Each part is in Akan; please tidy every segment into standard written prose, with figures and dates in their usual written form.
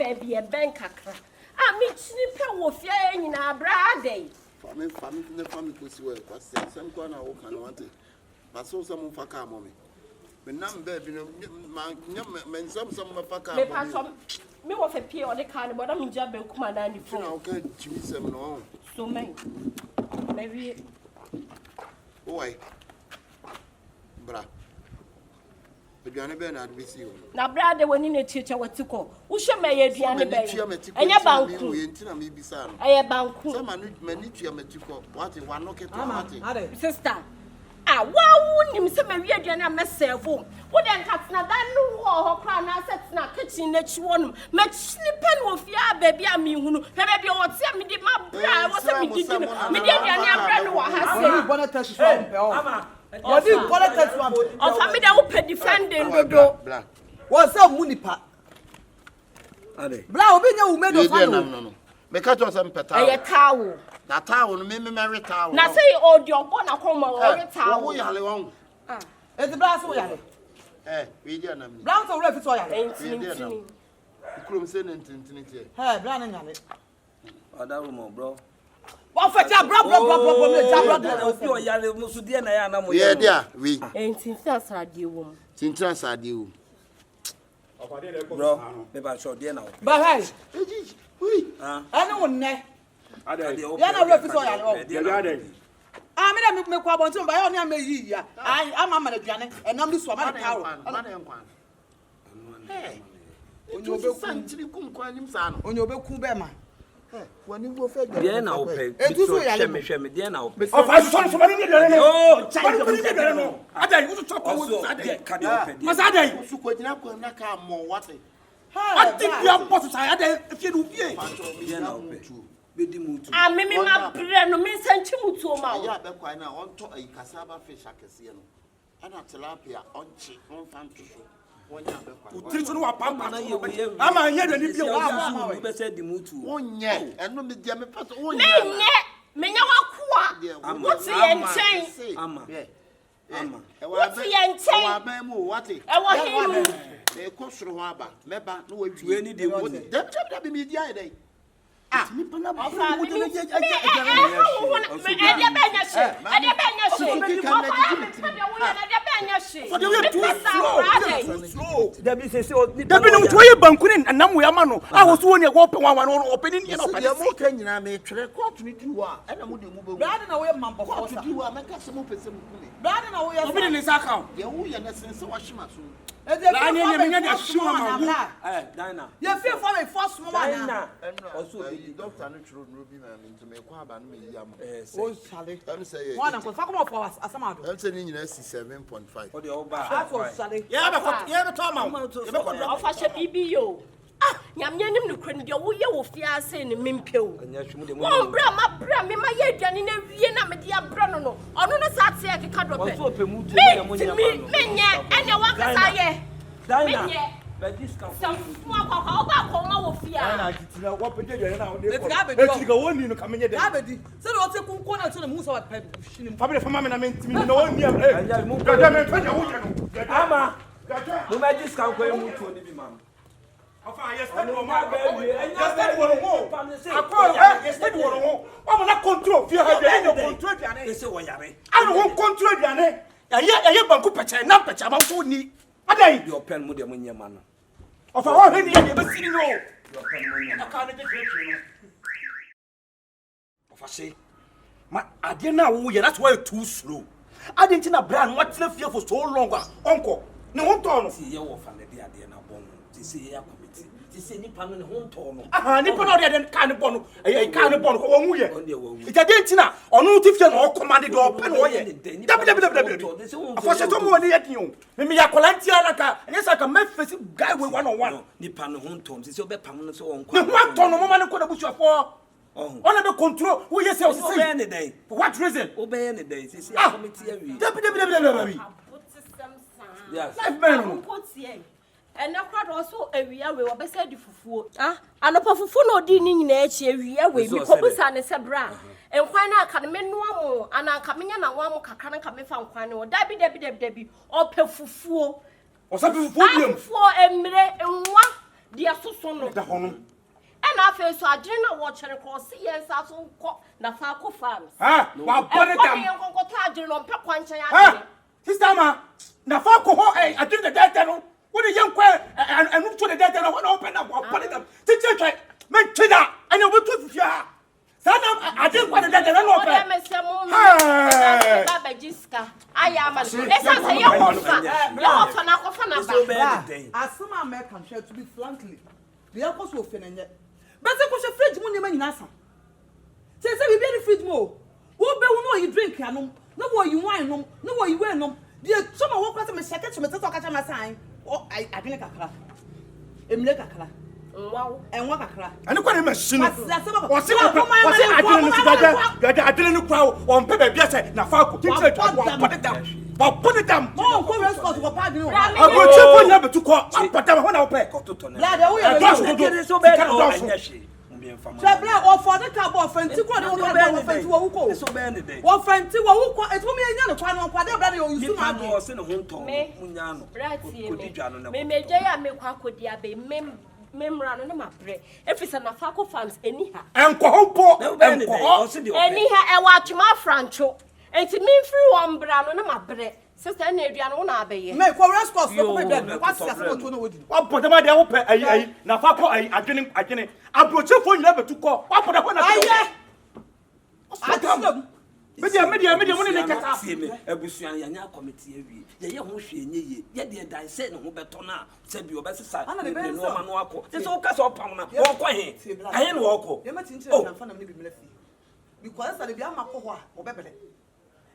baby a bank kakra. Ah, me chnipe wo fia nyina brade. Family pussy well. What's that? Some corner I want it. But so some faka mommy. But now, baby, men some faka. Me was a peer on the car, but I'm in job and come and you okay, Jimmy, some no. So, man, maybe. Why? Bra. But you are never not with you. Now, brother, when in a teacher, what to call? Who shall may be on the bed? And your bank, I am bound. Some many geometrical. What you want to sister. Ah, why wouldn't you say Maria Diana myself? What then cuts now that no or crown assets now kitchen that you want. Make snipping with your baby. I mean, who maybe what's me did my bra was a me Diana what has said. What do you politics one? Of family that will defending the what's up, Munipa? Blau be no made of no. Make out some peta. A towel. That town, maybe marry town. Now say, oh, your bonnet home or a towel. We are alone. It's the brass way. We didn't know. Brown or refitoy ain't you couldn't send it. Hey, Brown and Yannick. Oh, that woman, bro. What for your brother? Yeah, dear, we ain't since that's our dear woman. Since I do. Bro, maybe I showed you now. But hey, I don't know. I don't know. I'm going to make one to buy on me. I'm a man, and I'm this one. Hey, on your son, on your Kubema. When you go for the now, pay. Dear now, I saw somebody. Oh, I don't want to talk about was I there? You could not go more water. I think you are possible. I had a few years. Ah, me my brand no me sent you to my ya be kwa na on to a cassava fish akese no ana tilapia on chi on fan to so wonya be kwa tiri no wa pampa na ye ama nya dani bi o be say di mutu wonye eno me dia me pato wonye me nya wakoa what ye nchen ama what ye nchen wa ba mu what e wo hinu e ko soro ho aba meba na wa tue ni de wo dem be me dia dey ah ni pana bu wo de je you feel for a first woman doctor no true no bi na me to me kwa aba no me yia mo oh sale am say one and fa come for asamado am say ni nyina 7.5 o de o ba aso sale ya be to ma e be ko o fa she bibi yo ah nyamnya nim no kran de wo ye wo fia se ne mempeu wo bra ma bra me ma ye aduane na wie na me de abra no no ono no sa te e keka do pe me nye ene wa kasa ye Dina but this can some oba ko ma wo fia na kitina wo pede de na wo de ko e tiga woni no kamenye de abedi se do te kunko na to na mu so wa pe shini family fama me na mentimi no woni am eh mu gaja me twa wo ya no ama mu ma this can ko mutu oni bi mam afa yesterday wo ma ba yesterday wo akọ yesterday wo wo mo na control fia ha de no control diane ese wo yare anu wo control diane ya banku peche na peche ma so ni adai your pen mu de mu nyema no ofa wo he ni ya be siri no your pen mu nyema aka ne de no ofa se ma ade na wo ye that's why too slow ade nti na brand what na fear for so long onko ne ho to no si ye wo fa na de ade na bon ti se ye committee ti se nipa no ne ho to no aha nipa no de ka ne bon e ka ne bon ko wo hu ye ite ade nti na ono ti fear no command de o pe no ye dabi afo se to mo ni ye tin o me ya kolanti ala ka anya sa ka me face guy we one on one nipa no ho to ti se obepam no so won ko ne ho to no mo ma ne ko da buchu afo on the control who you say o say any day for what reason obey any day say see committee awi dabi yes life man and na kwado also awia we obesa di fufuo ah anopa fufu no odi ni nyina echi awia we bi kobusa ne sebra enkwan na aka ne menua mo ana aka menya na wa mo kakra nka me fa nkwan ne o dabi ope fufuo o sabi fufuo biem fufuo emre enwa dia soso no da hono and I feel so I didn't know what you're crossing yes I so na fa ko farms wa bone dam ko ta dwene no pe kwancha ya sister ma na fa ko ho I drink the data no what the young quail and move to the data no open up wa bone dam teacher men chida and you to fia sana I drink what the data no open baba jiska aya ma esa say ya ko fa na ba asema American share to be frankly they are cause of fenenye better ko she fridge mu ne ma nyina sa say we be the fridge mo wo be wo no you drink anom no wo you wine nom no wo you we nom the some wo kwata me shake to me tete okacha ma sign o I dwene kakra emle kakra wow enwa kakra ani kwa ne machine o se adwene no dada adwene no kwa o mpe ba bia say na fa ko teacher wa put them mo ko rescort ko pa dwene o agochi ko nya betu ko apata ho na wo pe blood wo ye so bad no anyashe Trebla or for the cabo fancy kwa no fancy wo ko so bad day wo fancy wo ko etu me nya no kwa no kwa de bra de o yusu ma do o se ne ho nton munya no me meje ya me kwa kodi abe memra no na mabre efisa na fa ko farms eni ha enko ho po enko ho eni ha e wa atwuma francho enti memfiri wo mbra no na mabre sister na eduano na abeye me ko rescort so ko be de kwa sia so to no wodi wa potama de wo pe ayi na fa ko ayi adwene abrochefo nyina betu ko wa poda ko na aye media mo ne kata see me abusuan ya nya committee awie ye ho hwe enye ye de dan say ne ho beto na se bi obesesa ne no ma no akọ se so ka so pam na wo kọ he aye no wo kọ ye mati nchire na fa na me bi mele fi because that be amako ho a obebele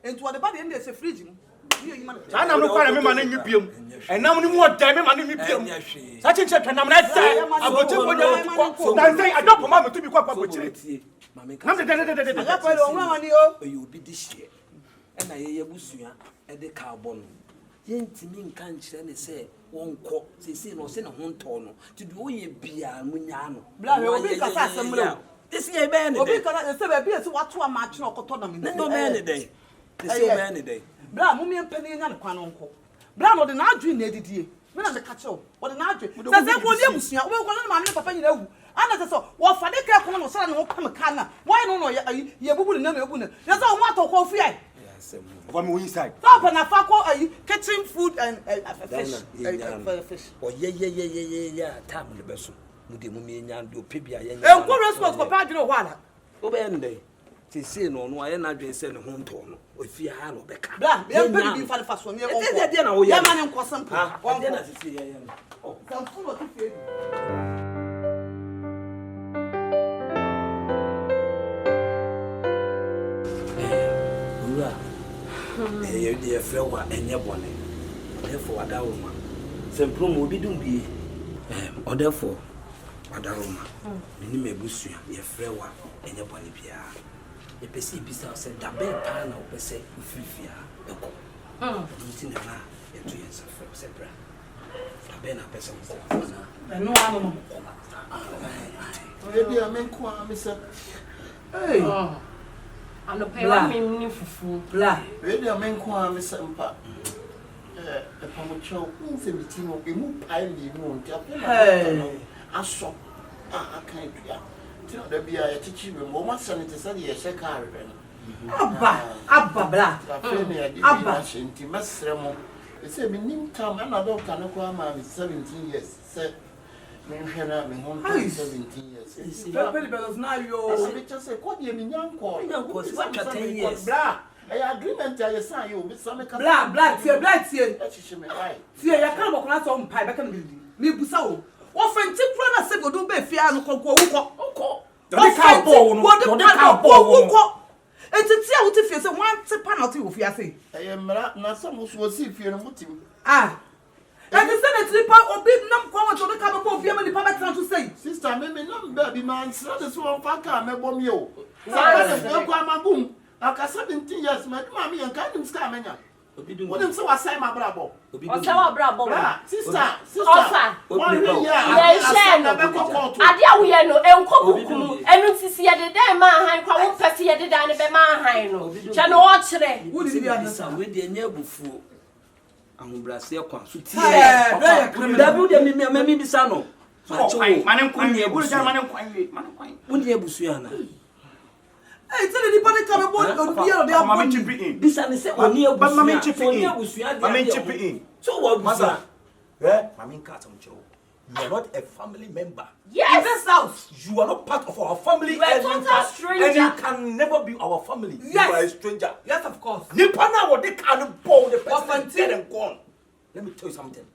enti wo de ba de ndé se fridge mu sa nam no kwara me ma na nyi biem enam ni mu odan me ma na nyi biem sa chinche twanam na sai abochefo nya ko dan say adopo ma me to bi kwa bochire nam de aga pa lo nwa mani o you be this year and na ye busua e de carbon ye ntimi nka nkyere ne se wonko sese no se ne ho nto no ti do ye bia munya no bla we obi kasa asemro this year be ne obi kasa se be bia se wato ama kire okoto na me no be ne dey this year be ne dey bla mu mi empani nya ne kwa no nko bla no de na adwi na edidie me na de ka kire o de na adwi se ko de busua o be ko na ma me papa nyina wu ana se wo fa de ka ko no so na wo pam ka na why no ye bubu na ebu na ye so wo atoko fi ai for me inside stop na fa ko kitchen food and fish o ye tam le beso mu de mu me nya ndo pebia ye nya enko response ko pa dwene ho ala o be ndey ti se no no aye na dwen se ne ho nto no o fi ha no be ka bla ye pe bi fa so me won ko de na wo ye ma ne nko sample won de na se ye oh sample o ti fi ye frewa enye bone therefore adaroma sempro mo bi dum bi therefore adaroma ni mebusua ye frewa enye bone bia e pesi bisa se dabe pa na opese ufifia eko nti na ye to ye se bra dabe na pesa mo no amo o bi amenko amisa hey ano pe wa me fufu bla we bi amenko amisa mpa e pamocho unse mitino emu pai ni no nti apena aso akan dua ti o da bia ye chichi we mo ma sanite se ye se ka arebe no abba bla afa ne ya di na shinti masremo e se mi nim tam na doctor no kwa ma 17 years se me hwena me hon 17 years pepeli belos na yo se bi chese ko di mi nyanko si wa 10 years bla I agreement ya sign you be some ka bla tie chichi me right tie ya kan bo kona so mpai be kan bi mi busa wo fanti kura na se godo be fia no kokko wuko de ka bo wo etiti a wuti fie se wan te penalty wo fia se mra na some so si fie no mutim and the senate pa obi nam kwa wa to de ka bo fia ma ni pa betra to say sister me nam ba bi man sra de so on fa ka me bom ye o sa de kwa magum aka 17 years ma me yan ka nim ska menya what them say was say my brabo o say wa brabo sister ofa one year ya share no ade awoye no enko kukum enu sisi ye de dan ma han kwa wo pese ye de dan ne be ma han no che no o kire wo di bia na sa we de nya abufuo ahobrase kwa so tie da de mi bisa no So man kwan ye buru man kwan. Woni abusuana. Hey, tell the body come about the other Mama chip in. This and say oni abusuana. Mama chip in. Mama chip in. So what abusuana? Mama cat am chiro. You are not a family member. Yes. In this house. You are not part of our family. We're total stranger. And you can never be our family. Yes. You are a stranger. Yes, of course. Nipana what they can't ball the person dead and gone. Let me tell you something.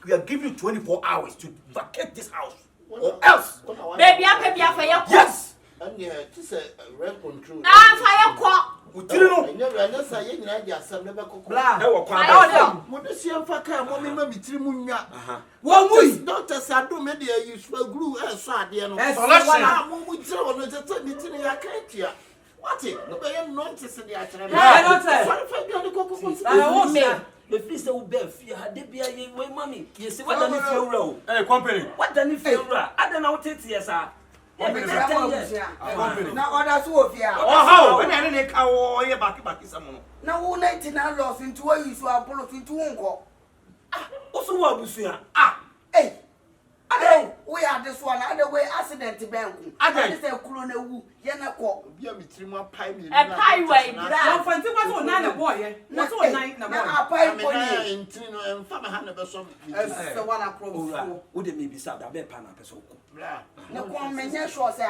We are giving you 24 hours to vacate this house. Or else. Baby, I pay for your Yes. And yeah, this is a rent control. fire call. We didn't know. And you're not saying that you are some never cook. Blah. What is your fucker? Mommy, mammy, Trimunya. One Well, doctors are doing media use for glue and sardine. What it? Nobody notices the actual. I don't say. I won't say. The feast will be fear had they be a way, mommy. You see what done if you row? Hey, Kompany. What done if you row? I don't know what it is, sir. Now others who fear. Oh, how? When I didn't call you back someone. Now 99 lost into where you saw Apollo into Uncle. Also, what was here? Hey, we are this one, other way accident to bank. I just say Corona woo, Yanako. Be a mitrima pie. A pie way. Now, for two was on 9 boy, not on 9 now. I pie in Trino and Farmer Hannah some. as the one across. Would it be sad? I bet Pana Peso. No one may sure say.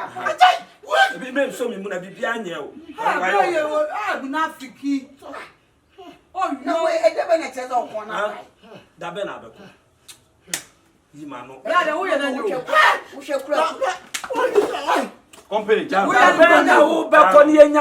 Maybe so me muna be behind you. I will not freaky. Oh, No, I never let us all one. That Ben Abbott. You man, no. yeah, the way that We shall crack. Kompany. We are now back on the end.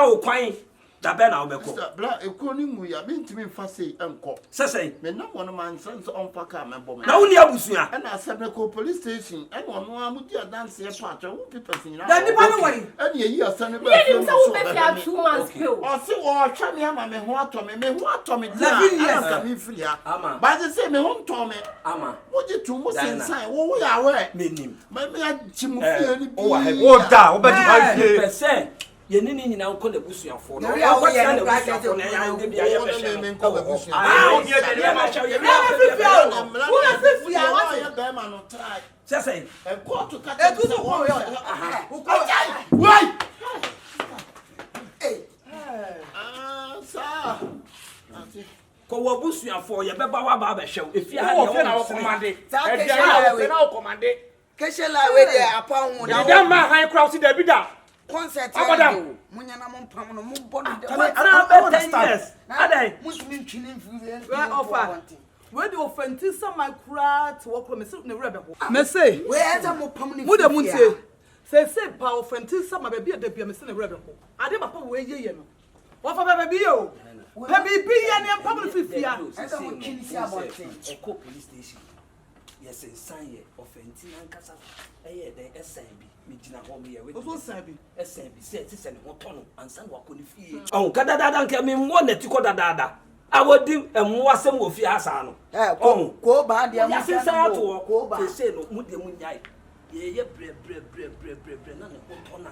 That Ben Abbott. Black, a cooling we are meant to be fussy and cop. Say, May not one of my sons on Paka member. now only Abusia. And I said, police station, and one would you dance a part of people in Then the other way. and ye son of Yeah, you saw 2 months ago. or so or Chamiama me what Tommy 11 years. coming free. Ama. By the same home Tommy. Ama. What you two must inside? Oh, we are where? Meaning. But me at Jim. Oh, da. Oba di Per se. Ye ni nyina ko na busuan fo no. We are What here, kind we of are busuan fo na ya de bia here, ye we be are hye. here. Ah, o ye de ma shaw ye. Say. And go to cut It was a warrior. Why? Hey, Sir. Ko wo busuan fo ye be ba wa ba hyew. Efi ha Oh, de na wo wo commande. That E dia na wo commande. Keshela we there upon The damn man high crowd see the bida. concert. Abada. Munyana mum pam no mum bon. I don't understand. Adai. Muslim chilling food. Where offer? Where the offensive some my cry to walk from the rebel. Me say, Where is a more permanent? would the moon say, power offensive some my baby, the missing a rebel. I did my power way, you know. What for baby? Baby, be any public fear. I don't kill you about things. A police station. Yes, sign offensive and casa. The SMB. Mijina home here with SMB said this and hotono and san wakoni fie. Oh, kadada nke me mo na tiko dada. Awodi emu asem wo fie asa no. Oh, go ba dia ya se sa to go ba. Say no mu de mu nyai. Ye bre na ne hotona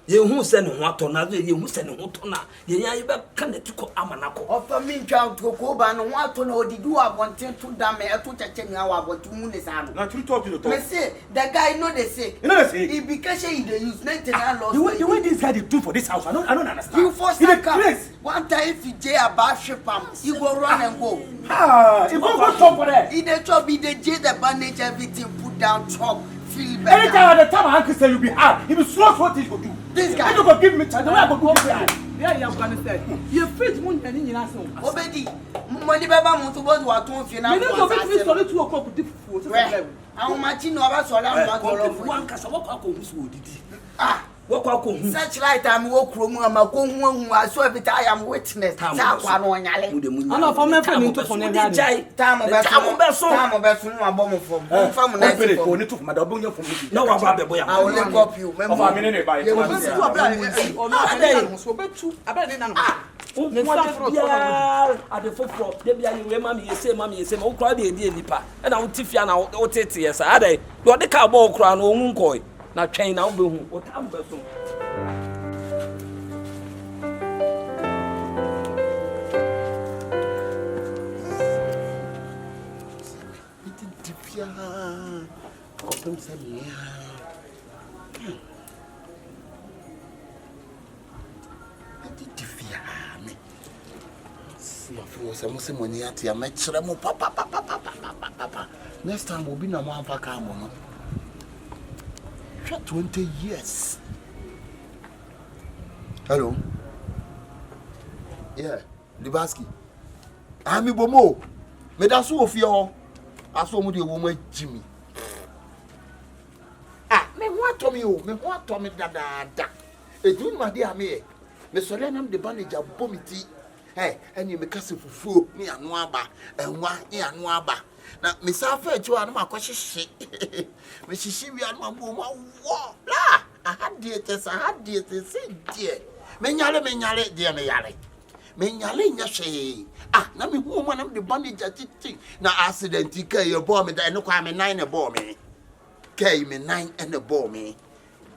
ye hu se ne ho atona ye hu se ne ho tona ye nya ye be ka ne tiko amanako. Ofa min twa go ba no ho atona odidu abonten to da me eto cheche mi awa abotu mu ne sa no. Na true talk you talk. Me say the guy know they say. You know they say. He because he dey use 99 laws. The way this guy dey do for this house, I don't understand. You force that car. One time if you jay about ship am, you go run and go. Ah, you go talk for that. He dey chop, he dey jay the bandage everything put down chop. Feel better. Anytime at the time Uncle say you be hard, he be slow what he go do. This guy. You go give me chance. The way I go do it. Yeah, you are going to say. You fit moon and in your son. Obedi, money baba mo to both wa ton fi na. Me no go fit story 2 o'clock with food. Àwọn machi no aba so la mo go Ko wan kasa wo kwa ko hu so odidi. Ah, Wo kwa ko hu. such right am wo kuro mu ama ko hu hu aso every time I am witness. Sa kwa no nyale. Mu de mu. Ana fa me fa ni to for na jai. Time be so. Time be so no abo mo fo. Mo fa mo na Kompany fo. ko ni to for my double you for me. Na wa ba be boya. I will link up you. Of a minute by. You will see what abla so be two abla ni na no. Ne sa ya ade foforo de bia ye we mama ye se wo kra de edi nipa e na wo tifia na wo tete ye sa ade do de ka bo kra na ohun koi na twen na wo be hu wo tam be so. me. See, I feel some money at your match. Papa. Next time we'll be no more for Camono. 20 years. Hello. Yeah, Libaski. I'm Bomo. Me da so ofio. Aso mu de woman Jimmy. Me what to me o, me what to me da. E dun ma de ame. Me sori nam de manager bomiti. And you make us fufu, me anu aba, enwa, e anu aba. Na me sa fa eju anu makwahye. Me shishi wi anu ambo ma wo. La, I had diet, say dear. Me nyale dear me yale. Me nyale nya hwe. Na me hu mo nam de manager titi. Na accident ka ye bo me da no kwa me 9 e bo me. Kai me 9 and the bo me.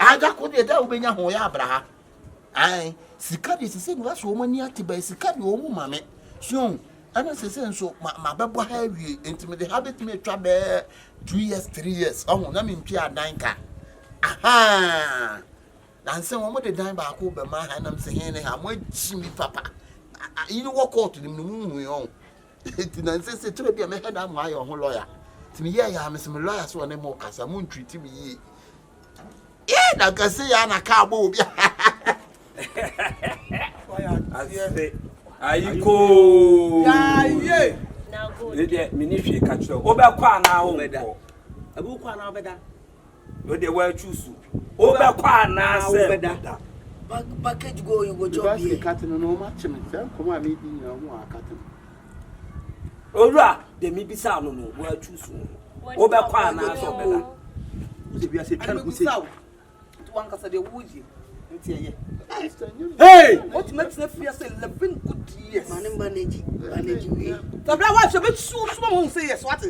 Aga ko de da ubenya ho ya abraha. Ai sikadi sese ni waso omani atiba sikadi omu mame so ana sese nso ma bebo ha wie ntime de habit me twa be 2 years 3 years ohu na me ntwa adan ka aha dan se wo mo de dan ba ko be ma ha nam se hen ne ha mo jimi papa you know work out ni mu yo ti na sese tire bia me head am ayo ho lawyer ti me ya me se me lawyer so ne mo kasa mo ntwiti me yi na kase ya na ka bo bia Ayiko. Yeah. Now go. Dey ministry catch you. Obekwa na wo beda. Abu kwa na obeda. We dey well choose. Obekwa na se beda. Package go you go job here. Cat no match me. Come on, me be no more cat. Ora, dey me bisa no no well choose. Obekwa na se beda. We be say try go say. One kasa de wuji. Hey! What makes them feel 11 good years? Manage we. The black wife should be so won't say yes, what?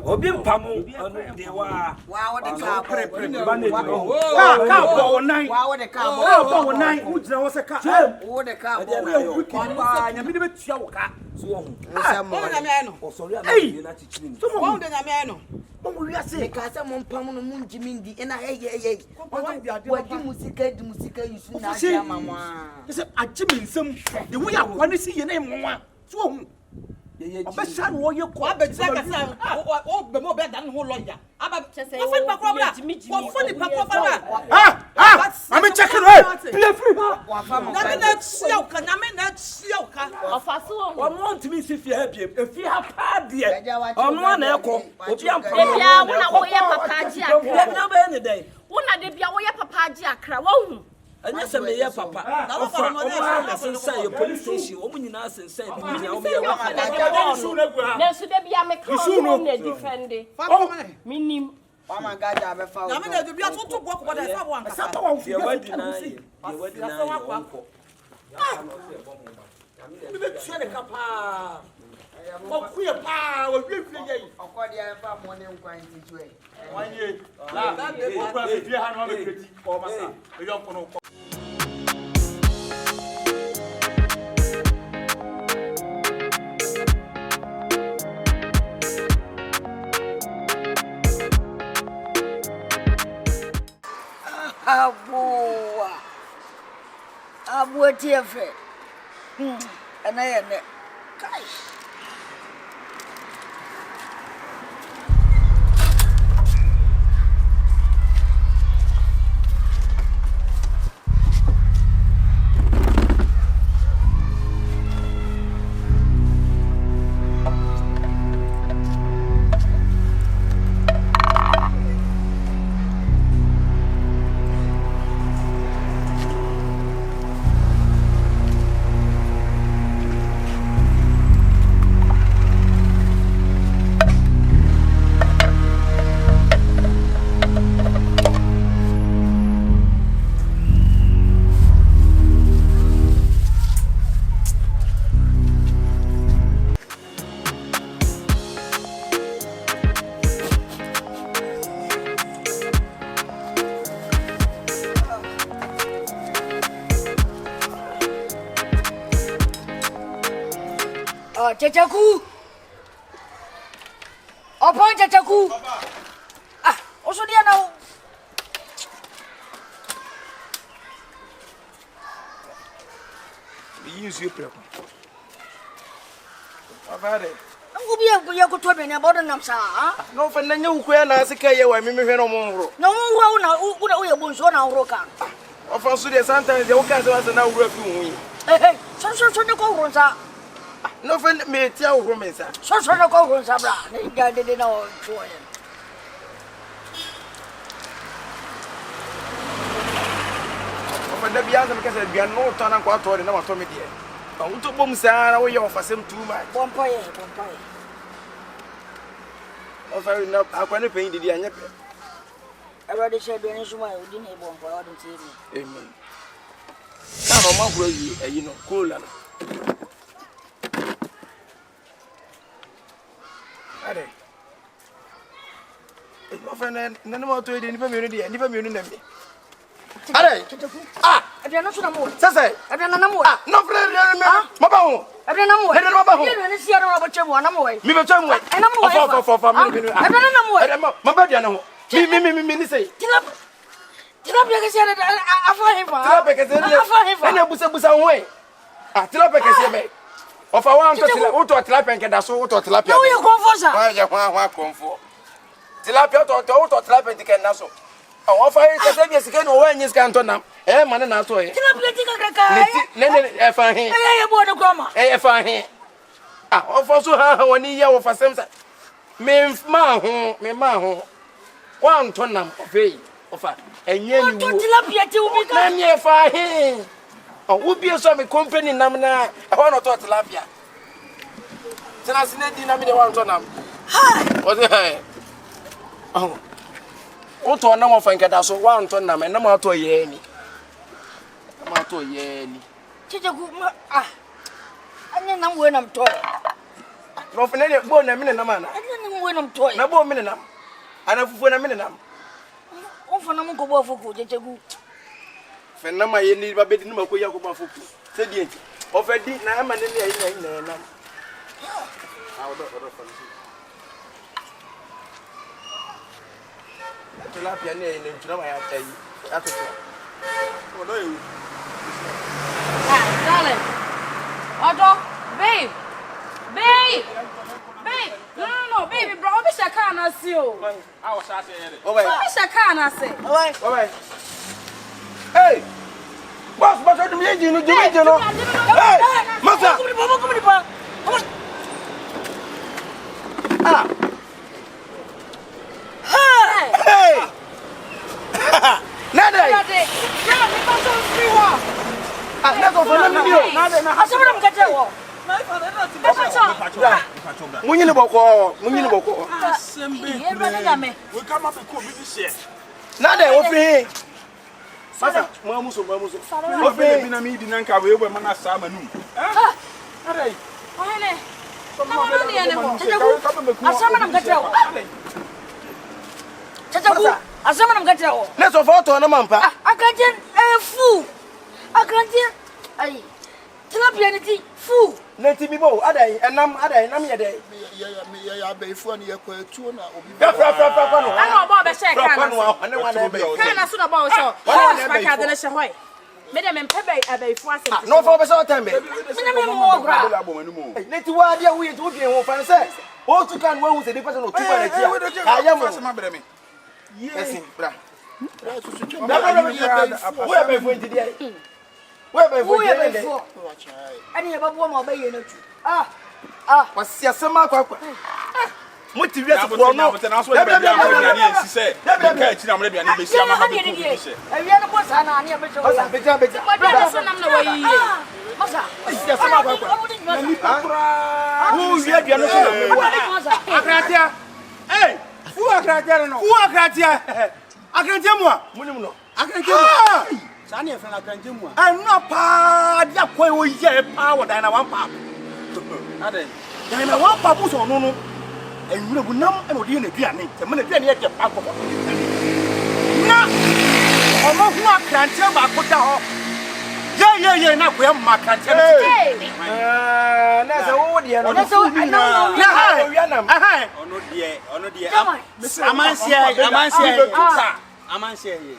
Obi mpamu anu de wa. Wow, the car. Car 9. Wow, the car. Car 9. Who dey was a car? Oh, the car. Ya me dey tua wo car. So ho. Oh, Sorry am na chichini. so mo de nyame no. Mo wi ase. Because mo mpam no mun jimindi ena hey. Wadi musika yusu na dia mama. Say agimi nsem. The way akwane si ye na emwa. So ho. Obesha no ye kwa Wa be tira kasa o be mo be dan ho lawyer. Aba chese o fani pakro bra. Wo fani pakro bra. I'm checking right. Play free. Nyame na tia uka. Ofaso wo. Wo want me si fi ha biem. Efi ha pa de. Ono na ekọ. Obi ampa. Bia wo na wo ye papa agi akra. Na be ni dai. Wo na de bia wo ye papa agi akra. Wo hu. Anya se me ye papa. Na wo fa no na sense your police station. Wo nyina sense bi nya wo me ye wo. Na so de bia me ka wo na defend. Minim. Mama gaja be fa. Nyame na de bia to bo ko da fa bo anka. Sa pa wo fi. Ye wadi na ye. Ye wadi na ye. Me be tua de kapa. Wo kuye pa, wo wi fi ye. Okodi ya fa mo ne nkwan ti tue. Wanye. La, wo kwa fi ha no me kreti. Ko masa. E yo kono. Abu TF. And I am kai. Chachaku. Open Chachaku. Also dia now. Miss you. Avare. Ubi ya kutobe na bodo namsa. No fa na nyu kwa na se kai wa me hwe no mo horo. Na mo horo na uye bunso na horo ka. Ofa so de sometimes de wo ka se wa se na horo fi hu yi. So de ko horo nsa. No fa me tia horo me nsa. So de ko horo nsa bra. Na de na o to ye. Ofa da biya se me ka se biya no to na kwa to de na ma to me de. Ba unto bom sa na wo ye ofa sem too much. Bompaye. Ofa na akwa ne pen didi anya pe. Everybody said when you my udin e bompa wa dun tiri. Amen. Na no ma horo yi no cool na. Ade. Ofa na mo to de ni pa mi na mi. Ade. Abia na so na mo. Sese. Abia na mo. No friend me. Maba ho. Abia na mo. Ede maba ho. Ye no si ara ba chemu na mo we. Mi be chemu. Na mo we. Fa mi. Abia na mo. Ede maba dia na ho. Mi ni sei. Tilapia ke sere afa hefa. Tilapia ke sere. Afa hefa. Ene busa ho e. Tilapia ke sere me. Ofa wa nto tilapia. Wo to tilapia nke da so wo to tilapia. No ye confusa. Wa je wa konfo. Tilapia to tilapia nke na so. Awon fa ye se bi sika no wa nyi sika nto nam. Ma na so e. Tilapia ti kakaka. Ne fa he. Ye bo de kwama. Fa he. Ofa so ha woni ye wo fa sem sa. Me ma ho. Wa nto nam ofei. Ofa enye ni wo. Tilapia ti ubi ka. Na me fa he. Ubi so me company nam na. Ho no to tilapia. Tina sine di na me de wa nto nam. Ha. O de he. O to na mo fa nkeda so wa nto nam na mo ato ye ni. Ma to ye ni. Chicheku anya nam we nam toy. No fa ne bo na me na nam ana. Anya nam we nam toy. Na bo me na nam. Ana fufu na me na nam. Onfa nam ko bo fuku chicheku. Fe na ma ye ni ba bedi ni ma ko ya ko ba fuku. Se di enti. O fe di na ma ne ne ayi na nam. Odo fa ni. Tilapia ne ne ntuna ma ya tai. Atoto. Odo ye. Darling. Odo, babe. No, baby, bro. Obi shaka na si o. I was shot here. Obai. Obi shaka na si. Obai. Hey. Boss, do me no. Hey. Masa. Come ni pa. Hey. Nade. Ya, me paso free wa. Na go for na mi o. Nade na. Asema na mkate wo. Munyi ni boko. We come up and cool me this year. Nade wo fi. Masa, mamuso. Wo fi bi na mi di nanka we man asa manum. Nade. Ohene. Asema na mkate wo. Chachaku, asema na mkate wo. Let's of auto na mampa. Akajen fu. Akajen ai. Tilapia ni ti fu. Neti bibo adai enam ye dai. Ya be fu ani ye kwa tuo na obi. Fra kwa no. Ana obo be share Fra kana. no, ane wana be. Kana so na bo so. Ho spaka de le she hoy. Me de me pebe abaifu asem. No for be so time be. Me mo gra. Neti wa dia wo ye to dwen ho fan say. O tu kan wo hu se di person o tu ba na tia. Aya mo. Yes, bra. Wo ya be fu enti dia. Wo ya be fu enti dia. Ani ba bo ma ba ye na tu. Wasi asema kwa. Mo ti wi asefo no. Na so be bia ko biani ensi se. Ka chi na mo biani be si ama ma be ko bi se. Awia no bo sa na ani be cho. Masa beja. Mada so nam na wa yi. Masa. Wasi asema kwa. Wo wi bia no so na. Akratia. Hey, fu akratia no. Fu akratia. Akratia mo a. Munim no. Akratia mo. Sa na e fa akratia mu a. No pa dia ko wo ye pa wo dan na wan pa. Ade. Dan na wan pa so no. Enwure bu nam e no de na duane. Se me na duane ye pa ko. Na. Omo hu akratia ba ko da ho. Ye na ko ma akratia. Na se wo de no. Na so no. Na wi anam. Ono de amanse ye.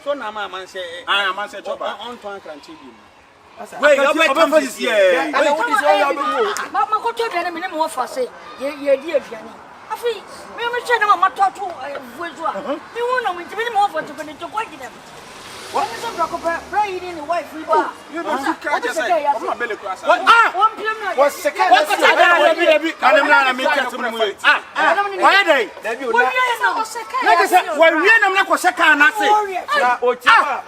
So na amanse. Amanse choba. On to akrante bi. Wait, you be come this year. I want this all about. Mama go to the minimum of us say, ye dear Fiani. Afi, me me share na mama talk to Vozua. Me won no minimum of what to go to quite them. What is a block of praying in the wife we bar? You don't see catch I'm not belly cross. What's second? What's the second? I'm not to me. Why they? When we are not second, I say,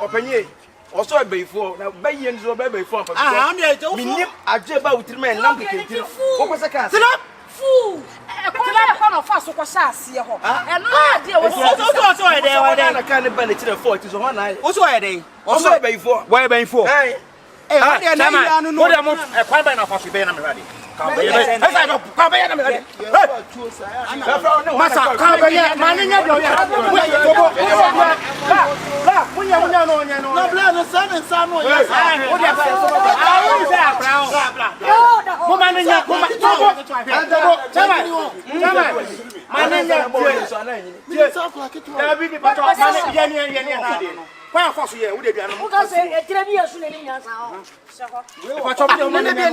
open ye. Also, before now, Bayans or baby for me. I jab out to me and lump it. What was the cat? Fool! A of us was sassy. And no, also I can't bend it to the 40s on one night. Also, I day. Also, before. Why before? Hey, I don't know a quite enough of the ready. Why force here? Would they be an okay? Say, 3 years soon. If I talk to money, they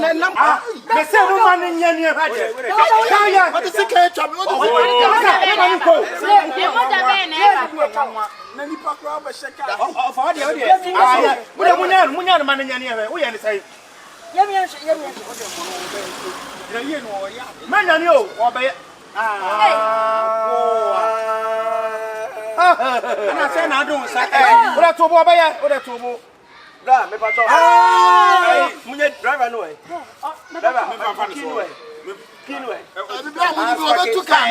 say, woman in Yan, what is the catch? I say I don't say. What I told Bob, what I told Bob. Da, me pato. Ah, munye driver no way. Driver, me pa kinwe. Kinwe. We to car.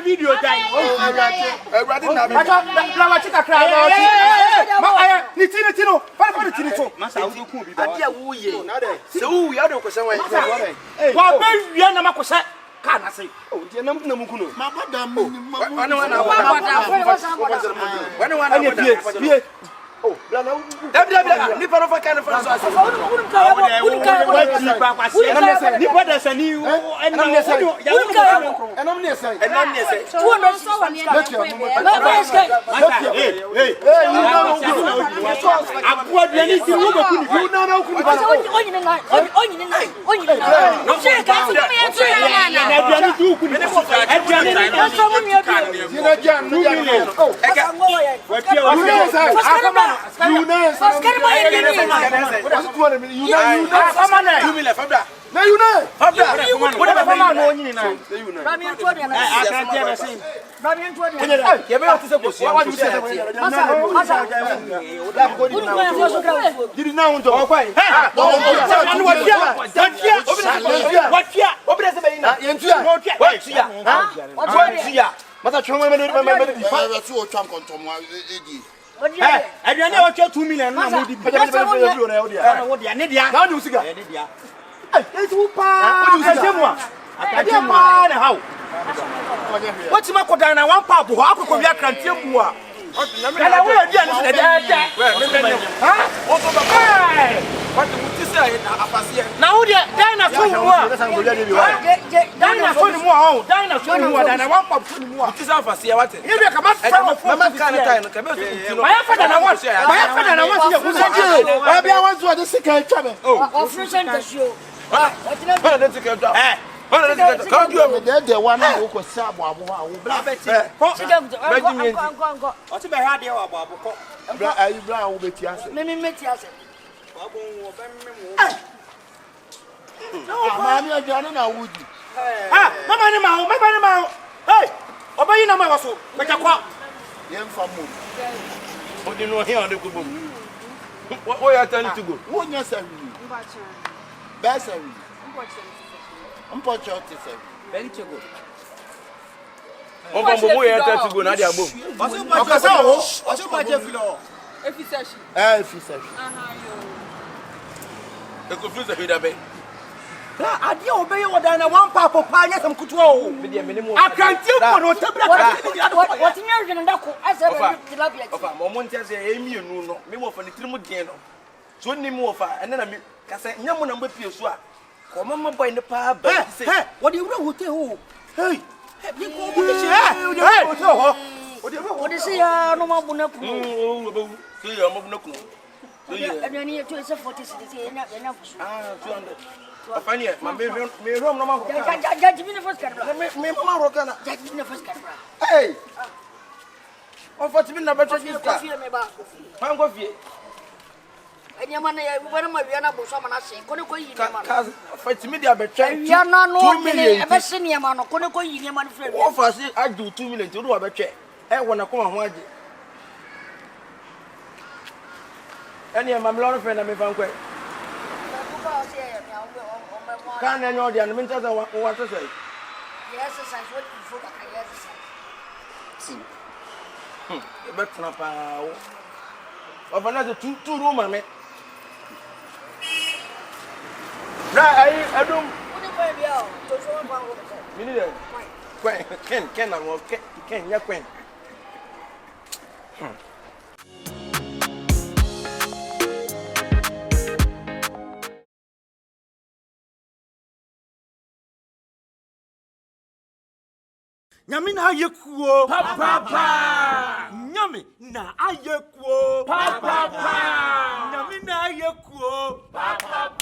Video time. I don't know what 2 million. What's my codana? One pop, how could you can't tell you? Now, Dana, can't you have the one who was Sabo? I do obey what I want papa pioneer some control. I can't tell what in your as a moment as a no, me for the Trimugeno. So, any more and then I mean, Cassan, no one number Piosua. Come on, my boy in the pub. Hey, what do you know? Hey, what is it? No more Bunaku. See, I'm of Nuku. And I need to say 40 cities. Ah, 200. Fine, my baby, me room no more. Judge me the first camera. Me, Mamma Rocana. Judge me the first camera. Hey! Oh, what's been about your coffee? I'm coffee. And your money, one of my Vienna Bosman, I say, Konoko, fight me the betrayal. Yana no million, ever seen your man, Konoko, your man friend. Of us, I do 2 million to do a betrayal. I want to come on. Any of my lord friend, I'm a banquet. Can't I know the elementals I want to say? Yes, I what you forgot. See. But not of another two room, I mean. I don't. Can you queen? Nyami na ayekuo papa nyami na ayekuo papa nyami na ayekuo papa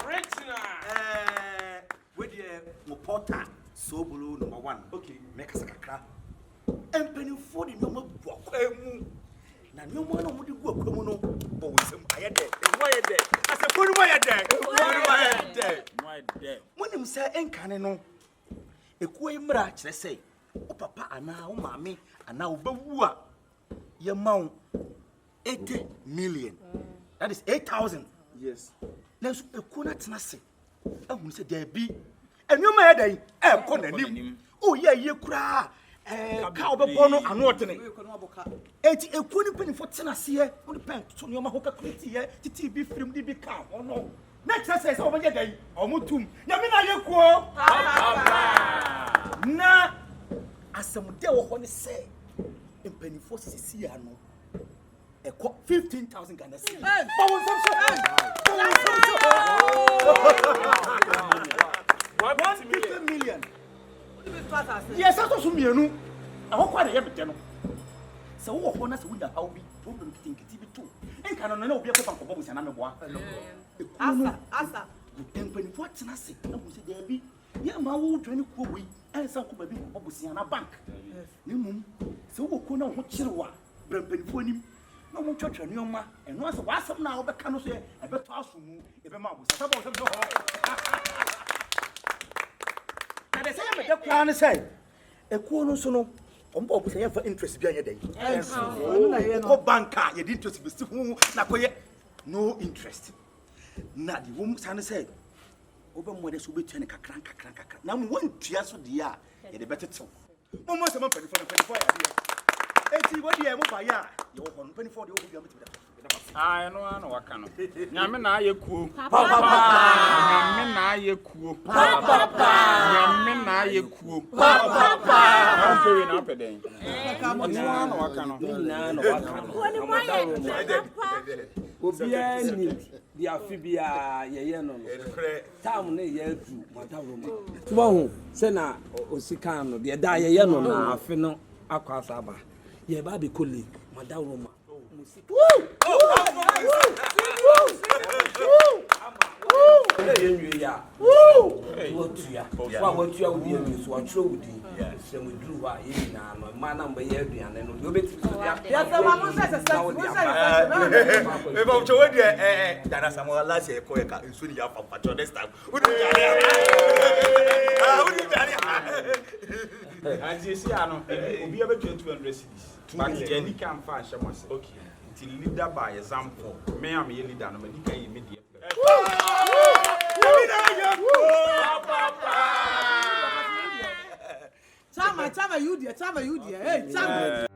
original we dey mopota Sobolo number 1 okay make us kakra empeni for the number bokwemu na nyoma no mo de gu akwemu no bo wisem ayede wayede asefoni wayede monim say enkane no ekuo imra kire say o papa ana o mame ana o bawu a ye ma 80 million that is 8,000 yes let's ekuo na tena se ehun say there be enyoma ye dan e ko nanim o ye kura ka obebo no ano otene eti ekuo ni penifo tena se ye o pen to nyoma ho calculate ye titi bi film di bi ka ono next say say obenye dan omutum nyame na yekuo papa na asamude wo ho ne say empanifo sisi ya no eko 15,000 Ghana cedis for one million yes aso so mienu ahokwa de yebete no se wo ho na se wunya hawo bi problem kitikiti bi to enka no na obi ekwa nkobọ busia na meboa asa empanifo tena se na bu se de bi ye ma wo dwani kuo wi ensa ko ba bi nkobọ busia na bank ni mum se wo ko na ho kirewa brempanifo nim na mo twatwa ni oma eno ase wasam na wo beka no so e beto asomu e be ma busia sabo so do ho na de se ye me de kwa ne say ekuo no so no ombo obusa ye fa interest bi anya dai ko banka ye di interest bi si hu na ko ye no interest na di wo san say oba mo de so betua ne kakran na mo wantua so de a ye de betetew mo mo se man panifo ya de eti wo de mo ba ya ye wo hon panifo de wo bi ameti da ah no ano waka no nyame na ayekuo papa nyame na ayekuo papa nyame na ayekuo papa na pewe na peden no ano waka no na no waka no woni boye obia ni di afibia yeye no tam na ye adu madawroma tuba hu se na osika no de da yeye no na afi no akwasa aba ye ba be colleague madawroma to leader by example. Me am a leader, no me can immediately. Tama you dear. Hey, Tama.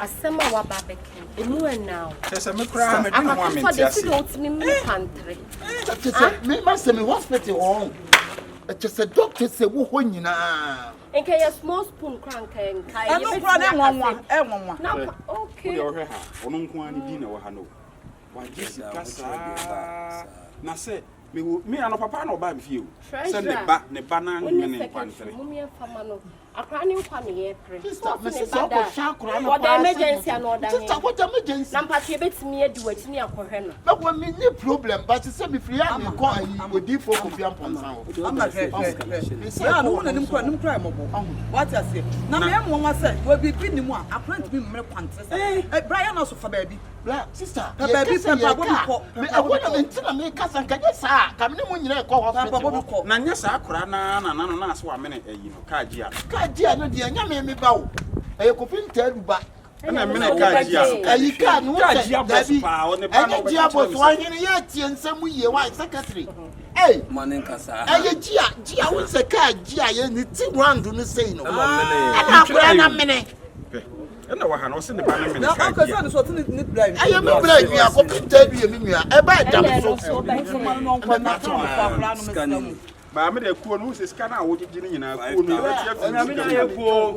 Asema wa babeke. Emu now. Say me cry me do no want me tiase. Me ma say me hospital on. Just a doctor say wo ho nyina. Enke ya small spoon crank enka. I no cry na nwanwa. Na okay. Wo de ha. Ono nko ani di na wo ha no. Wa jisika sa. Na say me ano papa na oba me fie o. Say ne ba na me kwantere. Mumia fama no. Akra ni nkwa ne ye pre. Sister, me say so ko sha akra na. What emergency and order. Sister, what emergency? Na mpatwe betimi adi watini akohwe no. But when me need problem, but you say me free am ko ayi odi for Konfion ponsan o. I'm not here. Yeah, no one nim cry mo bo. What you say? Na me am won say we bi ni mu a apprent me me kwantre say. Brian also for baby. Black sister. Baby papa bo ko. Me awona me ntina me kasa nka sa ka me ne mu nyina ko hospital. Na nya sa akra na ase wa me ne ayi no ka gia. Ka gia no de nya me ba wo. Eye kopinta duba. Na me ne ka gia. Ayi ka no ka gia boss pa o ne ba no. Gia boss wa hene ye tie nsam ye wa secretary. Hey, manen kasa. Aye gia won se ka gia ye ni ti grand no say no. Ana akra na mene. Na wa ha no se ne ba na me ne Na ka anka gia. say no so tin ni blind. Aye me blind mi akopinta bi mi nua. E ba dam so. Ba me de kuo no se ska na wo gigi ni nyina kuo no ba tia fi. Onyame na ye kuo.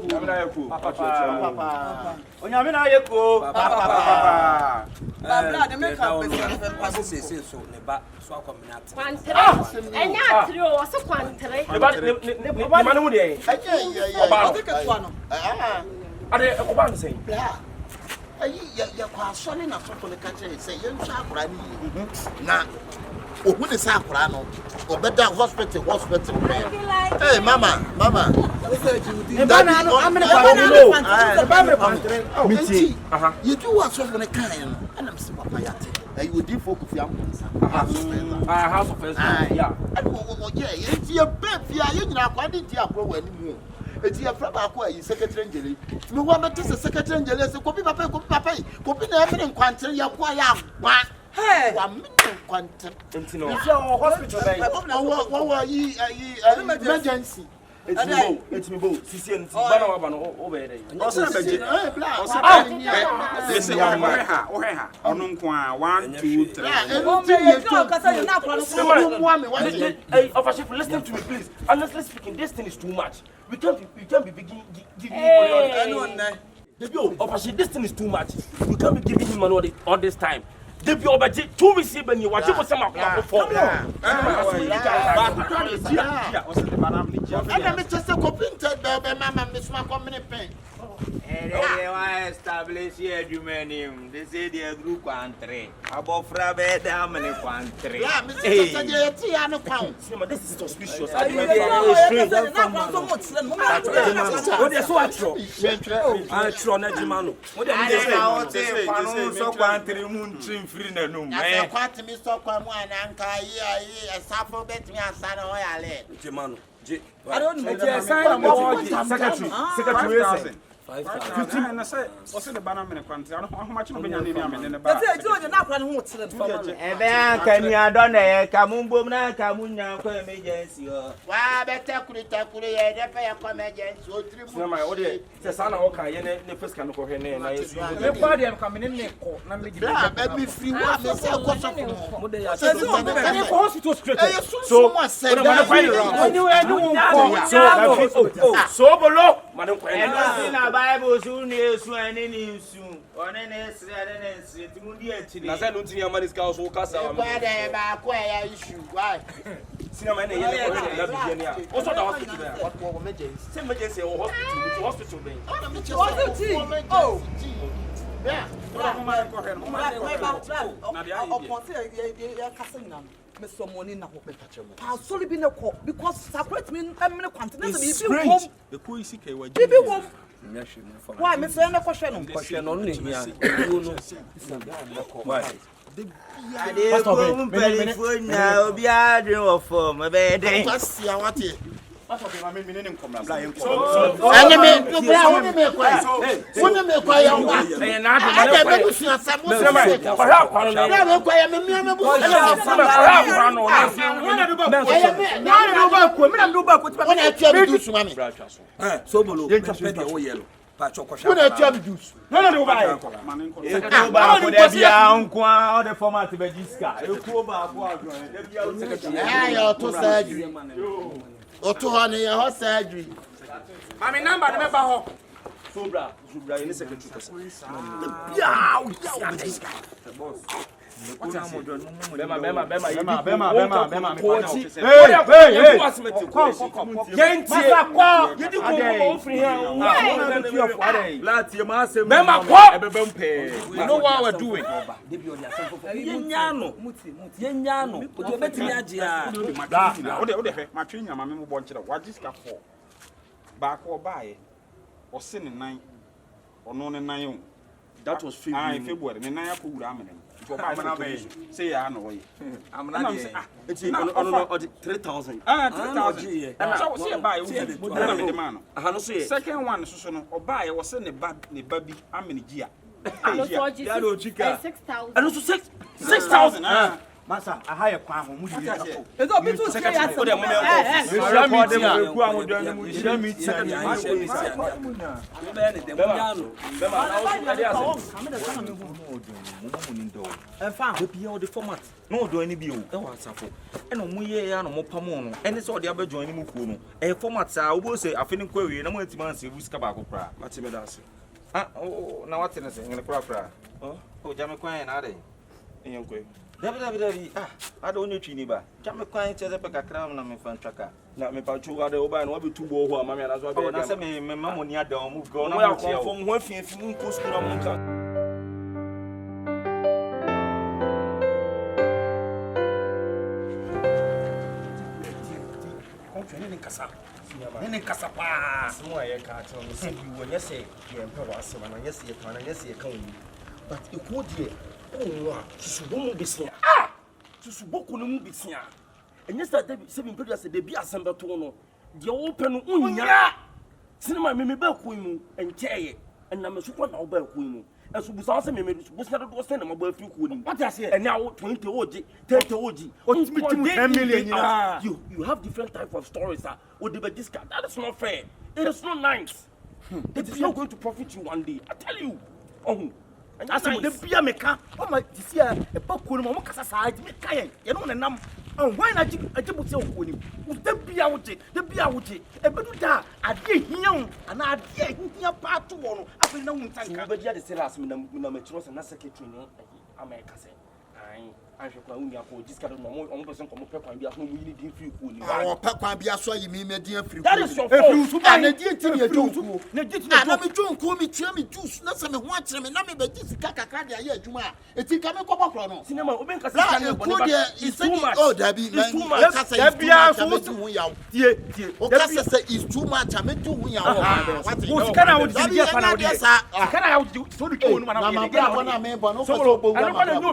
Papa. Onyame na ye kuo. Papa. Bra de me ka se so ne ba so akominate. Kwantere. Enya atire o so kwantere. Ne ba ne mu de. Oba o take to no. Ade oba no say. Ayi ya kwa sole na so le ka che say ye nsa akura ni. Na ohu ne sa akura no obeda hospital. Hey mama. E ba na no amene kwa Miti. You do what so ne kan no. Ana mse papa yate. Ayi odi for Konfion ponsa. House of first. Yeah. Ye be fia ye nyina kwa de ti akura wani mu. Eti ya fra ba ko ayi secretary njele. Me wo be te secretary njele se kopi papa kopi na e me nkwantere ya kwa ya agba. Hey, wa me nkwantere. Ntino. If you are hospital by. What yi emergency. It's me bo. Sisi enti bana wa bana o be dey. O se beje. Eh bla. Me se wa ha. Ono nko a 1 2 3. O me ye no kasa you na akra no. Hey, officer, listen to me please. Honestly speaking, this thing is too much. We can't be giving officer, this thing is too much. We can't be giving him money all this time. They be over 2 weeks when you watch for some of for. And me just a compinted baby mama miss my company pen. They want establish here humanism. They say they are group country. Above Frabe, how many country? Yeah, Mr. This is suspicious. Secretary. 15 and say, what's in the banana country? How much no benya ni am in the back. Say you na akra no ho tsere from am. Kan ya do na ye kamumbom na kamunya kwa emergency o. Wa beta kuri ye de pe kwa emergency o 3 months. Na my ode say sana o kan ye ne first kan ko hwe ne na yesu. Me kwa dem ka me ne ko na me give. Bla be free wa me say ko so ko. Mo de ya. Say no ko hospital straight. So what said that? Sobolo manen ko na Bible soon is any soon. On any sre timundi achiri. Na say no tini amani ska so kasa wa. Ba de ba ko ya issue. Why? Sinama na ye na bi ne a. O so da hospital there. What emergency? Say emergency or hospital ben. Oh. Yeah. Me some money na hope pa sorry bi na ko because separate me emne kwantena se bi home The ko isi kai waji. bi home why me say na ko hwe no Kwahwe no ne hia. Why? Ade ko mpelifo na obi adwen wo form be den. Kwasia wate. Enemy bra woni me kwa ya wa. Eh na adu Ade be busu asam mo se. Kwa kwa no. Bra me kwa ya me me busu. Kwa no na fi. Na do ba ko ti ba. Wona atia be busu ma me. Sobolo. Ye ntwa so de o ye no. When I tell juice. No, no, buy. All the format to Bejiska. I to surgery. Oto honey, your surgery. Mami number remember ho. Zubra, any secretary. Boss. Bema. You know what we're doing? That was February. Say I know. I'm not 3,000. 3,000. Second one, so or buy was send a baby. How many years? 6,000. And also 6,000. Masa, a higher pound. It's a bit too serious for them. The format. No, do any bill. That was a and on we are no more pamon. And it's all the other joining Mukuno. A format, I will say, I finish query, and I'm going to see who's Cabaco cry. Matimedas. Oh, now what's in the cry? Oh, Jamaquan, are they? I don't know Chiniba. Jamaquan says a crown and my fan tracker. Not me, but you are the over and what be two boy who are mamma as well. I said, my mamma near the move go on from one thing if you could school on. Nene kasapa. Small air car to me. Say you when you say, yeah, Pawas, and yes, you can, and yes, you can. But you could hear, oh, Subomo be seen. To Sobolo no be seen. And yes, that 7 periods they be assembled to no. The open unya. Cinema me be ku and chair and na me so kwa na oba ku mu. And so busa me busa do send na oba fi ku ni. What I say? And now 20 OG, 30 OG. What 10 million you have different type of stories with the discount. That is not fair. It is not nice. It is not going to profit you one day. I tell you. Oh. And that's the beer maker. Oh my, this year a book will make us aside. You know the number. And why not? I just say, would the beer with it? The beer with it. A bit of I did young and I did here part to one. I will know but yet the sellers, Minametros and secretary. America say, I should go for this kind of one person from Pepper and be a home really deep free. Oh, Papa, be a so you mean, dear free. That is your fault. And a dear thing you do. Let me call me, tell me juice, not some watch them and not me, but this is Kakadia, yeah, Juma. It's in Kama Copa. Cinema, open Cassia is too much. Oh, Debbie, it's too much. It's too much. I meant to win. What can I do? So the tone when I'm a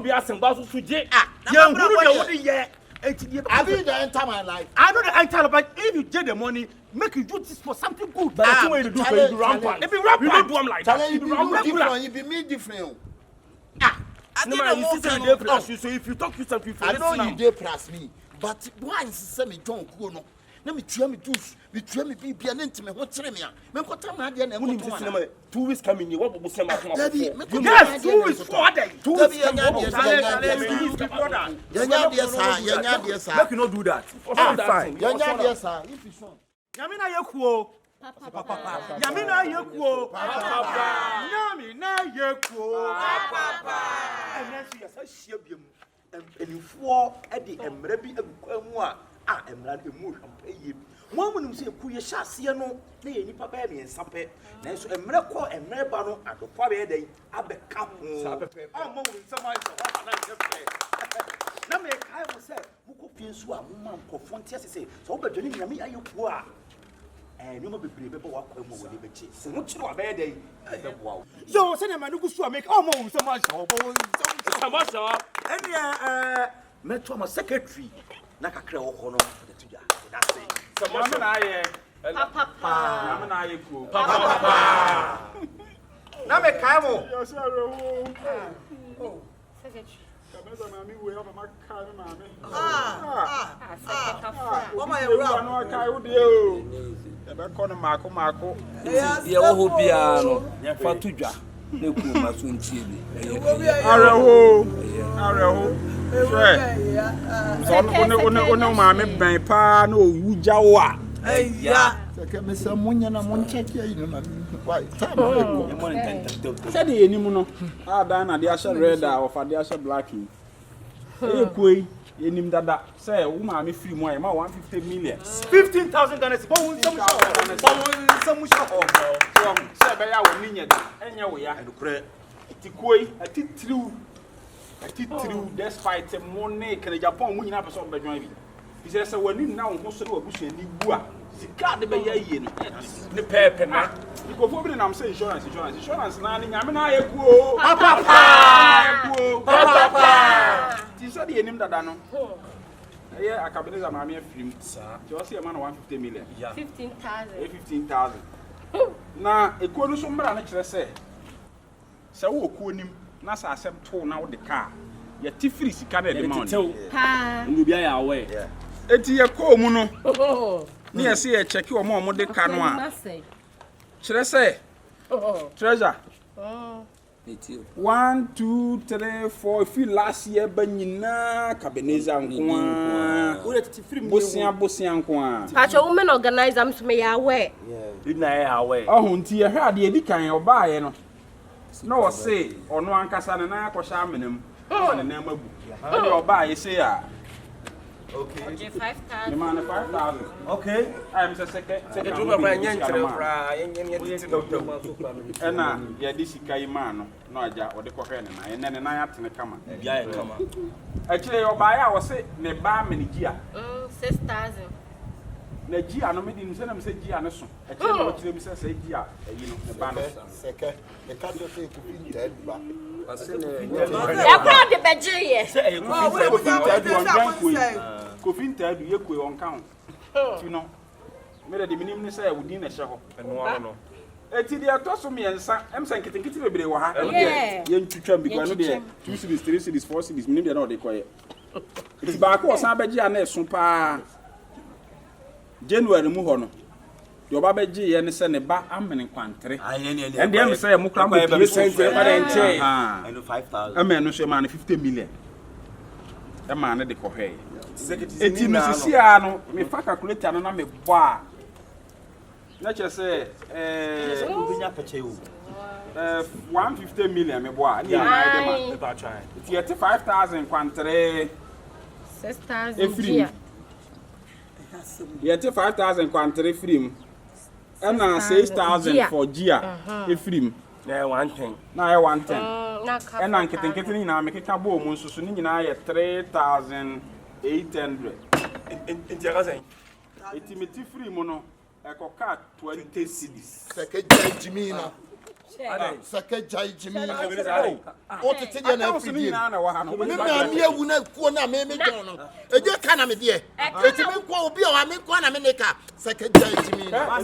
be asking about Sujet. Young Guru, yeah. I didn't enter my life. I don't enter, but if you get the money, make you do this for something good. But that's the way to do it. Rampant. If you don't do them like that, you be me different. I didn't know you, so if you talk to yourself, I know you dare press me, but why is semi John Kuno? Let me try me juice, me try me be an intimate. What's me? Me got time again and 2 weeks coming. You what will say, yes, 2 weeks, 4 days. 2 weeks, you cannot do that. Fine. Yes, sir. If you want. Yamina Yoko. Papa. Yamina Yoko. Papa. Yamina Yoko. Papa. And then she has a shibium. And you fall at the Emrebi and I'm not a mood and pay him. One when you say, Kuya Shasiano, they any papa and sape. Next, a miracle and Merbano at the Power Day, I become almost so much. Now, I will say, who could feel so, Mum, Confion, say, so, but you need me, are you poor? And you will be brave about what come over the chase. So, what you are bad day? Yo, send a man who could make almost so much. So much, and met my secretary. Naka creo hono de tuya. That's it. So mama na ye. Papa. Mama na ye ku. Papa. Na me kai mo. Oh, secretary. Akabenazer mami we ofa maka mami. Mama you run. No kai wo de o. E be ko no mako. Ye wo ho bia no. Fa tudwa. Na ku ma so ntie bi. Areho. Sure. One mami ben pa na owuja wo a. Eya. Seke me se munya na mon check ya ino na. Why? Said the enimu no. Dan na dey share red or fa dey share black. Ekoi enim dada. Say wo ma me free mo e ma 150 million. 15,000 Ghana cedis. Bon some show. Say be ya wo ninya da. Enye wo ya. Edukure. Tikoi atitru despite money kan Japan mu nyina person be join bi. He say wani na wo ho so na wabusu ani gu a. Sika de be ya yie no. Ne pepe na. Ikofo bi na am say insurance na ni nyame na ayekuo. Papa. Ti so de enim dada no. Eye Akabenazer mami afrim. Ti o say man 150 million. 15,000. Na ekuo no so mbra na kire say. Se wo okuo nim na sa asem to na wo de car. Ye ti free sika na de ma on. Ha. Ndu bia ya we. Eti ye ko mu no. Ni ye say ye check o mo de car no a. Kire say. Treasure. 1 2 3 4 fi last year banyina Akabenazer nkoa. Wo de ti free Bosia nkoa. Pacho women organizer am so me ya we. Did na ya we. Oh nti ye hwa de edi kan oba ye no. Na wo say ono ankasa ne na akosha amenem. Na na magu. Na de oba ye say a. Okay. 5,000. The man 5,000. Okay. I'm say second. Do ba bra nyen kire fra yen ti doctor. Ena ye di sika yi ma no na aja wo de kohwe ne na ye ne na ya tene kama. Bia ye kama. Akire oba ya wo say ne ba menigia. 6,000. Na gia no me di nse na me say gia ne so. Akire no kire mi say gia ayi no ne ba no. Seke e ka do say ku fin ta ba. Ya kwa de beje ye. Say e Kofin tadu ye kwe on kan. Ti no. Me de minim ne say wudi na hye ho. eno no. Eti de atoso me ensa, em san kitinkiti bebre wo ha. Yeah. Ye ntwitwa bi kwa no de 2 series 3 series 4 series minim de na o de koye. Eti ba ko san beji ana esu pa. January mu ho no. De oba beji ye ne se ne ba amene kwantere. And dem say mu kra mo be sente ba de nche. Eno 5,000. Amen no so man 50 million. E man ne de kohwe. Eti misisi a no me fa calculator no na me bo a na che say Obinya peche o. 150 million me bo a ni na ide ma Me ba try. eti 5,000 kwantere 6,000. free yete 5,000 kwantere free na 6,000 for gia free Na 110. na 110 na nkete ni na me keka bo mu nsusu ni nyina ye 3,800 Intéressant. eti meti free mu no ekoka 20 cedis Seke jai jimi na. Seke jai jimi na. O tete je na free di. na wa ha no Me na mi ewu na kuo na me don no. Eje ka na me de. Eti me kwa obi o me kwa na me neka. Seke jai jimi na.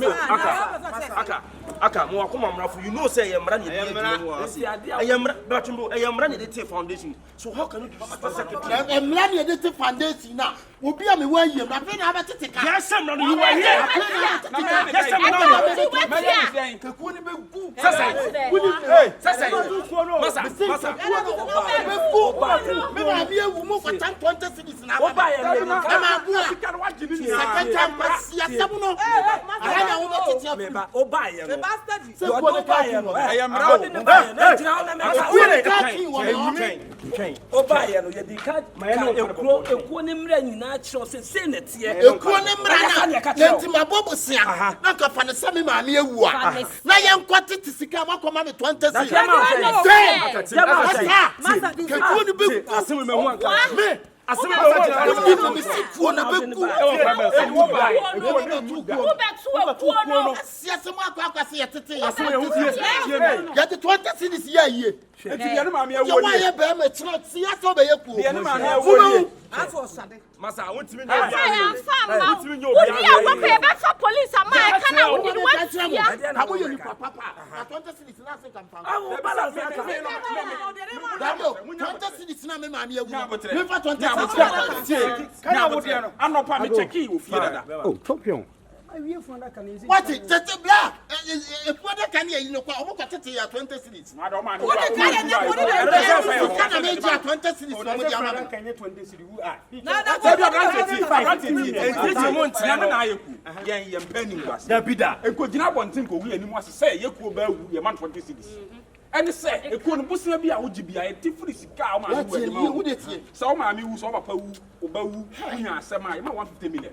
Aka mo akoma mrafo you know say yemra ne dey yemra ne dey foundation. So how can you do secretary? Emla ne dey foundation na. Obi a me wan yem na pe na abetete ka. Yes am no you were here. Yes am no. Ke ku ni be gu. Sasa. Hey, Sasa. Masa. Me na mi ewu mo for 20 cities na. Oba ye na ma bu a. sika no wagye ni Seke jai pasi asem no. Ara na wo betete afi. Oba ye no. Se ko ne ka ki no. I am How did na jina na me Oba ye no ye di ka ekuo ne mra nyina kire se se na tie Ekuo ne mra na nti mabobosia na ka fa ne se me ma me ewu a na ye nkwate tisika makoma me 20 cedi Masa ekuo ne be asem me hu anka me asem me hu me sikuo na be ku siase mo akwa se ye tete ye asem me hu tie ye te 20 cedis ye ye eti de no ma me ye ewu wa ye be me tro siase be ye ku de no ma me ewu Afo sade. Masa wontimi Police ama e kana wo ni Abo ye ni papa na 20 cedis na se kan fa. balance aka Dado 20 cedis na na me ma me awu. Me fa 20. Can I would anọpa me check you ofie dada. Oh, Confion. What it? Tete bla. If what can you know kwa omo kwatete ya 20 cities. I don't mind. What the kind of what Can make ya 20 cities no mo dia ma. Can you 20 cities who are? Na na ayeku. Yen mbani ngwas. Da bida. Enko gina bontin ko wi animu ase say yeku ba wu ye man 20 cities. Any say eko no busia bi a wo gibia e tifri sika o ma wu e ma. So ma mi wu so papa wu oba wu nya asem a e ma 150 million.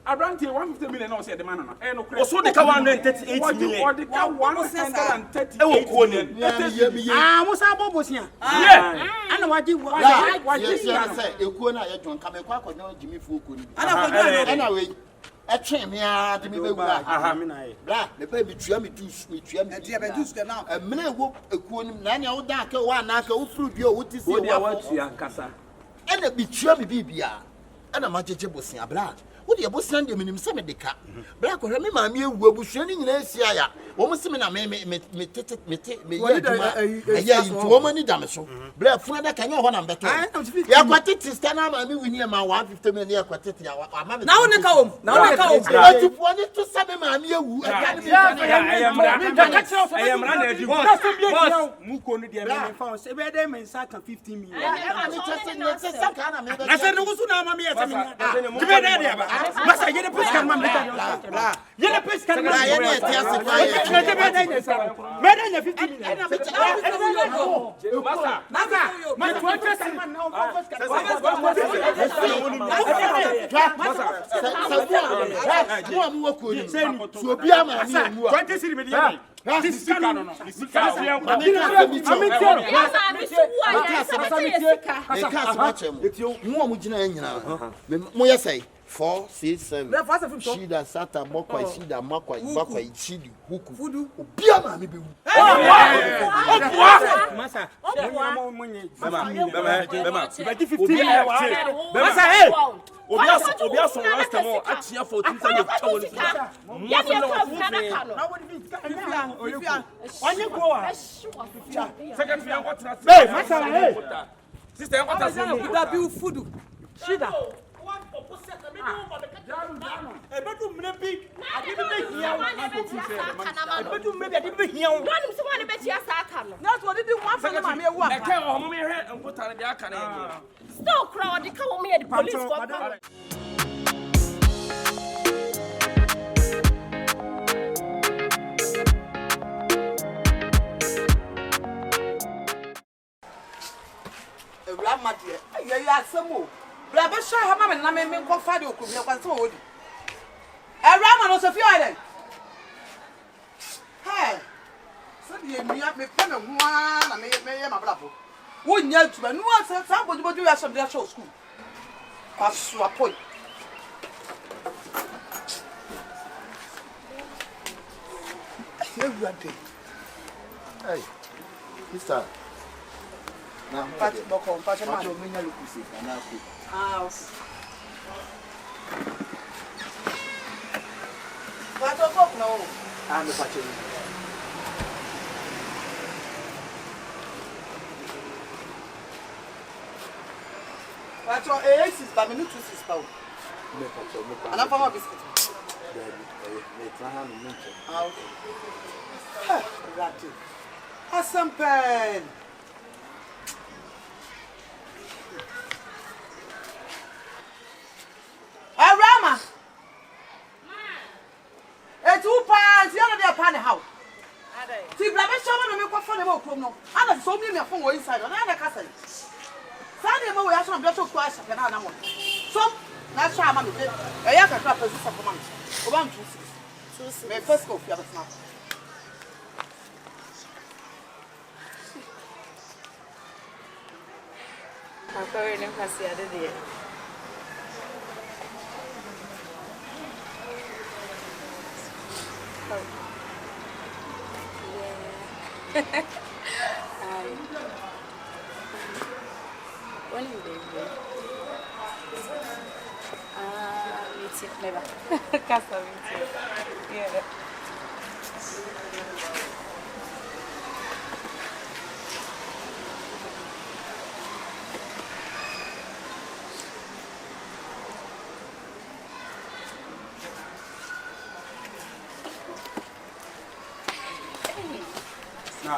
Around 150 million no say the man no. Eh no credit. So the 138 million. Or the 138 million. Ah, Musa Bobosia. Yeah. Ana waji say ekuo na ye John Kamekwa akonyo Jimmy Fuku ni. Ana we etwe me a de me bewura. Aha me na ye. Bra, me pa bi tua me dus, me tua me. dia be dus ke now. Emene wo ekuo ni na nya wo da ka wa na ka wo furu bi o wo ti si wo dia wa tua kasa. Ana bi tua me bibia. Ana ma jeje bosia bra. Wo de bosia de minim se me de ka. Bra ko me ma me ewu abusua ni nyina esia ya. Wo mo se me na me tete me ya duma. Aya yi wo mani da me so. Bra funa da kanya ho na mbeto. Ya kwatete sta na ma me wini ma 150 million ya kwatete ya ama me. Na wo ne ka wo. Na wo ne ka wo. Ati fo ni to sa me ma me ewu. Ayamra na edi. Boss mu ko no de me Fa se be dey men saka 15 million. Na se no so na ma me yesa me. Give dey dey ba. Masa ye de peskan ma me. Ye de peskan ma. ye ne ti ase kwa ye. Me dey 50 million. Four, six, seven. Shida, Sata, Mokwa, Shida, Makwa, Bakwa, Shidi, Huku. Fudu, Biama, maybe. Masa, Obia so last time atia for 2 times tawon. Ya dia ka funa ka no. Onye go a. Second fian what na. Hey, masa, hey. Sister, what has you? Da bi fudu. Shida. Still crowd, the come me the police for Bra be sha ha ma me na me ko fa de okru me kwanse wo di. Rama no so fi ore. Hey. So de nua me pe me ho a na me ye ma bra po. Wo nya tuba nu asa sa bojuboju ya some dey show school. Pasu apoy. Hey, Mr. Na Pati boko, pati ma. Pacho menya lukusi kana ku. Ah. Pato boko no. Ah, me pacho. Pato sis ba me no 2 sis pa o. Me pacho, me pacho. Ana fama biscuit. Me traha no menche. Ah, okay. Ha, rati. Asampen. Rama. Etu pa, ti ana dey pa ne how. Ti bla be show no me kwa phone me okrom no. Ana so me phone wo inside. Na na ka say. Sane mo we aso na be so kwa asha na na mo. So na sha ma me. E ya ka tra pa so for man. Oba ntu 6. Me first go fi abesna. Akọrin ní pàṣẹ adédìyẹ. When you baby? Meeting, never. Casa meeting. Yeah.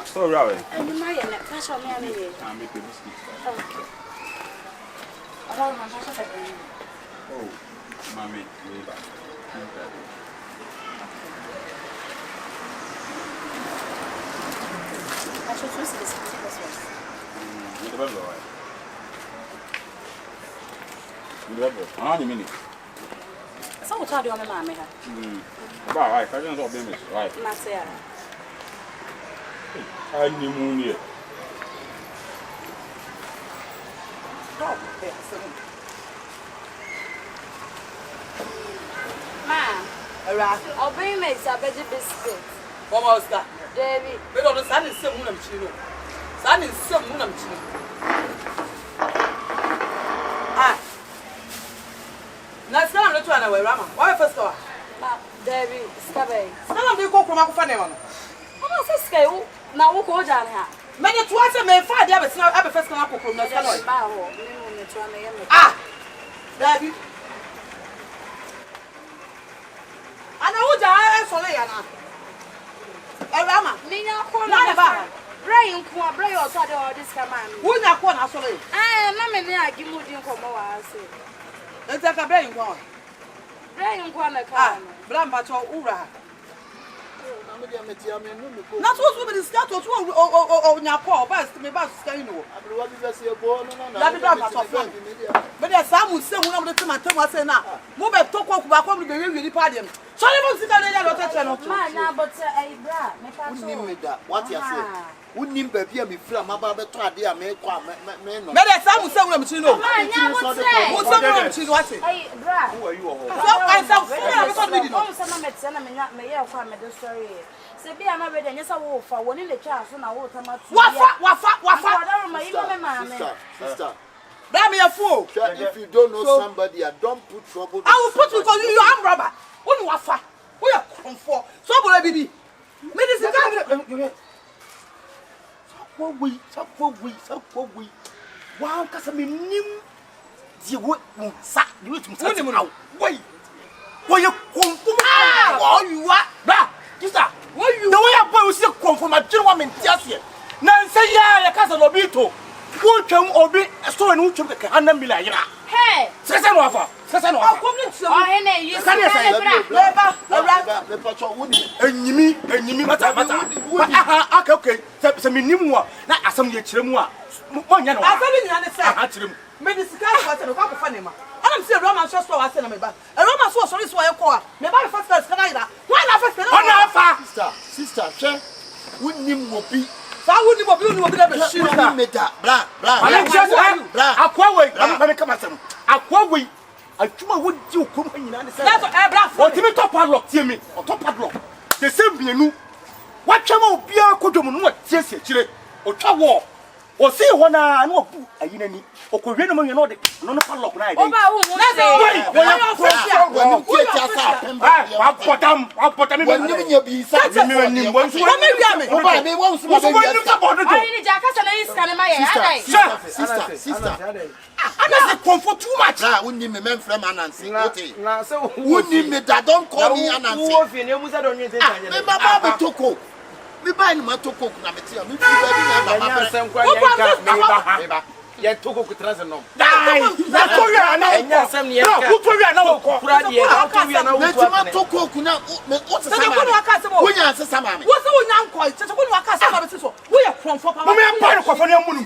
Sorry, Rawe. And you might not catch on me. I'm making biscuits. Okay. Oh, Mommy, way back. I should choose this one. How many minutes? So what are you on the mammy? Right, I don't know business, right? Marcia. I knew moon here. Ma, I'll bring me a veggie biscuit. Come on, Oscar. David. We don't understand the same moon chino. San is some moon chino. Ah. Now, Scan, let's run away, Rama. Why first go? David, Scabby. Scan, we go from Akabenazer. How is this? Now, we'll go down here. Many twice a man, 5 days, now, I first come up from the Ah, David. And I would die for Leana. Rama, Nina, Corner, Brian, Brian, or Saddle, or this command. Who not one, actually? Mamma, I give you come over. I say. Let's take a brain one. Brian, Corner, Blambato, Ura. Not what women is that or Napo, but me about Scano. But there's some who say one of the time Thomas and now. Move back to talk about the really party. So I don't see that. But a bra, what you say? Wouldn't him be me from about the trade? I make one man. But there's some who say what I'm saying. What's it? Hey, bra. Who are you? I Say, be I'm ready, and yes, I will for one in the chance on our water. Sister. Blame me a fool. If you don't know somebody, don't put trouble. I will put you because you are rubber. Only wafa. We are Confion. Sobolo, baby. Medicine. So we. Wow, because I mean, you would sack you to say now. Wait. Why you come from? Oh, you are. Bah, sister. Why you? The way I boy was come from a German just here. Nancy, ya, cousin Obito. Who can obey a store and who took the Canamilla? Hey, Sasanova. Oh, and you and you mata. Okay, some minimum. Not some year chimua. One year. I told him. Medicine was a couple of funny. I don't see a Roman show. I sent me back. A Roman source on this way. Never first class Canada. Why not? Sister, wouldn't him be? I wouldn't be able to shoot that. Blah. I'm come at them. I would you come in and say, what you top padlock, Timmy, or top padlock? The same be new. What channel be a codum, what, yes, or Chawa, or see one I know, I didn't need, or Korean, you know, the non padlock night. Oh, I'm comfort too much. Wouldn't you men from Anansi? Wouldn't you don't call me Anansi? Me buy my toko. Yeah, Togo could translate no. That's all you are now. And yes, I'm here. Who told you now? Toko kuna what's the when you answer some man. What's the young coy? Such a good worker. We are from for me and part of your moon.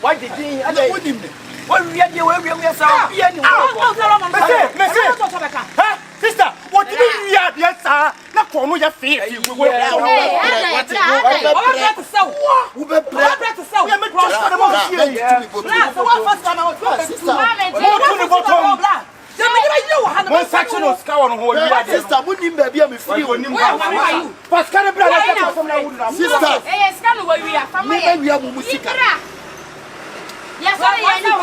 Why did he? I wouldn't him. What we are doing, we are sorry. Sister, what do you have? Yes, sir. Not from your feet. You will one section of scour on who you are. Sister, wouldn't him be free when you are. Pascal, brother, sister. Yes, come away. We are from we are music. Yes, I know.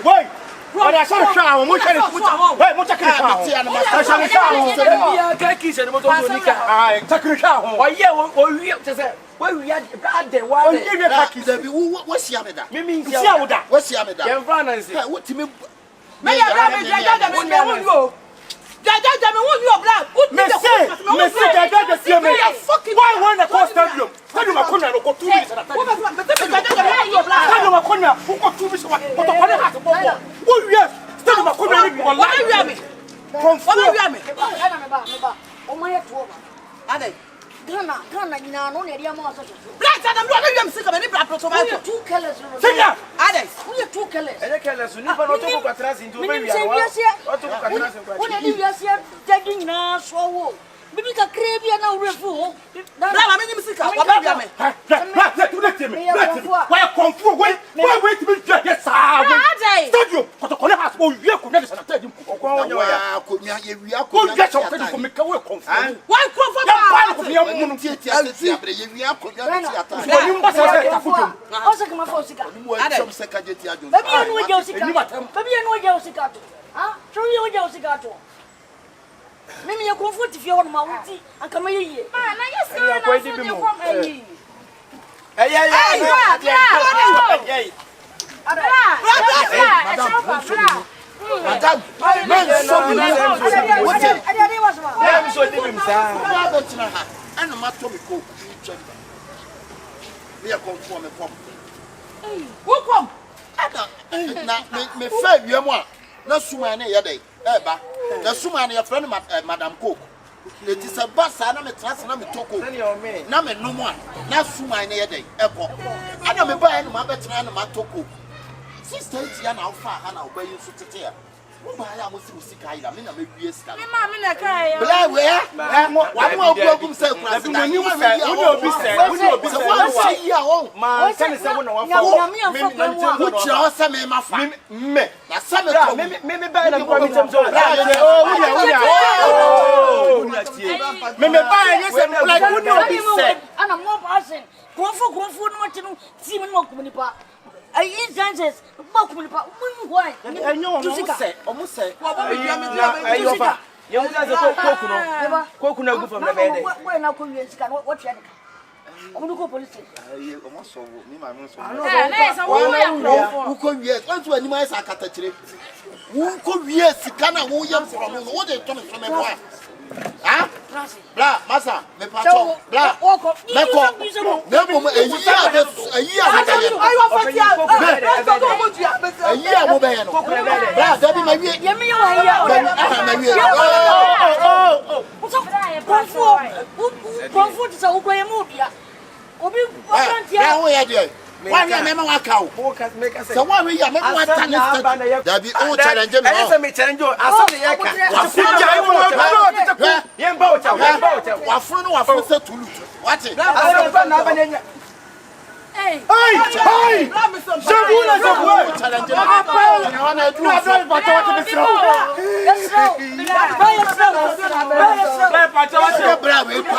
Wait. What I saw shower, much can wait, much can I shall shower. I take a shower. Oh, yeah, or you just Where we are the one. What's Yamada? Mimi, what's Yamada? What to me? May I go? Jaja, me won your blood. Why want to call stadium? Tell you my corner go 2 minutes at a time. Tell you my corner who got 2 minutes. What the corner has to go. Oh yes, tell you my corner go live. Oh my God. Ade. Gana ina no ne dia mo so. Black Adam do you sick of any black prototype. Two colors. Senya. Ade. We two colors. Any colors ni pa no to ko kwatra sin to be wi o to ko kwatra sin kwa. Wona ni wiase tagin na so wo. Bibi ka krebia na urefu. Bra ma me music ka wa ba me. Why Confion? Wait to be yes sir. Studio. Ko ko na has o wi ko na de sanata di ko ko onye wa ko mi aye wi ko get your credit for me ka we Confion. Why Confion? Ya ko mi amu tieti abre ye wi akonnwa tiata. Woni mba se ta fujo. O se kama fo sika. Mu a chom se ka jeti ajo. Baby enu we je sika. Baby enu we je sika to. Ah, so we je sika to. Mimi ya Confion ti fi won ma wuti anka ma yeye. Ah, na yes na ko di bi mo. Madam, men so be and matter me ko we are Confion me come. Who come? Na me fa wiam a na suma na ye dey e ba na suma na your friend Madam Coke. It is a bus na me trans na me toko na me no mo na suma na ye dey e ko ana me ba na ma betra na ma toko sister tia na ofa ha na obayin so tete ya wo ba ya mo si sika ida me na me wie sika Me ma me na kai ya. bla we wa mo ogum se kura se na ni wa me ya wo obi se wa se ya wo ma kan se wo na wa fa me wo tira o se me ma fa me na se me ko me ba na ko mi tem so me ba ya se like wo no obi se Ana mo passing. Konfo no matino ti me no komunipa. Ai instances ba komunipa mun why. Enyo omo se ayo fa ye wo za koku no gu from the bed we na ko wi sika no what try omo ko police omo so mi ma mi so na so wo ya wo ko wie onto anima isa akata kire wo ko wie sika na wo yam from no wo de to me from me boy ah bla masa me pato bla meko nemo eyi a mo be no bla dabi ma wie ye me yo Konfo ti sa wo koye mo bia obi okantia na wo ye de wa me me wa ka o so wa we ya me wa tane dabi o challenge me I say me challenge o aso de ye ka wa fu ja wo ye mba o cha wa fu se tulu what aso ba na ba nya hey Sobolo challenge me na do so ba to what be bra we pa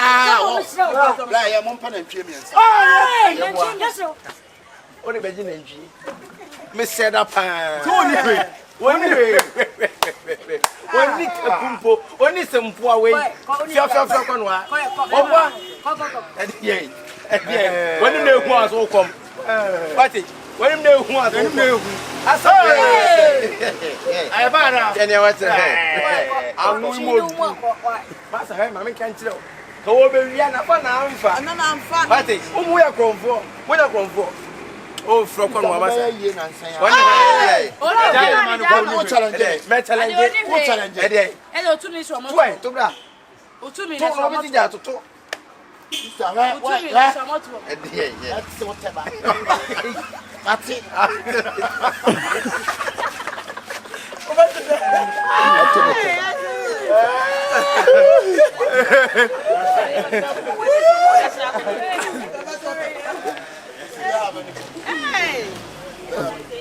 bra ye mo mpa na ntwe mi nsa Oni beji na ntwi me said up Woni kapumpo oni sempo awe fia kono a obo edie woni na ehu aso kom pati woni na ehu aso asa ba na ene wate anu mo masa he ma me kan kire ka wo be wi na fa na amfa pati umu ya Confion mo na Confion oh from kono wa basa ye na nsan ya woni challenge me challenge ele otu ni so mo to bra otu mi to so mo ti ja to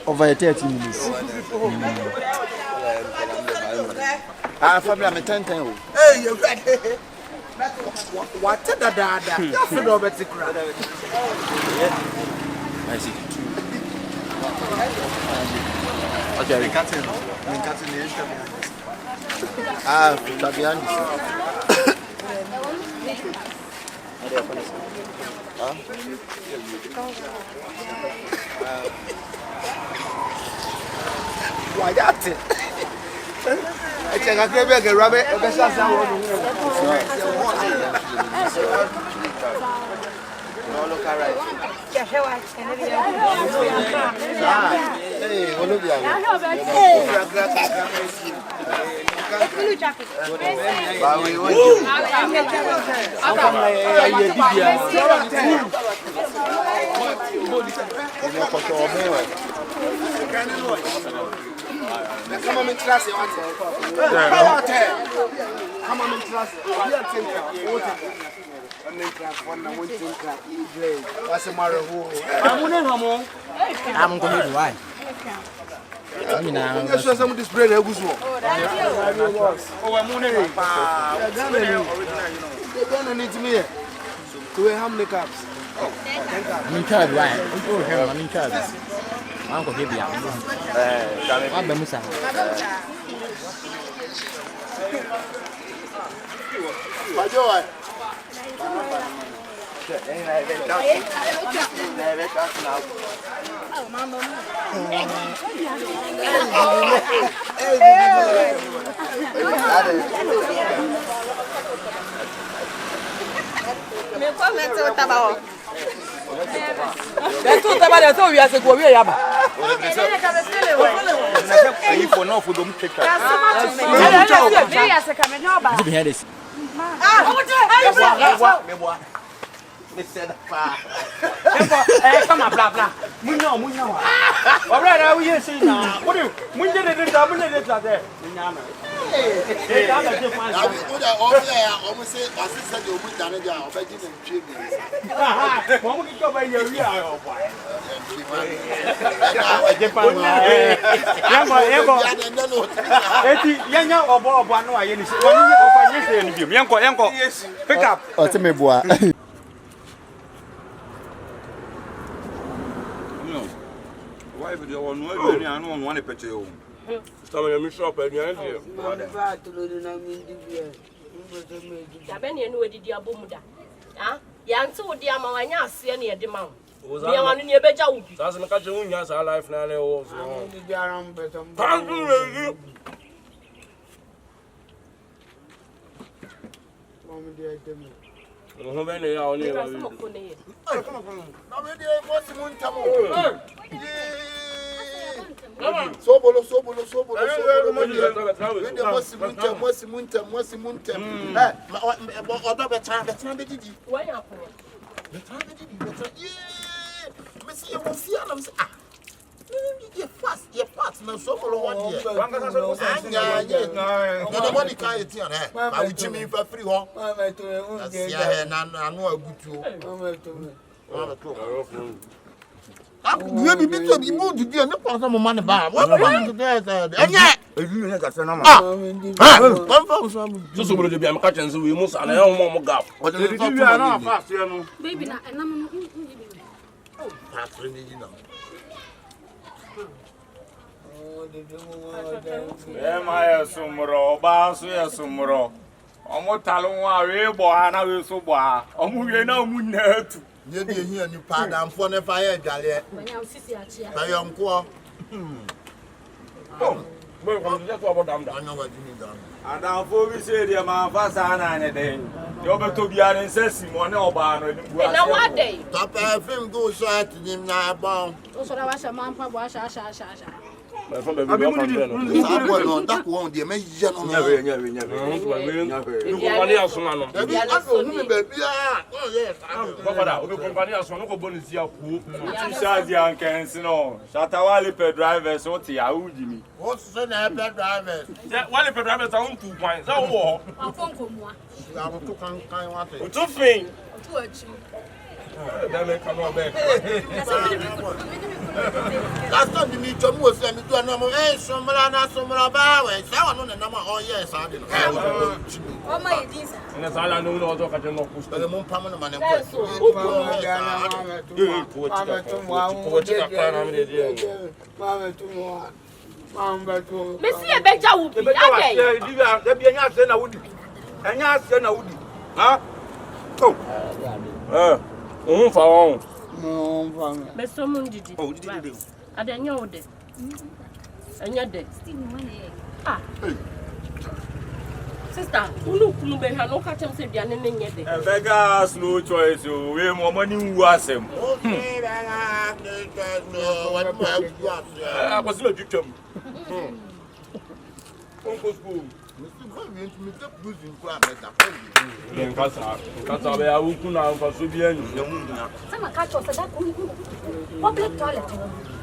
over 30 minutes. Fabia me tenten o. Hey, you ready? What da da da. You feel over the crowd. I see. Okay, we can't Fabian. Why that? I check a baby, rabbit, a best as I want. Look all right. Hey, Olivia. Come on, in class. Come on, in class. What's the matter? I'm going to why. I'm going to show some of this bread. Oh, I'm going to need me to how many cups? I'm in charge. Why? I'm in charge. I'm going to give you I'm going to come on, blah blah. Munya. All right, I will see now. What do you? Munya did it like that. Munya. Hey, I'm just fine. I almost say, I said you would done it. I'll bet you can treat me. Mama can go by your real. Pick up. Why would you want to I don't want to pet you? Some of them shop at the end here. Yabeni enu edi abomuda. Ah, yantu odi amawanya ase na yede ma. Ni amanu ni ebeja ubi. Sasa na kaje unya sa life na le wo. Ndi biara mbeto. Mama dey dem. No be ne ya oni ba. Na me dey boss muntamo. Sobolo. Mosi muntem. Odo betan bedidi. Why happen? Betan. Me see you see am say ah. You fast na Sobolo one here. No nobody can eat here eh. I will chimi for free ho. Yeah, na no agutu. You be to be moved to do no pass no money ba. What man to there? Enye. Eju ne ka se na ma. Confirm so am. So Sobolo de bi am ka chense we mu sa na e mo gap. O de bi na fast here no. Baby na enam no. Oh, pass me you know. My sumro, basu ya sumro. Omo talon wa we bo na we so bo a. Omo we na mu netu. Ye dey here ni pa dan fo ne fa ye dwale. Banya osisi achia. Ba yo nko. Oh, we come to just about dam. Anya wa dimi dam. Adam fo bi say dey ma fa sa na ne den. Yo be to bia ne nsasi mo ne oba no ni bu ase. Na what day? Top film go so at nim na bon. O so da wa sha mampa bo asha. My phone be no. Sa bo no that one dey me je no. Nyave. You Kompany asoma no. Ebi aso hu me ba bia. Oh yes. Baba, obi Kompany asoma no ko bonus ya ku. Tu charge an kensi no. Shatawali pe driver so ti ya ujimi. What say na pe drivers? Wale pe driver sa on 2 points. Za wo. Afon komua. Ya mo to kan wa te. O to fin. O to achi. Da me kan no be. Last time me to mo say me do na mo somra ba we. Sa wa no na ma oh yes I dey. O ma yedisa. Na sala no no to ka je no push. Ele mo pam no ma ne ko. Messi ebeja ubi. Ade. Da bi anya se na wudi. Anya se na wudi. Ha? Found. Besomun didi. Oh, did you? Adenyo de. Enya de. Ah. Sister, unu be ha no ka chem se biane ne nye de. Beggars no choice. We more money who ask him. Okay, I was not you chum. Uncle school. Nkasa be awuku na nfaso bi anu. Sama ka cho sada ku public toilet.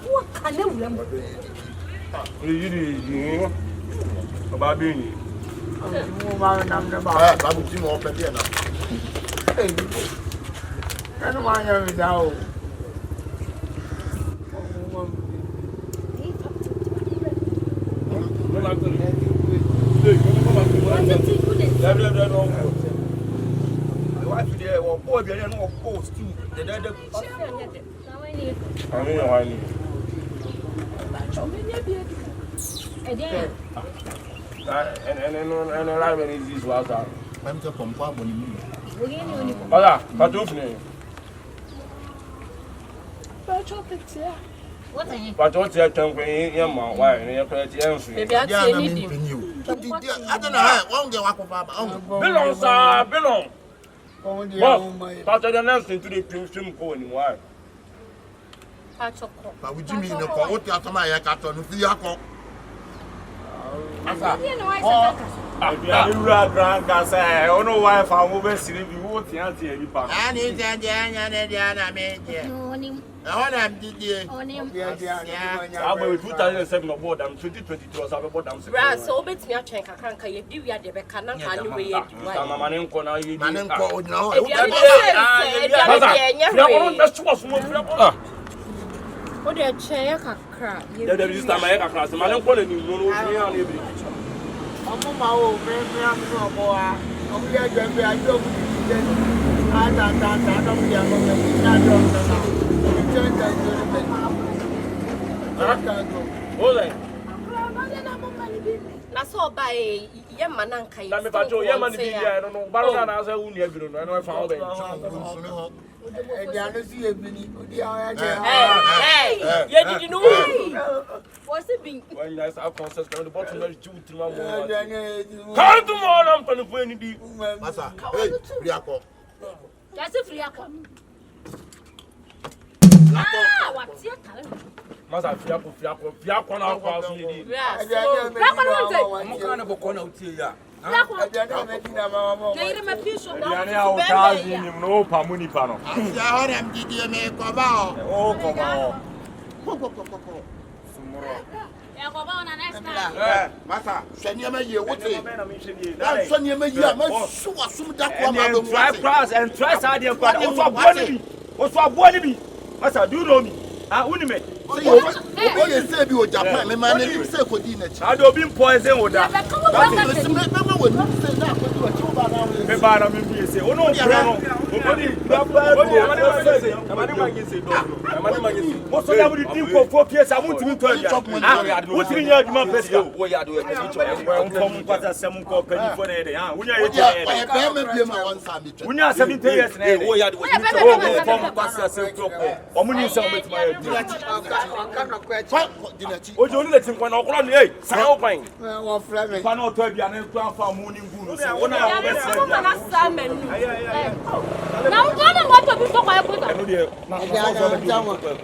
Wo kan e wuram. Yi baba bi ni. Mo ma nam na ba. Ba bu ti mo pe bi na. Anu ma nya mi da o. But what's your tongue when you're my wife and you're pretty answer? Maybe I say anything. I don't know how long they walk about. Belong, sir, belong. But the next thing to the film going why? But would you mean the call? What you have to my cat on the Yako? I don't know why if I'm over seeing you won't answer any part. I need Diana made I will 2007 aboard them 2022 was about them. So bet me a check a can't you do ya de becana can you wait? Man in corner, you didn't call now. What a chair can cry. There is time I across the man calling you. That's all by Yamananka. Let me patch your Yaman. I don't know. Barona as I wouldn't have been. I know I found it. Hey, you didn't know. What's it being? When I saw concerts, the bottom of 2 to my come tomorrow. I'm going to be Massa. Hey, Riako. That's a free account. What's your talent? Massa, Fiaco, now, I'm going to go out here. No, Pamuni Pano. I did you make a bow? Oh, come on. Massa, send you a year. What's it? Send you a year. And trust idea. What's what body? Massa, do you know me? I wouldn't make. You say you Japan, man, you say for dinner. I don't be poison with that. Ojo only let him when okro ni eh san okwan won frɛ me pa na oto aduane kwan fa mu ni ngunu so wona na sa menu na wo na moto bi so kwa e kuta enu de na so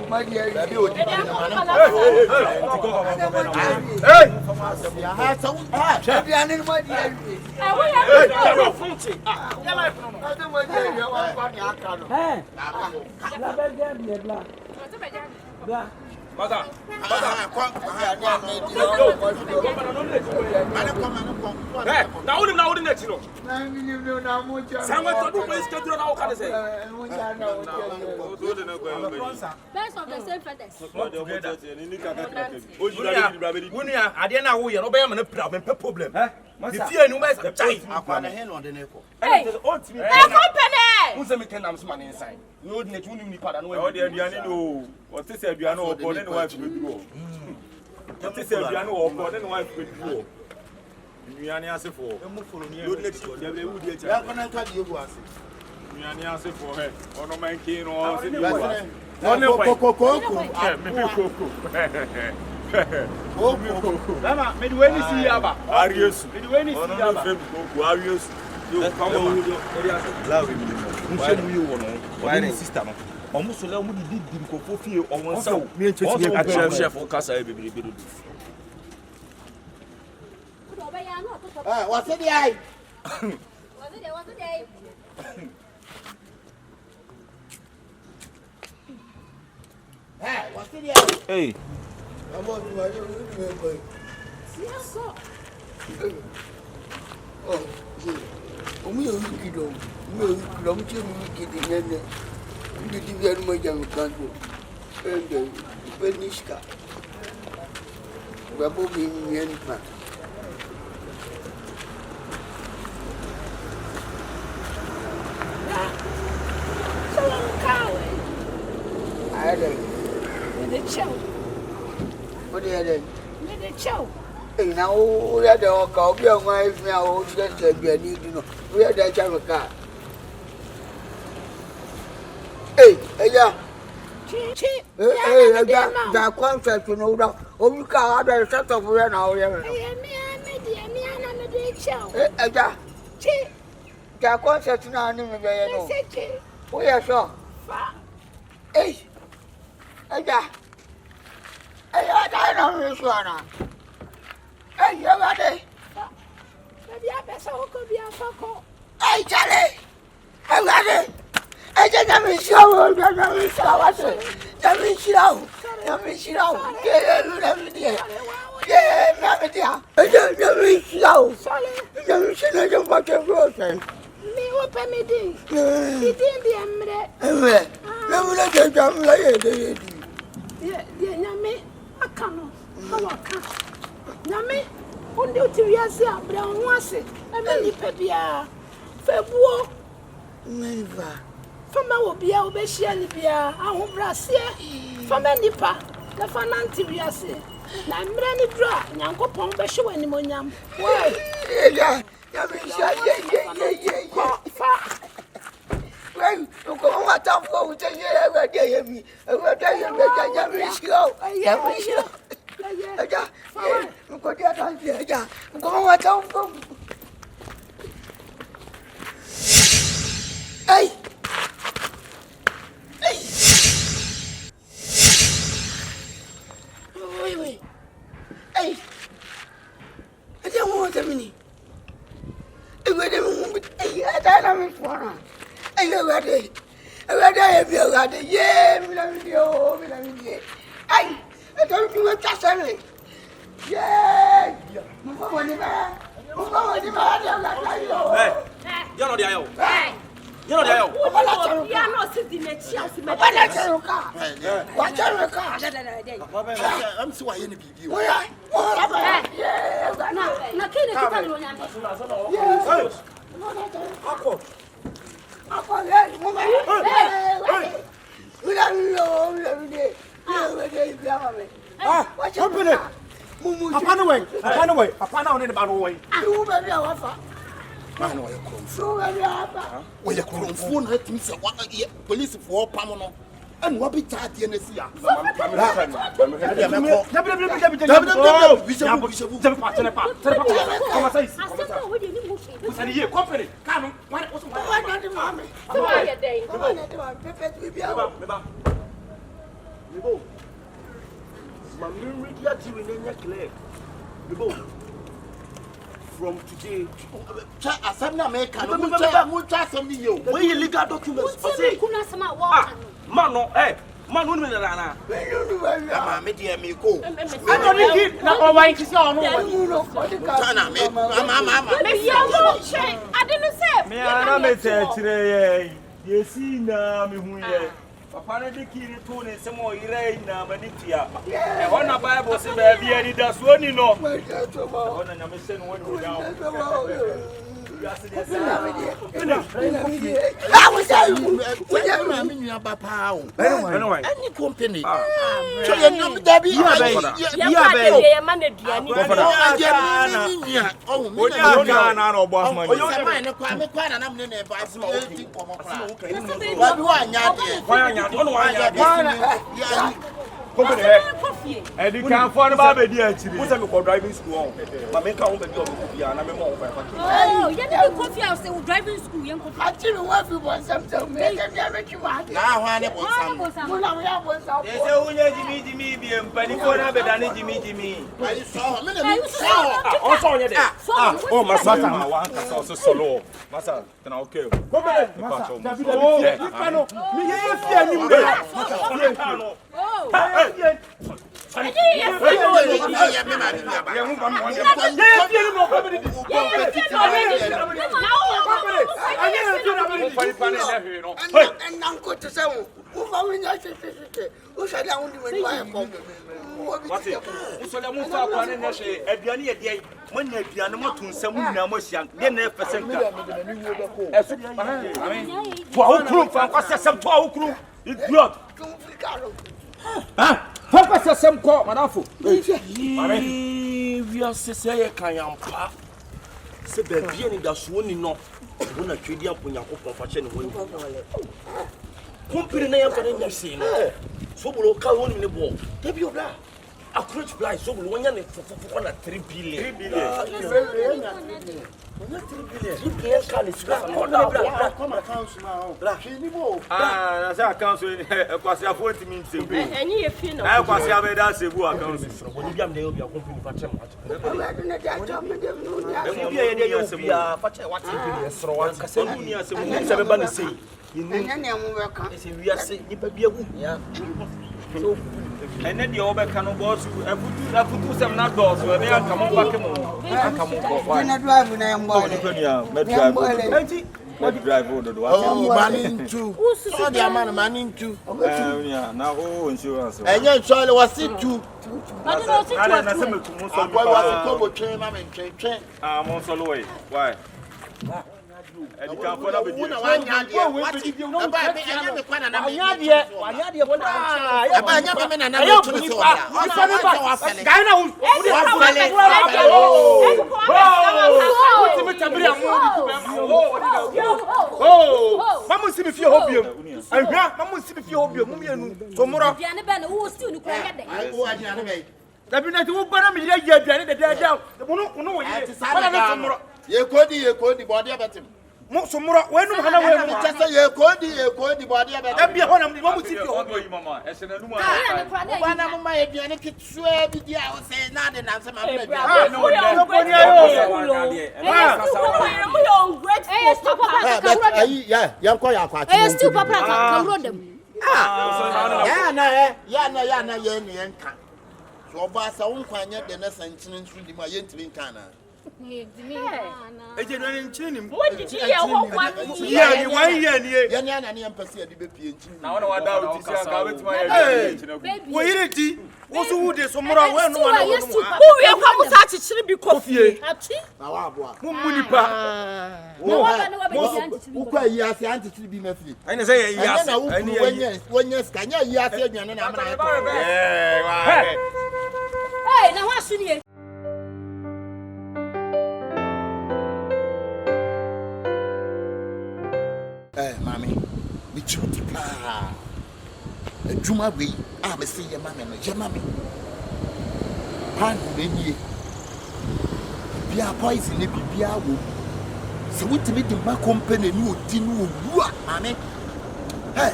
ma de bi odi hey ya ha so aduane ni ma de eh wo ya no funti ya life no ade ma de ya wa kwa ni aka no La belle bien bla. Bla. Mata. Na odi na chiro. Na mi ni na mo ja. Sanwe to do place schedule na o ka say. Mo ja na o ja. Best of the same feathers. Wunia ade na wo ye no be am na pra me problem. The fear no be chai. Akwa na he no de na ko. Hey, Kompany. Who say me can am man inside. No de na tu ni pada no. O de aduane no. O te say aduane o bo ne no wife be duro. O te say aduane o bo ne no wife be duro. Nnuane asefo. Emu foro ni. Lo de na ti o de wu de ya kona nka die bu ase. Sunyani ase for her. Ono man kin no se ni wa. One Koko. Mama, me do any see aba. Ariesu. Me do any see aba. Koko Ariesu. Yo come on. Lawe mi. Nse mu yi wo no. Why ni sister no? Omo so la omo di nkofo fie omo nsa wo. Me nche ti chef kasa e bebere bedo. What's it ai? What's it? Hey, what's it ai? Hey. I'm on my way. Oh, omi yo kido. Mi yo kido mi che mi kidi nene. Ndi di via mo jam kanto. Ende, benishka. Wa bo mi nyen pa. What are you doing? Hey, now we are the car. We are going to now. Just get need to know. We are the driver car. Hey, yeah. Hey, that contract, you know that. Oh, you can't have a set of run now. Hey, yeah. That contract now, no. We are sure. Hey, yeah. Hey, I don't know this one. Hey, you ready? Maybe I better could be a fucker. Hey, Charlie! I'm ready. I just have a shower. Let me show. Let me show. Yeah, let me dear. Yeah, let me dear. Let me show. Let me show you what you're going. Me open me din. It didn't be a minute. Let me let you come later. Yeah, me. I can't. How I can't. Nami, on duty we are saying, Brown was it. I mean, Pepia, February, never. From our Bia, Obeshian Bia, our Brassier, from any pa, the Fananti we are saying. Now, I'm ready to draw, Yanko Pombesho and Moniam. Why? Yeah. Well, you go on top of the year, me. I tell you, yeah, hey! Wait. Hey! I don't want a minute. I don't know for hey, you're ready. Yeah, me. Hey! I don't do it just a yeah! Hey, You know the ayo. You know the ayo. You are not sitting in a chair. I'm so I ain't be you. Kompany. Apana on the banaway. You baby awafa. Man we Konfion. We Konfion let me say what police for pamono. And what be tight in the sea. From today, where you legal documents? Man, hey, man, who knows that? I don't need now. Why is your no? I didn't say. Me, I'm today. Yes, now me who ye. Papa de kiri to ne se mo ire na manitia. E ho na Bible se ba bia ni da so ni no. Ho na nyame se no woni down. Any company. So you know that be and you can't find about the idea. Who's a driving school? My make out with your and I'm more. Oh, you didn't coffee house driving school. I didn't want to want something. Now, I want some. They say, oh, yeah, Jimmy, and Penny for a Jimmy. I saw him. Oh, my son, I want us also solo. Massa, then okay. Come Papa some call, Madafo. We are say Kayampa. Say baby in the swooning no. When a tree up when you're open for chain. Company name for the scene. Sobolo call one in the ball. Take your black. A crutch fly, so one year for 3 billion. 3 billion. You can't come accounts now. Ah, that's our council. Because I want to mean to be. And you feel I was having that civil accounts. When you be able to company for too much. And then the over cannot boss. I put some not doors where they are coming back. I come on. Driving, I am drive over the Oh, man too. Oh, the man too. Yeah, now oh insurance. And yet, Charlie was it too. But I'm on solo. Why? And you can't put up with you. Sumura, when you have a code, body of a one of the one with you, Mamma, as an animal. One of my pianic swear, be the house, and not an answer. Yeah, young Koya, I still papa. Yeah, so, Bassa won't find yet the next and through my entering canna. What did you hear? Yeah, you want here, Yan Percy, the baby. Now, I doubt it's my baby. What's who this? Who will come such a chili be coffee? Who quite yes, auntie to be my feet. I say, yes, when yes, can you yes, Hey, now what should you? Mammy, we choose the pa. A Juma way, I say your mammy, your mammy. Pan, baby. Be a poison, if you be a woman. So, what to make the back company new dinner, mammy? Hey,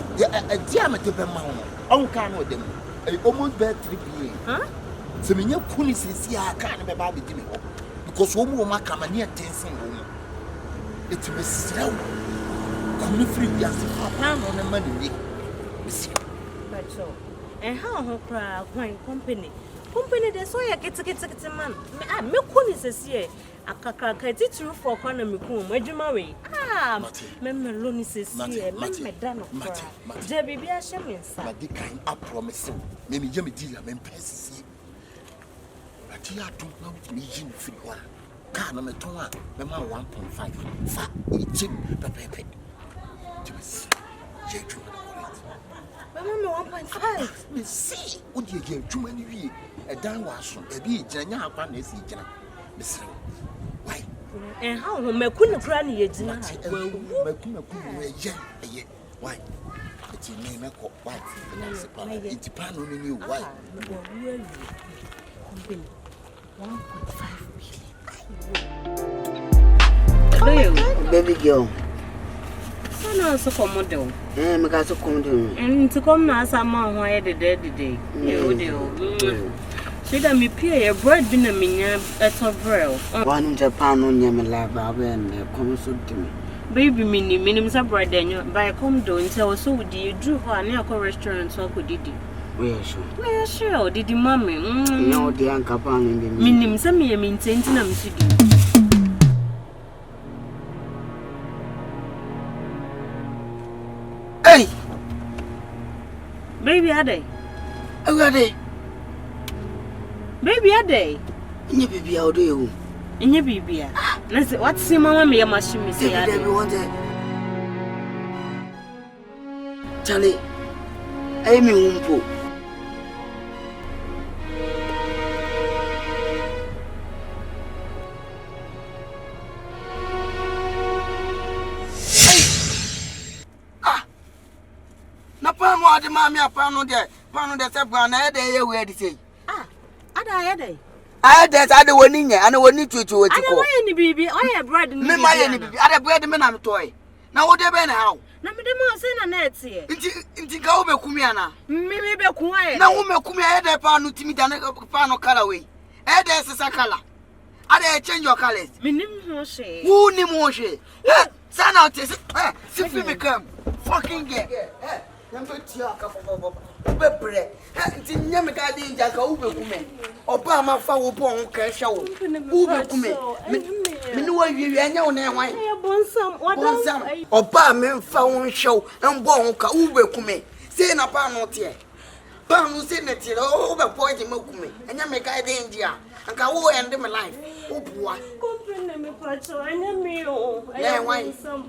a diameter per mount. On can with them. I almost bet 3 p.m. Huh? So, when your pony says, yeah, I can't be baby dinner. Because one woman come near 10 woman. It was slow. I'm free, yes, pound on the money. But so, and how cry company? Company, they saw you get a man. I milk is here. A cracker, true for economy, where'd you marry? Ah, Mamma Lonis is here, Mamma Dano, Debbie, be a shaman, but the kind I promise you, maybe Jimmy dealer, men pass. But you don't know me, Jim Free. car no me ton me ma 1.5 fa cheap pepe just je juma Mama 1.5 me see wo die je juma ni wie e dan wa so e bi gina nya akwa na esi gina me sere why and how meku ne kra ne ye gina meku we ye why it's me me ko why it's pan no ni why Kompany 1.5 million baby girl sana so komodo me ka so komodo nti kom na asama ho ye de Shida mi pia ye bread bi na minya eto bread. One Japan no nyame la ba ba na kom so dimi. Baby minim sa bread enyo by come do nti o so wudi dru ho na akọ restaurant so akọdidi. We sure didi mami. No de anka pa no de minim sa me mi ntenti na mi sudi. Hey. Baby ade. Ade. Baby ade. Nye baby odo ewu. Nye baby a. Na say what see mama me machine me say ade. Baby want it. Charlie. Ai mi umpo. Na pa mo ade ma mi apa no de se bua na e de ye we de sei. Ada ade woni nya ana woni tutu woti ko. Ada why ni bibi oye bread ni. Me ma ye ni bibi ada bread me na me toy. Na wo de be na how? Na me de mo se na net ye. Nti ka wo be kumi ana. Me be ku aye. Na wo me kumi aye de pa no timi da na pa no color we. E de sesa color. Ada change your colors. Me nim ho she. Wo nim ho she. Sana out se fi me come. Fucking get. Number 2 aka fo bebre nti nyame ka de nja ka wo bekume oba ma fa wo bon ka hwa wo wo bekume me no wa wie anya wo na hwan bonsam oba me fa wo hwa mbo ho ka wo bekume sei na pa no tie pa no sei na tie wo be poje makume anya me ka de nja anka wo end my life wo bua Kompany me pacho anya me o anya bonsam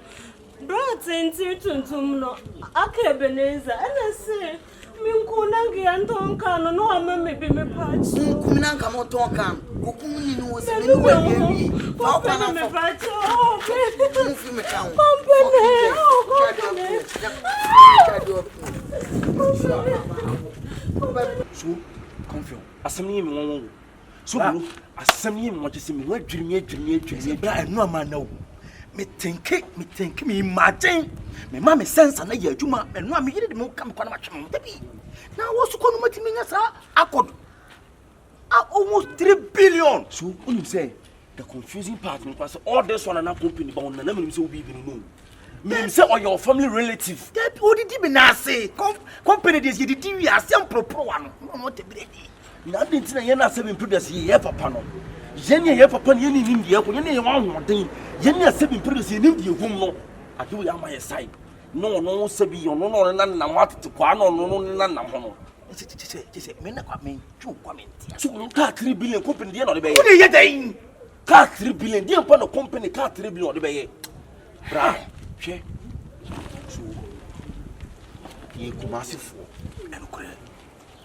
Bro, tenti tuntum no. Akabenazer, ana se minku nangi antonka no ama me be me patch. Minku nanka mo tonka. Kokum ni no se me no wa bi. Fa kwa na me patch. Mfu me kan. Kompany. So, Confion. Asemi me won. Sobolo, asemi me what me wa dwirimi bra enu ama na o. Me think me imagine me ma me sense na ya adwuma me no a me yire de me kam kwa na ma twem da bi na wo su ko no matimi nya sa akod almost 3 billion. So when you say the confusing part me pass all this one na company ba on na me say obi bi no me say or your family relative that odi di me na say company dey ye di wi asem propro wa no te bredi na dey tina ye na say me produce ye papa no Yenya ye papa ne ni nimdiye ko yenya ye wa hoden yenya sebi produce ye nimdiye hum no ade we ama ye sai no sebi yo no na watete kwa no na ho no tete me na kwa me chu kwa me ntia so no ka 3 billion company dey no de be ye wo ye den ka 3 billion dey pa no company ka 3 billion de be ye bra hwe so ye kumasifo enokre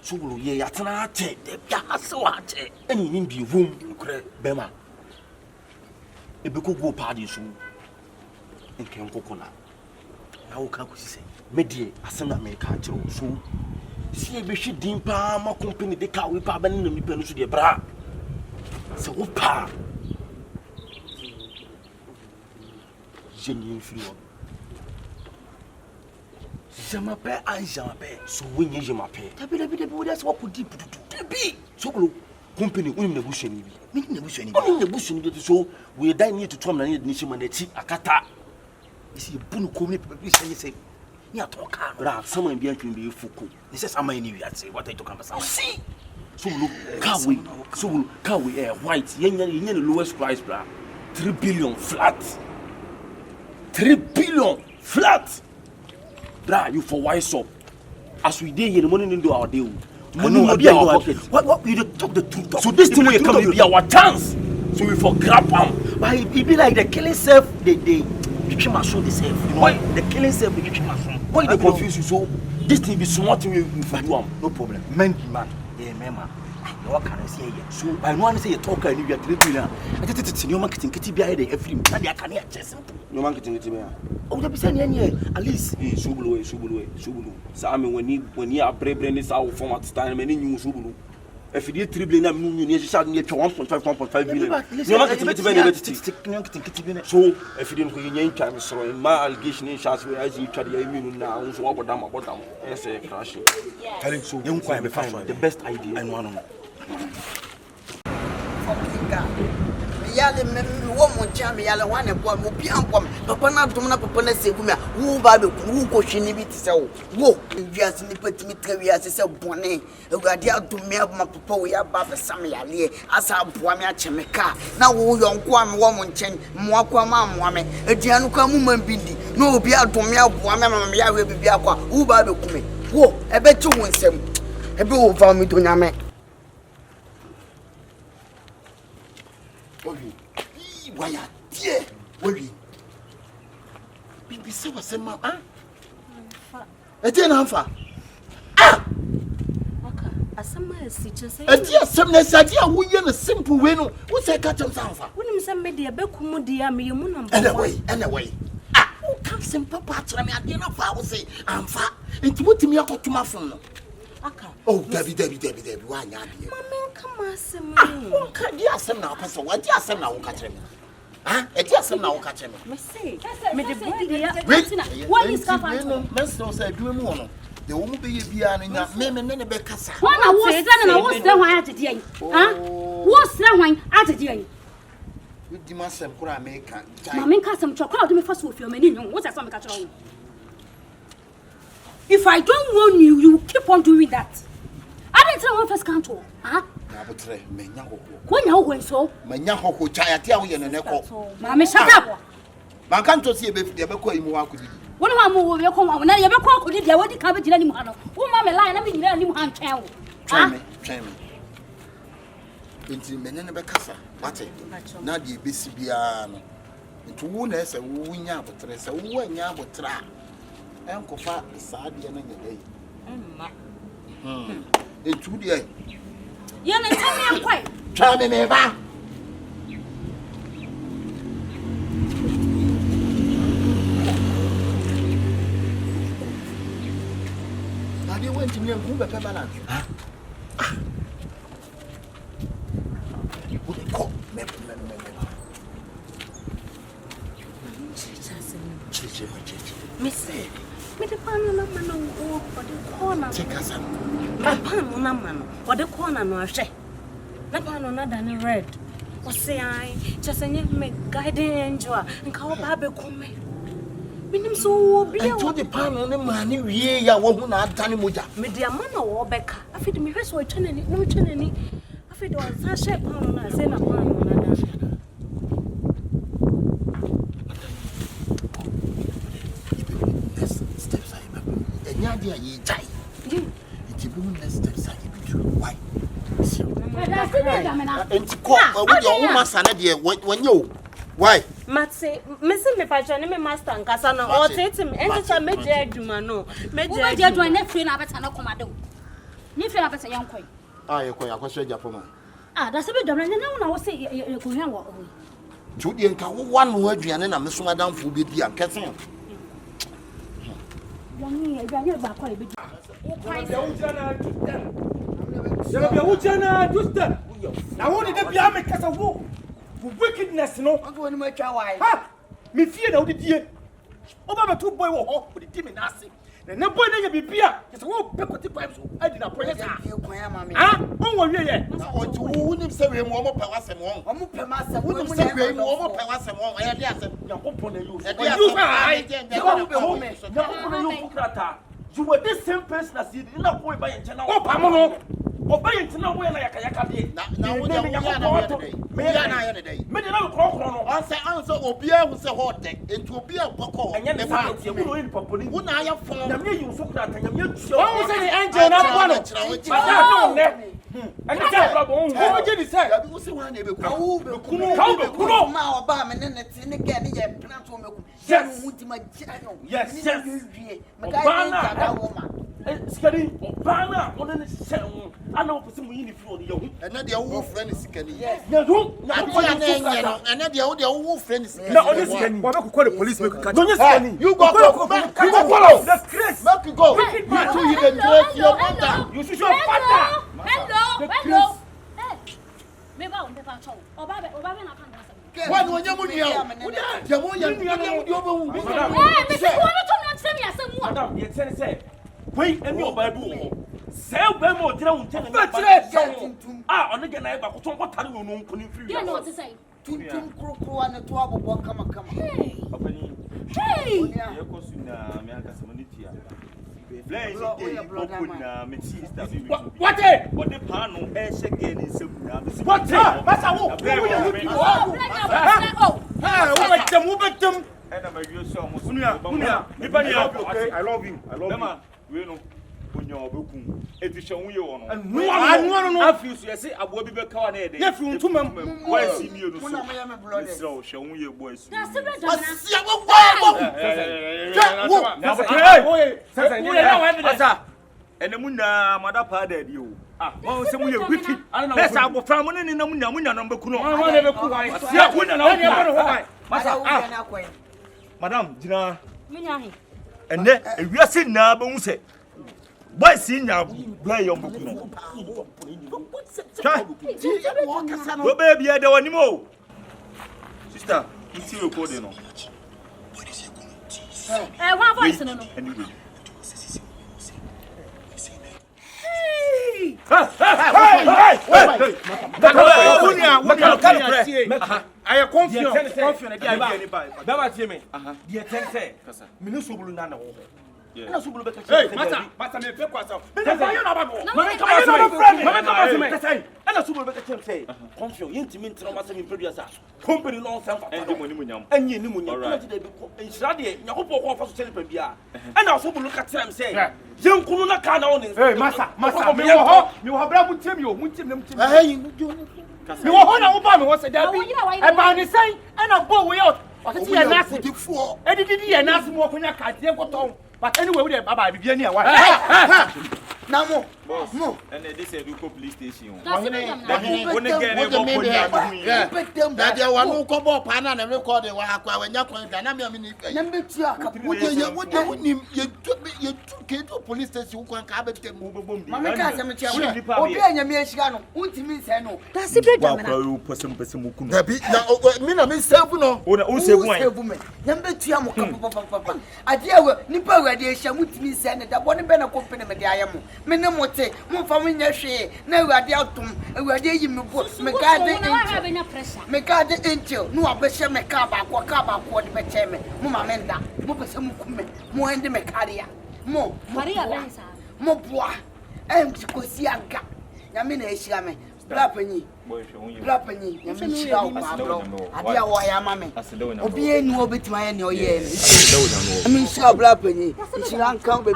Sobolo ye yatena ate de bia aso ate eni nim bi wom kure bema ebeko go party so enke nkokona na wo ka kwisi medie asem America ate so si ebe hwe din pa ma company de ka we pa ba ne mi pa no so de bra se wo pa jeni free one je m'appelle, so when je m'appelle. Tabi, that's what could deep to be. Sobolo, company, we negotiate ni bi. Me negotiate ni. We negotiate ni so we die near to Tom na need nation man eti akata. Isi bunu komi pe say. Ni atoka. Bra, someone be antwin be fuku. Ni say sama ni wi ate. What I talk about? See. Sobolo, can we white. Yenya the lowest price bra. 3 billion flat. 3 billion flat. Bra, you for wise up. As we day here, the money into our deal. Money will be our pocket. What you talk the truth? So this thing will come be our chance. So we for grab him. But it be like the killing self, they treat my soul the self. You know, the killing self, they treat my soul. Why they confuse you so? This thing be smart thing you for do am. No problem. Men man, yeah, man. What can I say here? So I know I say you talk and you are telling me. I just you marketing kiti be here every day. That they can hear just simple. No marketing kiti be. Oh, that be saying here at least. Sobolo. So I mean when you are brave this our format time many new Sobolo. If you did 3 billion, you should need 1.5 billion. No marketing kiti be. So if you didn't go in time so my allegation in shots where as you try to immune now so about them. Yes, crash. Telling so you can find the best idea and one on. Yale me woman chami yale wane boy mo piampom papa na dum na papa na segu me wo ba be ku ko hwini bi tse wo wiase ni patimi tra wiase se bone egade adum me ma papa wo ya ba be sam yale asa boa me acheme ka na wo yonko am wo mo nchen mo akwa ma mo me aduanu ka mu man bindi no obi adum me aboa me ma me ya we bibia kwa wo ba be ku me wo ebe chi wo nsem ebe wo va mi to nyame. Why dear? Worry. Bibi se wa sema ah? Eti na amfa. Ah! Okay. Asema esi chese. Eti asem na sadi a wo ye no simple way no. Wo se ka chem sa amfa. Wonim se me de be kumu de a me yemu na mbo. Anyway. Ah, wo kan sem papa atra me ade na fa wo se amfa. Enti wotimi akotuma fon no. Aka. Oh, Debbie, wa nya de. Mama come asem. Wo kan di asem na pasa, wa di asem na wo ka tere me. Ah, eti asem na wo ka tere me. Me say, me de boy de ya. What is happening? No, Master say do me one. The woman be ye bia no nya me ne be kasa. Wana wo se na wo se hwan atede yin. Ha? Wo se hwan atede yin. We di masem kura me kan. Ma me ka sem chokwa do me fa so ofio mani nyon. Wo se so me ka choro. If I don't warn you, you keep on doing that. I didn't tell one first control. Huh? Na botre me nya hoko. When you go so? Me nya hoko chaya ti awo ye ne neko. Ma me shut up. Man kan to see e be ko imu wa kudi. Wona wa mo we ko wa na ye be ko akodi dia wodi ka be jira ni mu ha no. Wo ma me line na me nyira ni mu ha ntwen wo. Try me. Enti me ne be kasa. Wate. Na de be si bia no. Nti wo na ese wo nya botre se wo nya botra. Enkofa saade na nyedai. Entu de. Ye na tami akwai. Try me ba. Ade went to me and go back balance. Ah. Who they call me. Missy, me the pan na man o for the corner. Check us out. Na pan na man for the corner no ahwe. Na pan na da ne red. O say ai, just any me guiding angel nka wo ba be come. Minim so obi e to the pan no man ni wie ya wo hu na adane moja. Me dia man na wo beka. Afi de me hwe so twenani, no twenani. Afi de o sa shape pan na say na pan na da. Dia ye jai. It be next steps I be true. Why? Enti ko we your woman sana de when you. Why? Matse, mesi me pa me master nkasa na o tete me enti cha meje adwuma no. Meje adwuma na free na beta na komade. Ni free na beta yankoi. Ah, ye koya kwaso Japan man. Ah, da se be dwuma na wo se ko hwan wo. Judi nka wo wan wo aduane na me so madamfo be di ankese. Now only the Biame Casawo, wickedness, no, I'm going to make your wife. Ha! Me fear no dear. Over 2 boy or with the demon nasty. The number one be beer. It's a whole peck of the pipes. I did not pray. Ah, oh, yeah. Who wouldn't say we more powers and one? I'm up master. Wouldn't say we more powers and one. I guess you were this same person as you did not go by and channel. Oh, Pamano. Obey it now when I can. Now, we are not today. Many of the answer will be able to hold deck. It will be a poco. And yet, you will in properly. When I have found the million Socrates and you say, the angel, not one. And I tell you, what did he say? I will say one neighbor. Ma oba me ne tin again ye plant wo meku. Yes. Yes. Skadi, Obana, on the cell. I know for some you for the young. And not your old friend is Kenny. Yes, and not your old friend is no, on this can call the police. You go, you go, the Chris, make you go. You two, you can your mother. You should your father. Hello. Maybe I'll never show. Obama, I can't. When you're moving out, Madam, you say, wait, and your Bible. Sell them or drown. Ah, on again, I have what I don't know. You know what to say. Tuntum krokro and to abo kama. Hey. You go soon na me anka semoniti ya. Blame What eh? But the pano e shege ni nsem na. What eh? Masa wo. What them? And I'm a you so mo Munia. Okay, I love you. Nema, we know. Onyo obekum. Etisha unye wono. No. Afuse you say abo bi beka wa na ede. Ye fi untumam. Boy si mi enu so. Muna me blood. So she unye boy si. Na sebe jamana. Asa. Ene muna madapa da di o. Ah, won se mu ye wiki. Na sa agofra mo ne na munya no beku no. Ya kunya na wo. Masa Madam, Jina. Minyahi. Ene ewiase na ba hu se. Boy si nya blay yon beku no. Go baby e de woni mo. Sister, you see recording no. One voice no. Anyway. I Confion me. Dear Tense, Minu Sobolo Nana. Hey, Master, me pay kwasa. And a super better say, Confion, intimate no master producer. Kompany no self and Nimunyam. And Nimunyam. In Shadi, Yakopo for Celebia. And also look at them say, Young Kuluna can own it. Hey, Master, you have brought him, you won't him. Hey, you want to open what's a devil? I'm on the same and a bow way out. What's he an ass for? And did he an ass more when I can't go. But anyway, we have Baba begin here. Now, more. And this is Ruko police station. That you want to come up and record the Waka when you're going to you took it to police station. You can't have it. Mamma can't obey your Michigan. Ultimate Sano. That's the big person. Mina Miss Selfuno. Who say woman? Number 2 Papa. I dear Nipper radiation with me send that one better company with the Ayam. Menamote, Mufaminia Shea, no radiatum, a radium, Megade angel, no abesha Mecaba, Wakaba, what Betcheme, Mumma Menda, Mupasamukume, Moende Mecaria, Mo, Maria Lanza, Mopoa, and Cosianca, Yamina Shame, Blapany, Yamina, Adia Waya Mammy, Obey no bit my annual year. I mean, shall Blapany, she can't come with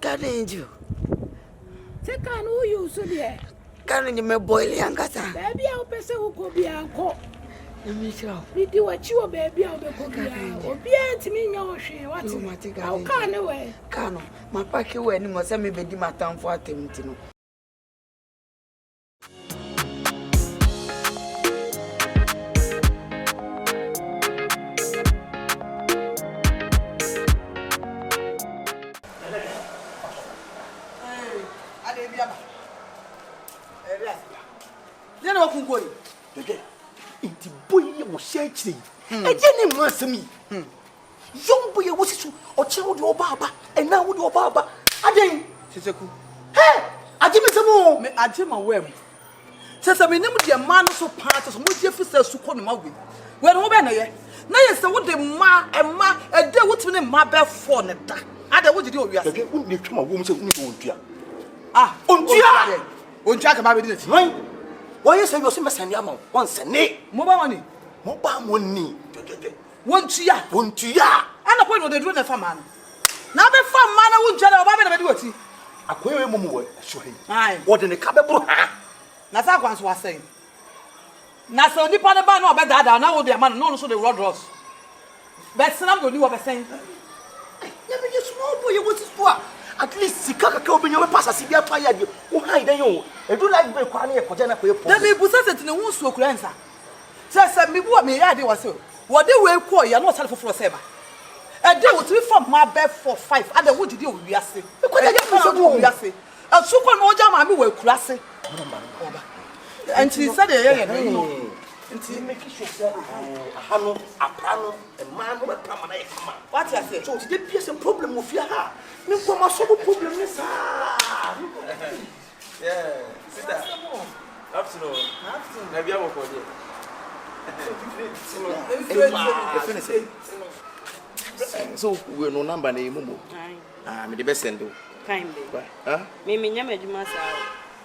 God angel. Take on who you so there. Can't you me boil Yankasa? Baby, I'll pass who could be uncle. We do what you baby, I'll be cooking. Or be to me, no, she wants to take out. Can't away. Cano, my packy when you must send me bedi my town for a timotino. Inti boy wo shechiri eje ni masemi young boy wo sisu oche wo de oba ena wo de oba aden seseku hey agime semo me agima wem sese me nim de ma no so part so mo je fisa su ko no ma we no be na ye se wo de ma ema ede wo timi ne ma be for ne da ade wo jide owiase ege wo ni twama wo mo se wo ni ontua ontua ka ma be di nati why you say you see me send am once ne mo ba woni mo ba mo ni wontua wontua ana point no dey do na fa man na be fa man na wo ntwa oba be na be di wati akoye mumu wo so he ai wo de ne ka be bro ha na sa kwan so asɛn na so nipa ne ba na obe dada na wo de man no so de road ross but sinam go ni wo be sɛn ya be small boy wo ti so at least sika kaka obenyo be pass asi bia pa ya de wo han den yo edu like be kwa na ye koja na ko ye po da me busa setine wo so okura nsa se me bu me ya de wo se wo de we ko ya no sale foforo se ba e de wo ti form ma be 4 5 ada wo didi o wi ase e ko ya so do wi ase e so ko no ja ma me we kura ase oba anti se de ye no nti make sure say ahano aprano e man no be pama na e kama what you say so ti dey be some problem of fear ha me ko ma so problem ni sa yeah sister afternoon na bia wo ko dey so we no number na imumo me dey be send o time be me nyama adwuma sa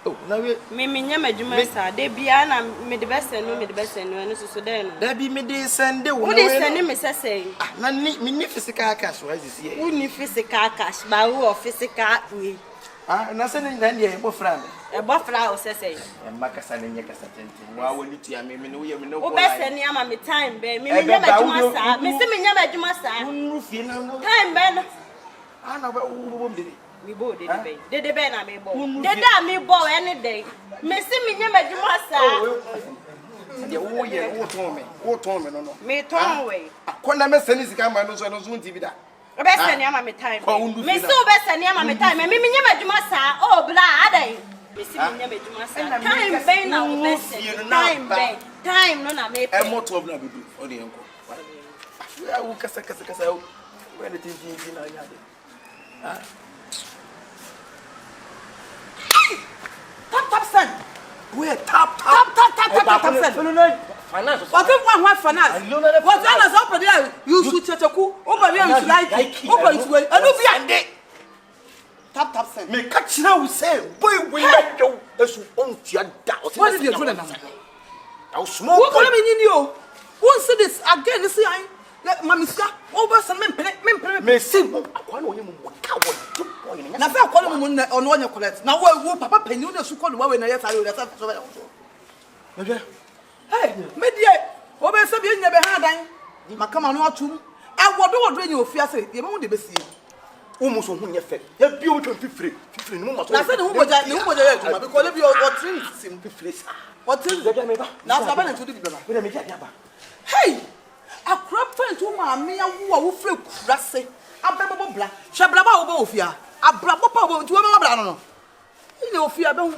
oh na we me nyama adwuma sa de bia na me dey be send no eno so dey no da bi me dey send o na we send me say na ni physical cash why is here we ni physical cash ba we physical we na send na dey bo friend e bo fra o say e makasa na nye kasa tente wa woni tia me no ye me no ko o be send ama me time be me nyama adwuma sa me se me nyama adwuma sa unu fi na time be no na ba wo bom de mi bo de be na me bo de da me bo any day me se me nyama adwuma sa de wo ton me no me ton we akona me send sika ma no so nti bi da o be send ama me time me se o be send ama me time me nyama adwuma sa o bla adai me se me nyama adwuma sa time be na o be send time no na me e moto na be do o de enko ya wo kasa we na tin na nya de tap send we tap send finance what if one finance what finance up there you shoot checheku o ba you like o ba you anu bia nde tap send me ka chira wo say boy we na do esu on tia da o what did you do na now small boy what come in you won't see this again see I mamiska over some men me see akwa na onye mu ka wo do boy na fa akwa mu na ono onye collect na wo papa penyu na su call we na yes ari so so okay hey media wo be se bi nya be ha dan makama no atum e wodo nya ofia se ye mu de be sie umu so hu nye fe ya bi o twa fifire ni mu ma so na se ne hu boja ya tuma because le bi o train sim fifire o train ga me ba na sa ba na tudu bi ba we na me ja ba hey akura pentu ma me ya wo a wo fre kurase abebo bla hwebla ba wo ba ofia abrabo pa wo nti wo ba bla no ni ofia be hu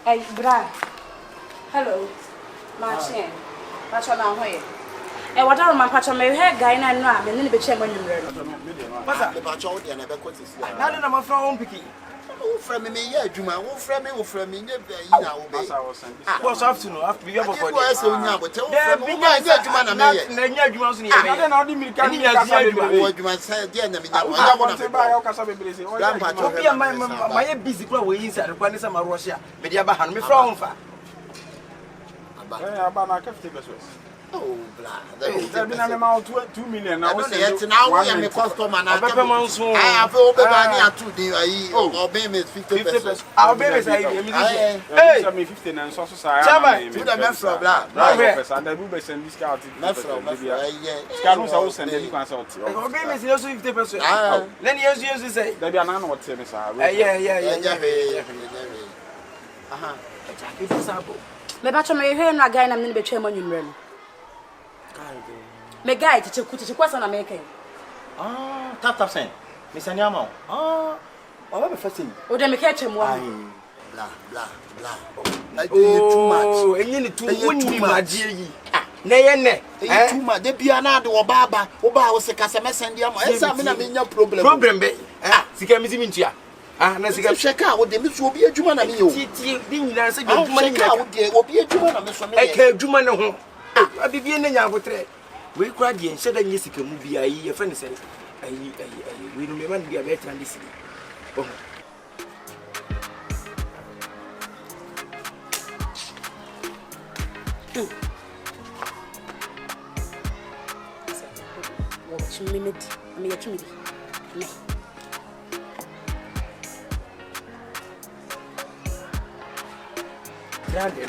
Hey, bra. Hello. Machine. Pacho na hoye. What are my pacho me hair guy na no a me ne be che manwumre no. Pasa, me pacho de na be kwetisi. na na ma fra on piki Wo fra me ye adwuma, wo fra me nye be yi na wo be. What's afternoon? After we have a body. Wo se onya bo te wo fra me nye adwuma na me ye. Na nya adwuma so ne ye. na na odi milika ni ya adwuma. Wo adwuma sai de na me nya. Wo ya bo na be. ba ya kasa bebre se Obi ma ye busy kwa we inside kwa ne sa ma rush ya. Me dia ba ha no me fra on fa. aba na ka 50 pesos Oh, blah. That be na me 2 million now. Now we am a customer now. I have over at 2 day. Oh, baby is 50%. Our baby is Hey, me 15 and so Chama, to the man from blah. And the Uber send discount. Scan so send the consult. Our baby is also 50%. Then you say There be an annual service. Yeah. Aha. It's possible. Me bacho me hwe na guy na me be twema nwumre no. Me guy tiche kwasa na me ken. Tap sen. Me sani ama. Oba be fasin. O de me ke twemu wa. Blah. Too much. Enyi ni too woni magie yi. Na ye ne. Too much. De bia na de oba wo se kasa me send am. Esa me na me nya problem. Problem be. Sika mi si ntua. Na sika sheka wo de me so obi adwuma na me yo. Ti di nyina se adwuma ni sheka wo de obi adwuma na me so me. Eka adwuma ne ho. Abibie ne nya abotre. We kura de ense da nye sika mu bia yi ye fa ne se. Ayi we no me man bia be tran disi. Oh. Watch minute. Me ya chumi. Me. Grande.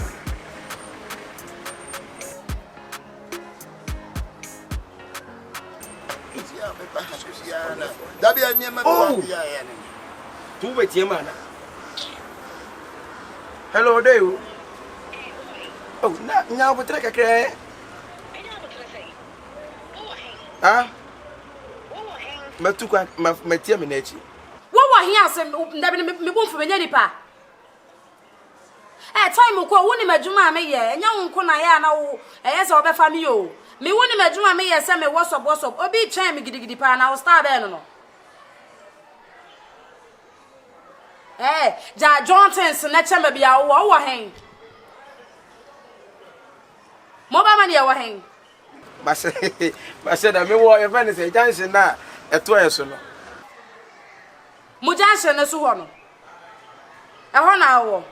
Tu wait here, man. Hello, there. Oh, now we take a cray. Matuka, my terminachi. What were here? Some me won't for any pa. Time ko woni madwuma me ye nya wonko na ya na wo eye se obefa me yo me woni madwuma me ye se me WhatsApp obi twan me gidigidi pa na wo star be no ja Johnsons na chama bia wo hen mo ba mani ya wo hen ba se da me wo e fa ne se jansen na eto yeso no mo jansen na so ho no e ho na wo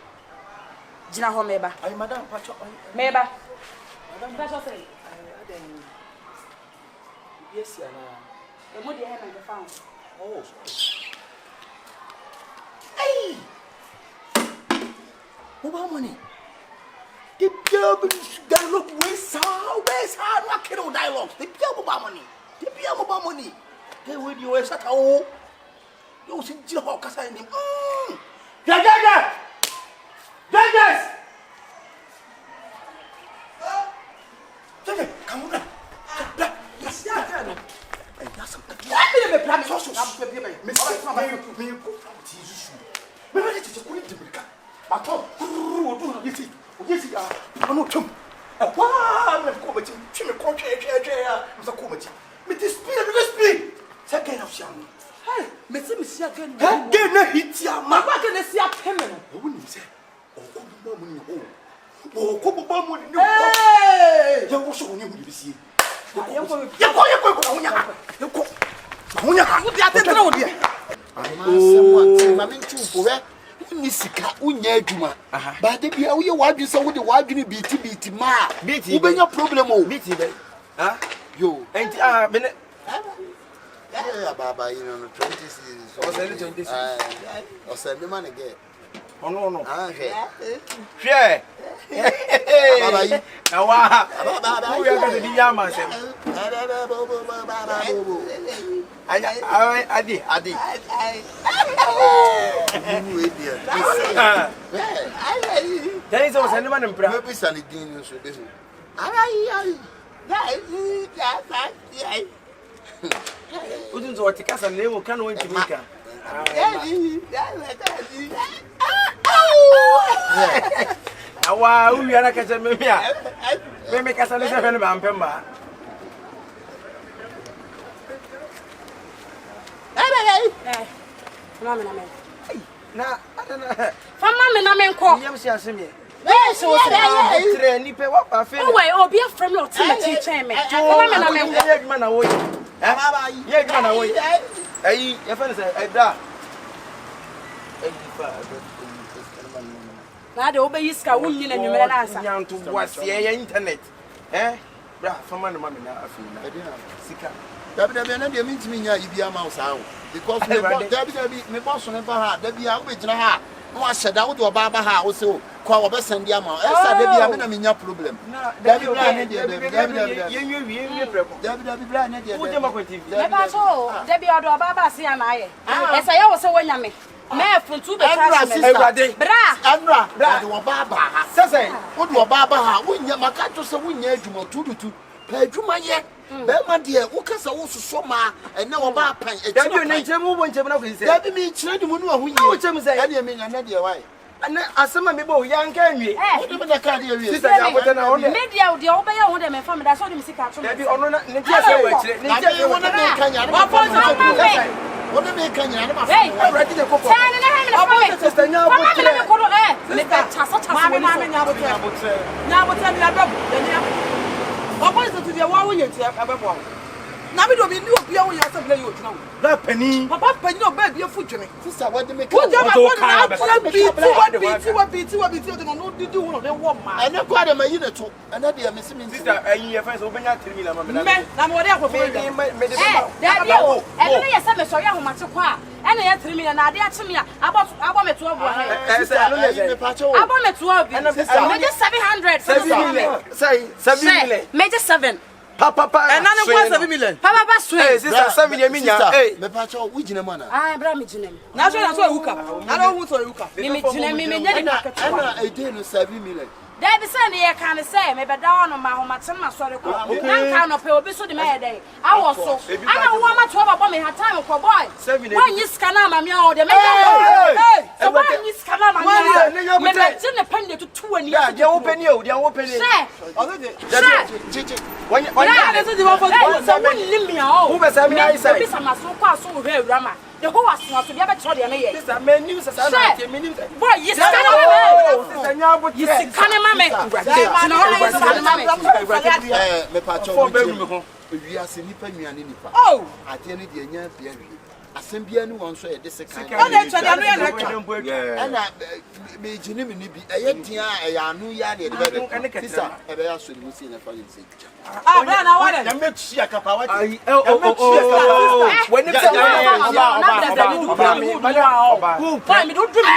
Jina ho meba. Ay madam, pacho. Meba. Madam, pacho say. Aden. Yes ya na. E mo de he na the found. Oh. Hey. Mobile money. The girl dialogue where's how no kid dialogue. The girl mobile money. They with you e sata o. You see jina ho kasa ni. Ja. Judges! Come on. Yes, yeah. Nisika unya adwuma ba de bia wo ye wadwe se wo de wadwe biti ma wo benya problem o biti be yo enti me baba you know 20 series o se 20 series o se me man again no hwe baba yi na wa wo ya ga di ya ma se adi Then so send man impra. Maybe sani din so be so. Udun so watika san lewo kan won timika. Awa u ya na kacha memia. Meme kasa le se fe ne ba mpemba. Mama na me. Na Fama me na me nko. Yam si asem ye. Yes, o se tre ni pe wa pa fe. Oh wait, obi afrem lo ti machi chen me. Fama me na me nko. Ye adwuma na wo yi. Baba yi. Ye adwuma na wo yi. Ayi, ye fa ne se ebra. Na de obeyi ska wunni na nwumere na asa. Nyanto boase ye internet. bra from man mama na afina sika dabi na dey meet me nya ibi ama usa because me boss no ba ha dabi a we gina ha no asheda wo do ba ha wo se o kwa wo be send ama esa dabi a me na me nya problem dabi bra ne dey dabi yenwie preko dabi bra ne dey wo je makwati me ba so dabi odo ba se ya na aye esa ya wo se wonya me me funtu be try me bra anra de wo ba ha sese wo do ba ha wo nya maka to se wo nya adwuma tudutu pa adwuma ye be ma de wo kasa wo soso ma ene wo ba pan e dabi ne nche mu bo nche na ko se dabi mi kire de mu no ho yi wo chem se ya de me nya na de why ana asema me bo ya nka nwie wo de me da ka de wie sisa ya bote na ono media de wo be ya ho de me fam da so de me sika to dabi ono na ne tia se wa kire ne tia se wo na me ka nya wa po so wo na me ka nya na ma already de kopo tane na he me na fam sister nya bote me ko do me ka chasa mama nya bote mi na do nya wa po so to de wa wo nya ti abebo na me do mi ni obi a wo ya se bla yo tina wo la pani papa pani no ba bi afu dwene sister what de me wo je ma ko na biti o de no didi wo no de wo ma ene ko de ma yi ne to ene de me simi sister ayi ye fa so obenya 3 million ma me na mo de akofo me de da bi o e no ye se me so ye ho mate ko a ene ye 3 million na ade ache me a abo me to obo he sister no ye me pa cho abo me to obi me just 700 7 million me just 7 papa and none of 7 million papa sweet sister 7 million minya me pa cho wo gina mana ah bra me gina na so ewuka na no hu so ewuka me gina me nya de market ana e dey no 7 million there be say ne kan say me be da on ma ho ma ten ma sori ko nan kan no pe obi so de me dey awo so ana wo ma to baba me ha time ko boy one yi scanner ma me o de me so one yi scanner ma me be tin ne pande to tu ani ya je wo peni o de wo peni chichi wanya na so di wo for so one limia o who be say me ai say obi sama so kwa so hwe awura ma the whole was so be be to de me ye sister me nim sister na te me nim boy yi scanner ma sister nya bo yi scanner ma me me pa cho wi ase nipa nnuane nipa oh ade ne de nya bia wi asem bia ni won so ye de sekan o de twa de anu ya na twa ana me jini me ni bi eye dia eya anu ya de be sister e be ya so ni musi na fa ni se ah bra na wa de ya me chi akapa wa ai when it say me do do me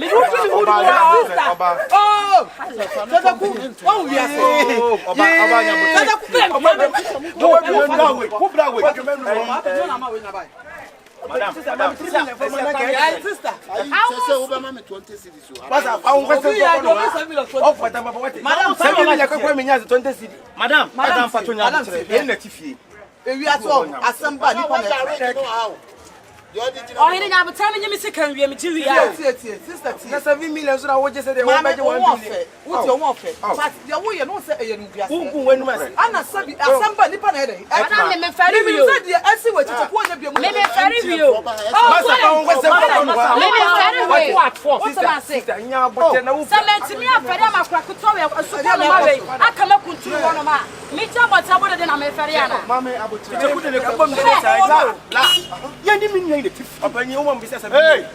do oh tata ku oh yes oba nya bo tata ku do bra we madam sister say Obama me 20 cities so pasa awon kwese of what am what madam say me yakwa me nya 20 cities madam patonya e na tifie ewi ato asamba nipa na oh he nya but tell me sika wi me jiwi ya sister na 7 million so na wo je say dey wo beje 1 billion wo ti o mo fe but dey wo ye no say eye nu biase ungu wenu ma ana sabi asamba nipa na dey ana me fari wi o me say dey asi we tete ko nya biamu me fari wi o masa pa won kwese me fari wi what for sister nya bote na wo cement mi afari amakura kuto we asuko no ma we aka ma kunturu wono ma mi ja bota bodo de na me fari ana mama abotre te kude ne ka bom de sai la ya ndi min nya opanyi wo mbisa sabi hey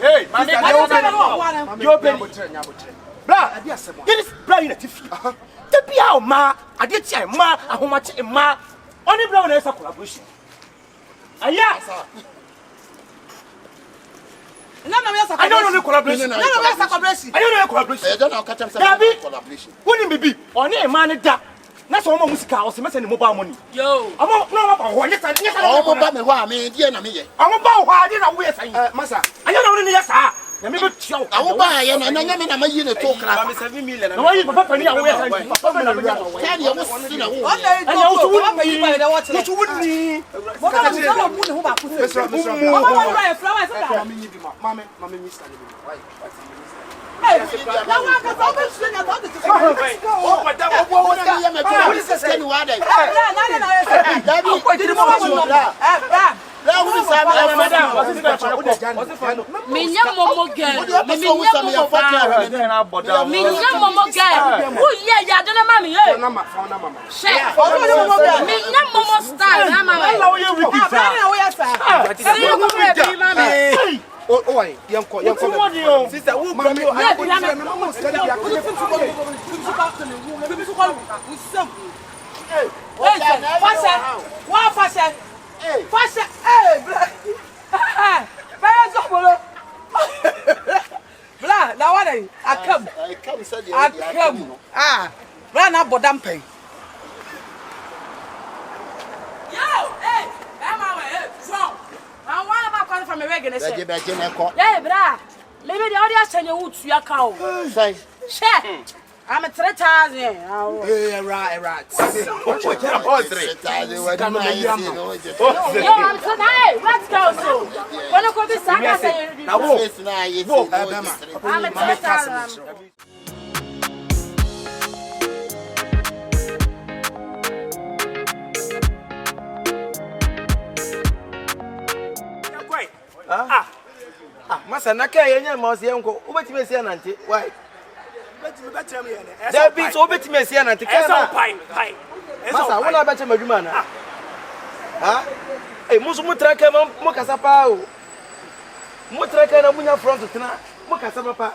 yo peni bra ade asemo this bra ina tifi te bia o ma ade tia ma ahoma che ma oni bra na esa collaboration aya na me esa I don't know collaboration na me esa collaboration I don't know collaboration I don't know catch am say collaboration woni bibi oni e ma ne da na so mo musika o se mese ne mobile money yo amo no ma ba ho nyesa o ba me ho a me die na me ye amo ba ho a die na wo ye san masa anya na woni ne ye sa na me be tiaw awo ba ye na nya me na ma yi ne to kra ba me 7 million na yi papa pani a wo ye san papa me na wo ya ne wo si na wo anya wo so wo yi ba da wo tele wo woni mo ka mo so mu ne ho ba ku se mo ba wo ra e flower se da mama nyi bi mama nyi stand bi why na wa ka so be shi nya to de ti oh madam wo na ye me to wo se se ni wa dai na dabi di mo wo bra la wo sa me madam was it that minya momo girl minya momo girl who ye ya de na mami eh phone number she minya momo style na mami la wo ye wiki sa na wo ya sa see you go be mami Oh, why? Young sister, who brought me? Sobolo. Blah, now what I come. Ah, run up Bodampay. Yo, hey, so. I want to come from a regular. Yeah, brah. Maybe the audience and you to your cow. Say, share. I'm a 3,000. Hey, right. Yo, I'm so nice. Let's go soon. When I go to Saga, I'm a 3,000. Masa naka yenya mosi yenko ubetime sia nante why there be so ubetime sia nante kana masa wona beche madwuma na ha musu mutraka mo kasa pa o mutraka na munya front tena mo kasa papa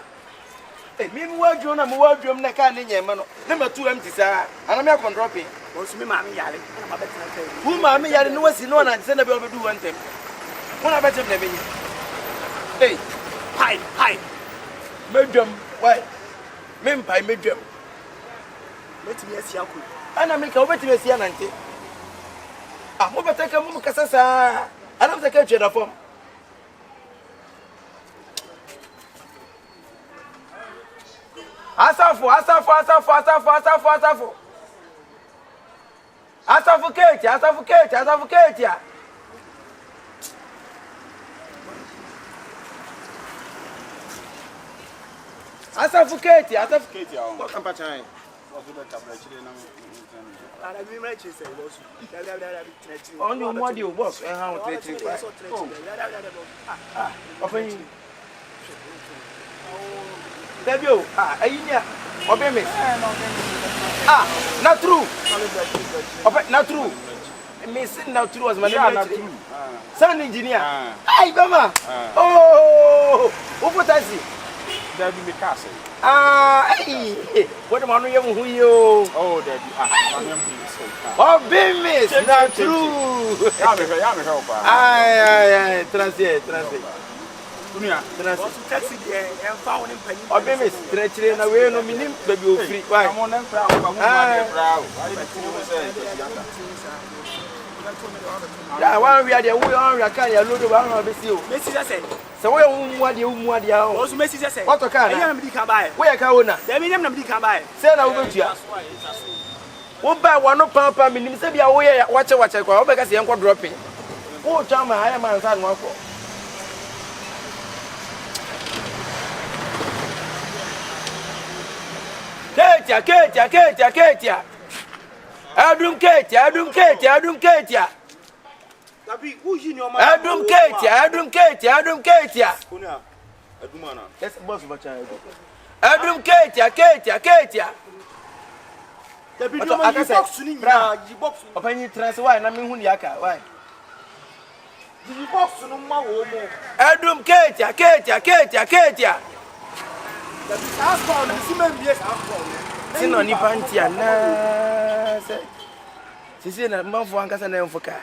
mi wadwo na mo wadwo na ka ne nyema no ne matu empty sa ana me akon dropping onsu mi ma me yare na ma betre ka wu ma me yare no wasi no na se na be obedu wantem wona beche na be hey, hi. Medium, why? Mempai medium. Let me see you. Ana make over to see Nante. Ah, mo beteka mo kasasa. Ana mtaka cheda form. Asafu. Asafu keti. Asafuketi. What campaign? On your model boss and how to Debut, not true. Not true. Missing now true as my name. Sound engineer. Hey, Bama. Oh, what I see. There be castle. Hey, what am I doing? Who you? Oh, there be. Oh, Bimis, not true. Translate. Taxi and found in Penny. Oh, Bimis, stretching away no minimum, baby, free. Why? I'm on them proud. Yeah, one we are there. We are carrying a load of our vessel. So we are what you also messages. What a car? I am the Kabai. Where Kauna? There may not be Kabai. Send over to you. What by one of Papa means to be away. Watch I call because the uncle dropping. Oh, Jama, I am a son. One for Katia. Adum Katia. Adum Katia. Yes, boss of a child. Adum Katia. The video box open you transfer why na me hu yaka why. The box no ma wo mo. Adum Katia. The house call the cement yes house call. Sino ni pantia na se. Sisi na manfo ankasa na enfoka.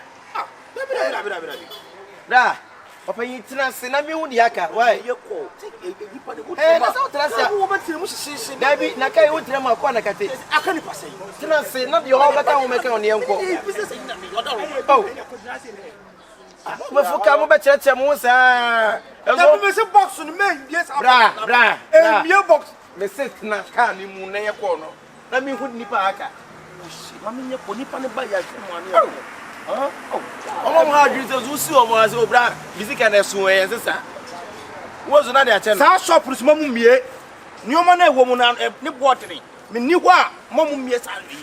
Da. Open you transfer na me hu yaka why. That's how transfer. Dabi na kai wo trema kwa na kate. Aka ni pase. Transfer na the whole baka wo meka on yenko. Oh. Mafuka mo be cheche mo sa. Na me se box no men yes. Bra. Me box. Me sit na ka ni mu na ye ko no. Na me hu nipa aka. Ma me nye ko nipa ne ba ya mo ane. Omo mo ha Jesus usi omo ase obra. Bisika na so e sesa. Wo zo na de ache no. Sa shop ru mo mumie. Ni omo na ewo mu na ne botre. Me ni ho a mo mumie sa ri.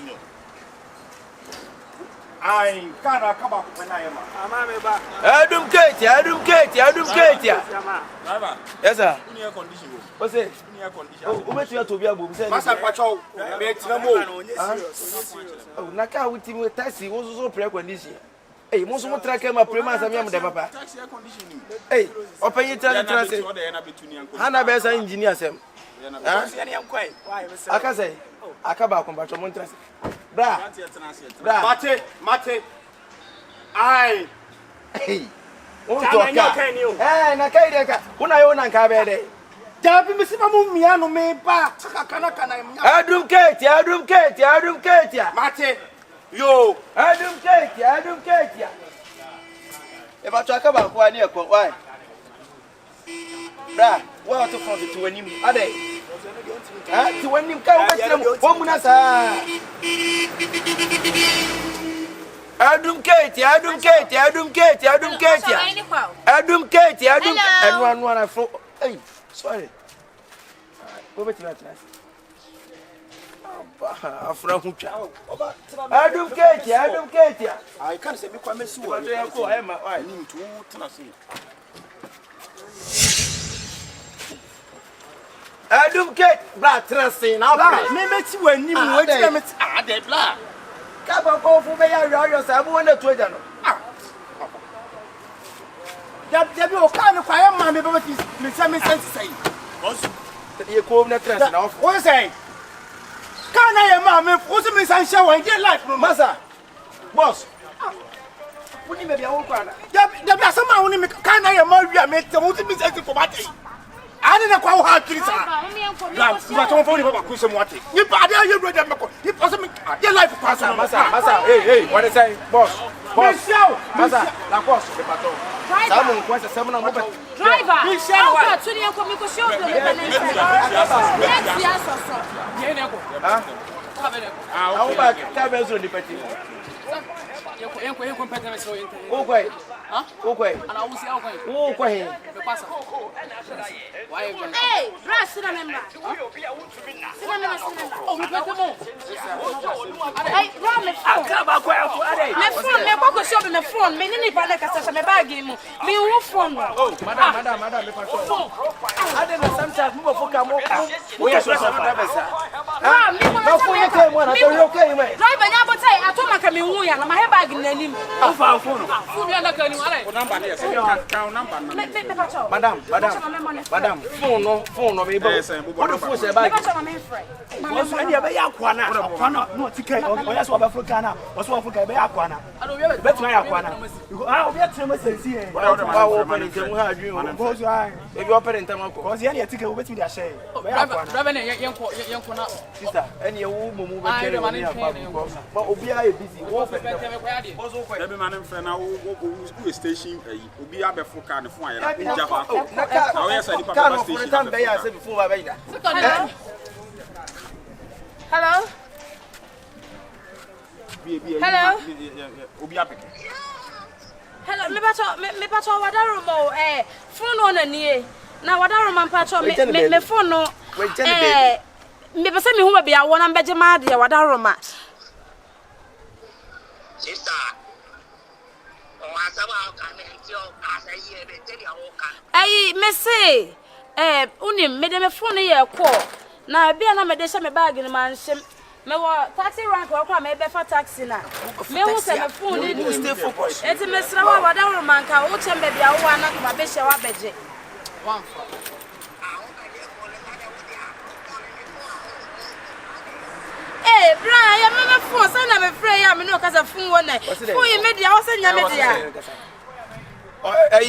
Ai, kana kaba kwena yema. Ama me ba. Adum Katia. Driver. Yes sir. Uni air condition wo. What's it? Uni air condition. Oh, umetu ya to bia bo. Masa kwacho. Me tina mo. Oh, na ka wuti mo taxi wo so pre condition. Hey, most of what I came up premas and young papa. Hey, open your transit. Hannah Bess engineer sem. I can say, Akaba combat on Montras. Mate. Aye. Hey. Oh, Nakaka. When I own a cabin. Dabi misi mamu miano me ba kana Adum Kate. Mate yo Adum Kate. If I talk about why near why? Bra, what to front to him? Are they? To when him come with them, Womanasa. Adum Kate. And one I flow. Hey, sorry. Go back to that. Adum Kate. I can't say because I'm sure I am I need to Tennessee. Adum Kate, black Tennessee. Now, let me when you wait a minute. Ah, they black. Come on, for me, I want to Twitter. That you can't acquire my abilities. Miss Sense say. You call me a what say? Can I am mammy force me and show and get life from Massa? Boss. Wouldn't you be a old corner? There be some only can I am married and make the ultimate sense for my day. I didn't quite hard to but don't phone about Christian Watty. You bad, you read them. You possibly your life person. Massa, hey, what is saying? Boss, Massa, la boss, the patrol. Someone wants a seminar. Driver, I'll to the Comico show. How about Akabenazer the petty? Hey, brass in a member. Madam, phone no me. What the force about? Was when you be akwana. No ticket. O ya so Africana. Was Africa be akwana. Bet my akwana. Ah, we are say see. Wa open it mu ha adwin. Because I. If you open it am because here ticket we bet me dey share. Driver yenko na. Sister, any wo mumu be carry money because but obi are busy. Wo fe. Every man in friend now who station obi abefo car ne fon ayera nja ba. Now yes I dey papa station. Time be ya say before we that. Hello. Hello. Obi apeke. Hello, me pato wadaro mo phone on ani na wadaro man pato me phone no me pese me hu bia wona mbeje ma de wadaro ma sister o asaba ka me ntio asa ye be tedi awo ka me say unim me de me phone ye call na bia na me de she me bag ni man shem me wa taxi rank wa kwa me be fa taxi na me hu se me phone ni stay focused eti me sra wa wadaro man ka o chembe bia wo ana ko ba be she wa beje one for Brian, ya mama phone say na me frey ya me no kasa phone wona. Phone ye media o say nya media.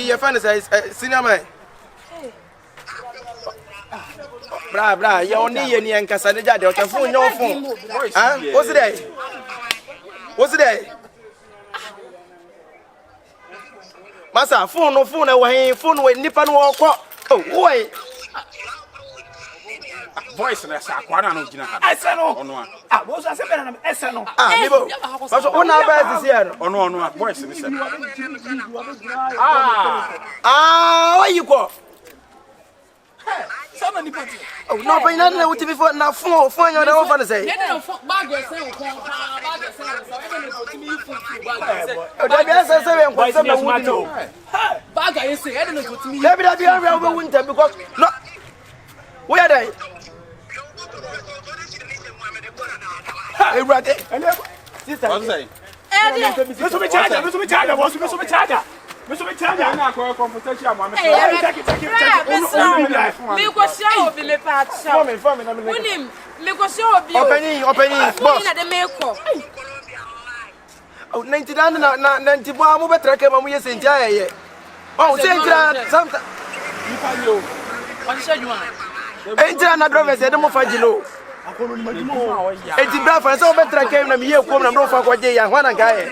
Your friend is senior man. Bra, you only ye and Casadeja, the phone, your phone. What's it? Massa, phone away, phone with Nippon walk. Oh, wait. Voice na sa akwana no gina ha. Ono a. Bo so asebe na ese no. Nibo. But so una ba this here. Ono a voice ni se. Where you go? Sama ni pati. Oh, no, but na wuti before na phone you don't want to say. Bag we say ko bag we say so e no to me phone bag. Da bi asa say we kwase na wuti no. Bag I say e no to me. Da bi we winter because no. Where are they? Hey, brother. Sister. What's that? Oh, 90 na 90 boa mo betra ke ma mo yesi ntia ye. Oh, say ntia sometimes. You yo. On say you want. Ntia na driver say dem fa gilo. Akonu ni madimo. Enti bra fa say o betra ke na me ye kom na bro fa ko je ya hwana nka ye.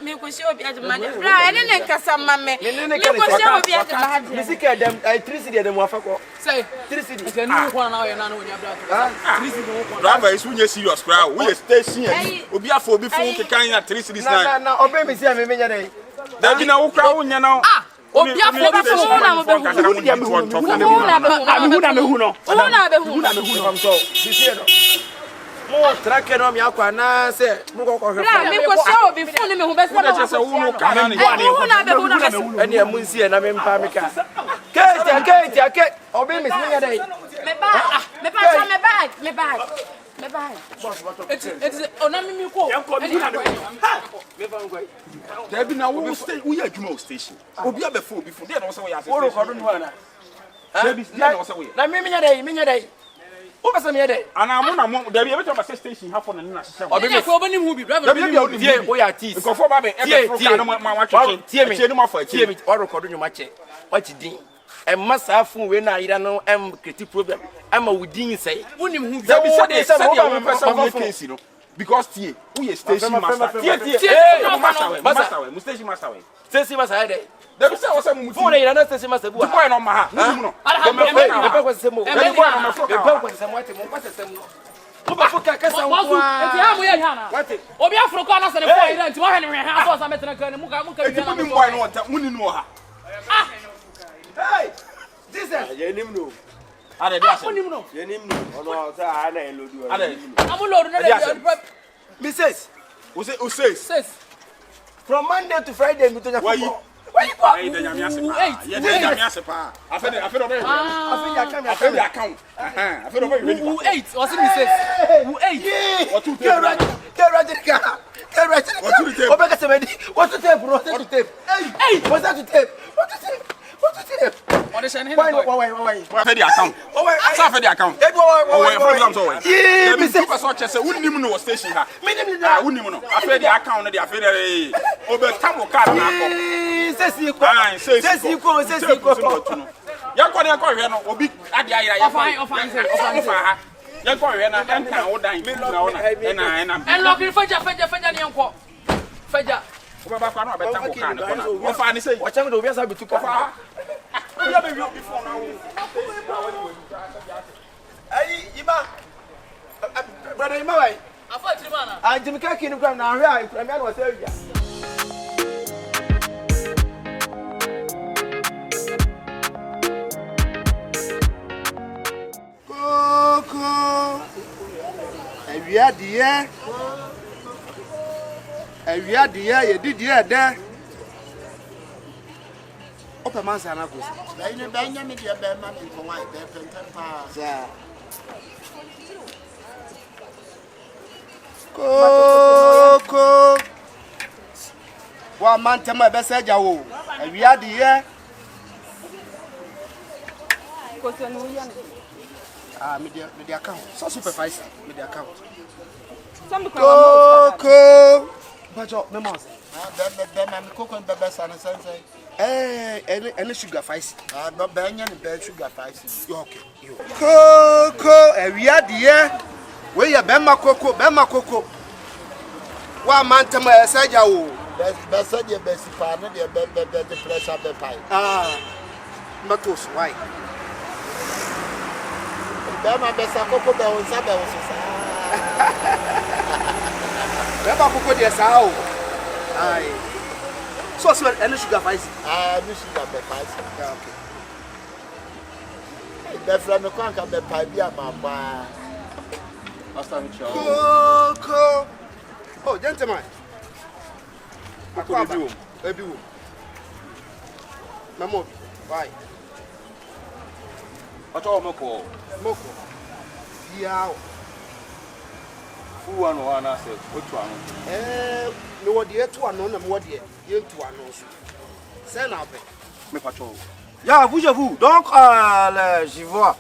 Me ko se obi ade mane. Bra ene ne kasa mame. Me ko se obi ade mahade. Me sika dem 3 cedi dem afa ko. Say 3 cedi. Ese nu ko na o ye na no nya bra. 3 cedi wo ko. Driver is we serious crowd. We station obi afọ obi fun kekan ya 3 cedis na. Na obe me sia me menya dey. Da bi na wo crowd wo nya na. Obi afọ obi fun na mo be hu. Na me hu no. Am so. This here no. Mo trake no mi akwa na se mo ko hwe. Bra me ko se obi fun ni me hu be se na. Se wo no kana ni. Eni amunsi na me mpa meka. Ke obi me sia dey. Me bag. It's onami ko. There be na wo stay we adwuma station. Obi abefo obi fun. Dey na wo se wo ya se. Wo ro kodo nu ana. There be na wo se wo. Na me menya dey. Wo pese me dey. Ana mo na mo there be better bus station ha for na na hye. Obi me ko bani hu bi driver. There be o die wo ya tease. Ko for ba be e be fro ka no ma twetwe. Tie me no ma fa tie me wo ro kodo nyuma che. Wa chi din. Massa fun we na ira no create problem. Ama within say. Unim hu there be say we person make case no. Because tie we station master. Master we station master we. Station master dey. There be say we say mu phone ira na station master bu. The boy no ma ha. Unim no. The boy kwese mo. The boy no ma fro. The boy kwese mo ate mo kwese sem no. Mo ba fo ka kasa wo. Enti ha mo ye hia na. Obi afro ko na se ne boy ira enti wo hwe ne ha so sa metena kan mu ka enti mo bi boy no ta muni no ha. Hey! Jesus! Yenim no. Ade dia se. Yenim no. Ono sa ana elodu. Ade. Amu lodu na dey. Mrs. Who says? From Monday to Friday me to Why you? Hey, the nyame asepa. Ye the nyame asepa. Afi do afi account. Afi do be who 8? What's Mrs. Who 8? What to take? What to take? Obeka semedi. What to take, bro? What to take? Hey! What's that to take? What to take? What is saying? Why? Afi the account. Sa afi the account. Why problem so why? Yeah, Mrs. Person che say unim no station ha. Unim no. Afi the account na the afi there. Obeta mo card na akọ. Sesi ko. Yakọ hwe no obi ade ayira ya. Ofan say. Yakọ hwe na enka wo dan. Na wo na. En lokin faja ni enko. Faja. Oba ba kwa no abeta mo card na. Wo fa ni say. Wa cham do obi asa bitu ka. Ya be wi before na wo. Ayi Iba. Brother Iba wai. Afa trimana. Anjim ka kinu kwa na hwe a ikura me na wo say wia. Awia dia ye didie de. Opa man sana ko. Ba nya me dia ba ma me ko wai be penta pa. Za. Koko. Wa man tema be se ja wo. Awia dia. Ko se no ya. Media account. So supervisor, media account. Coco. Bajo, me mo say. Me coco and bebe sana sense. Any sugar fice. No benya ni be sugar fice. Okay. Coco, ewia de. We ya bema coco. Wa man tema esaja wo. Be se de be sipa no de be pressure be pai. Matos, why? Bema besa koko be on sa be on so sa. Bema koko de sa o. Ai. So any sugar fice. No sugar be fice. Okay. Be from me kwan ka be pa bi amapa. Asta mi chao. Koko. Oh, gentlemen. Akwa Ebi wo. Mamo. Why? Acho moko. Yao. Who one answer? Which one? Me what the two ano na me what the ye two ano so. Say na be. Me patron. Ya, bougez-vous. Donc le Jivois.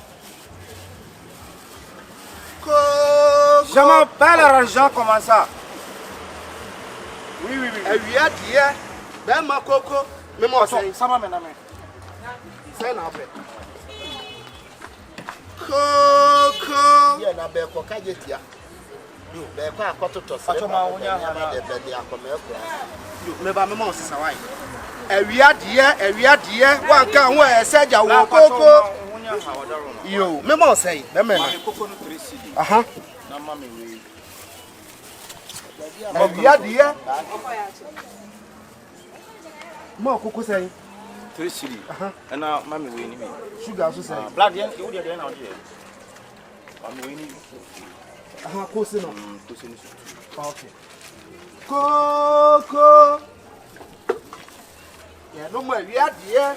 Je m'appelle Argent comment ça? Oui. We are here. Ben ma koko. Me mo say. Ça m'a mené. Say na be. Koko. Yeah, na be ko ka jetia. Be ko akoto to se. Ma wonya na de be de akomeko. Me ba me mo sisa wai. Ewia die wanka ho eseja wo koko. Yo, me mo say, be me na. Aha. Na mama we. Ewia die. Mo koko say 3 cedi. Aha. And now mama we ni me. Sugar so say. Black yen, you dey na dey. Mama we ni. Aha, ko se no. Ko se ni. Okay. Koko. Yeah, no more ewia die.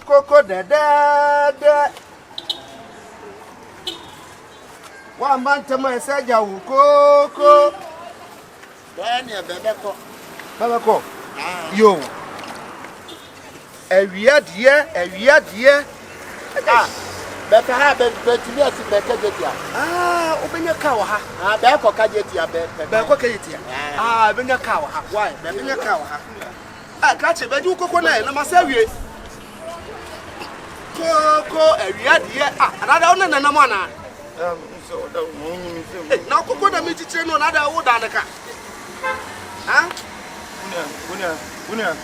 Koko de. Wa man tama eseja wo koko. Ben ya bebeko. Bebeko. Yo. Ewia die. Beka ha be timi ati beka jetia. Obenya ka wa ha. Beko ka jetia be. Beko ka jetia. Obenya ka wa ha. Why? Benya ka wa ha. Ka che be ju koko na ma sa wie. Koko ewia die. Anada ona na mo ana. So da munyi mi. Na koko da mi chiche no na da wo da ka. Ha? Unia.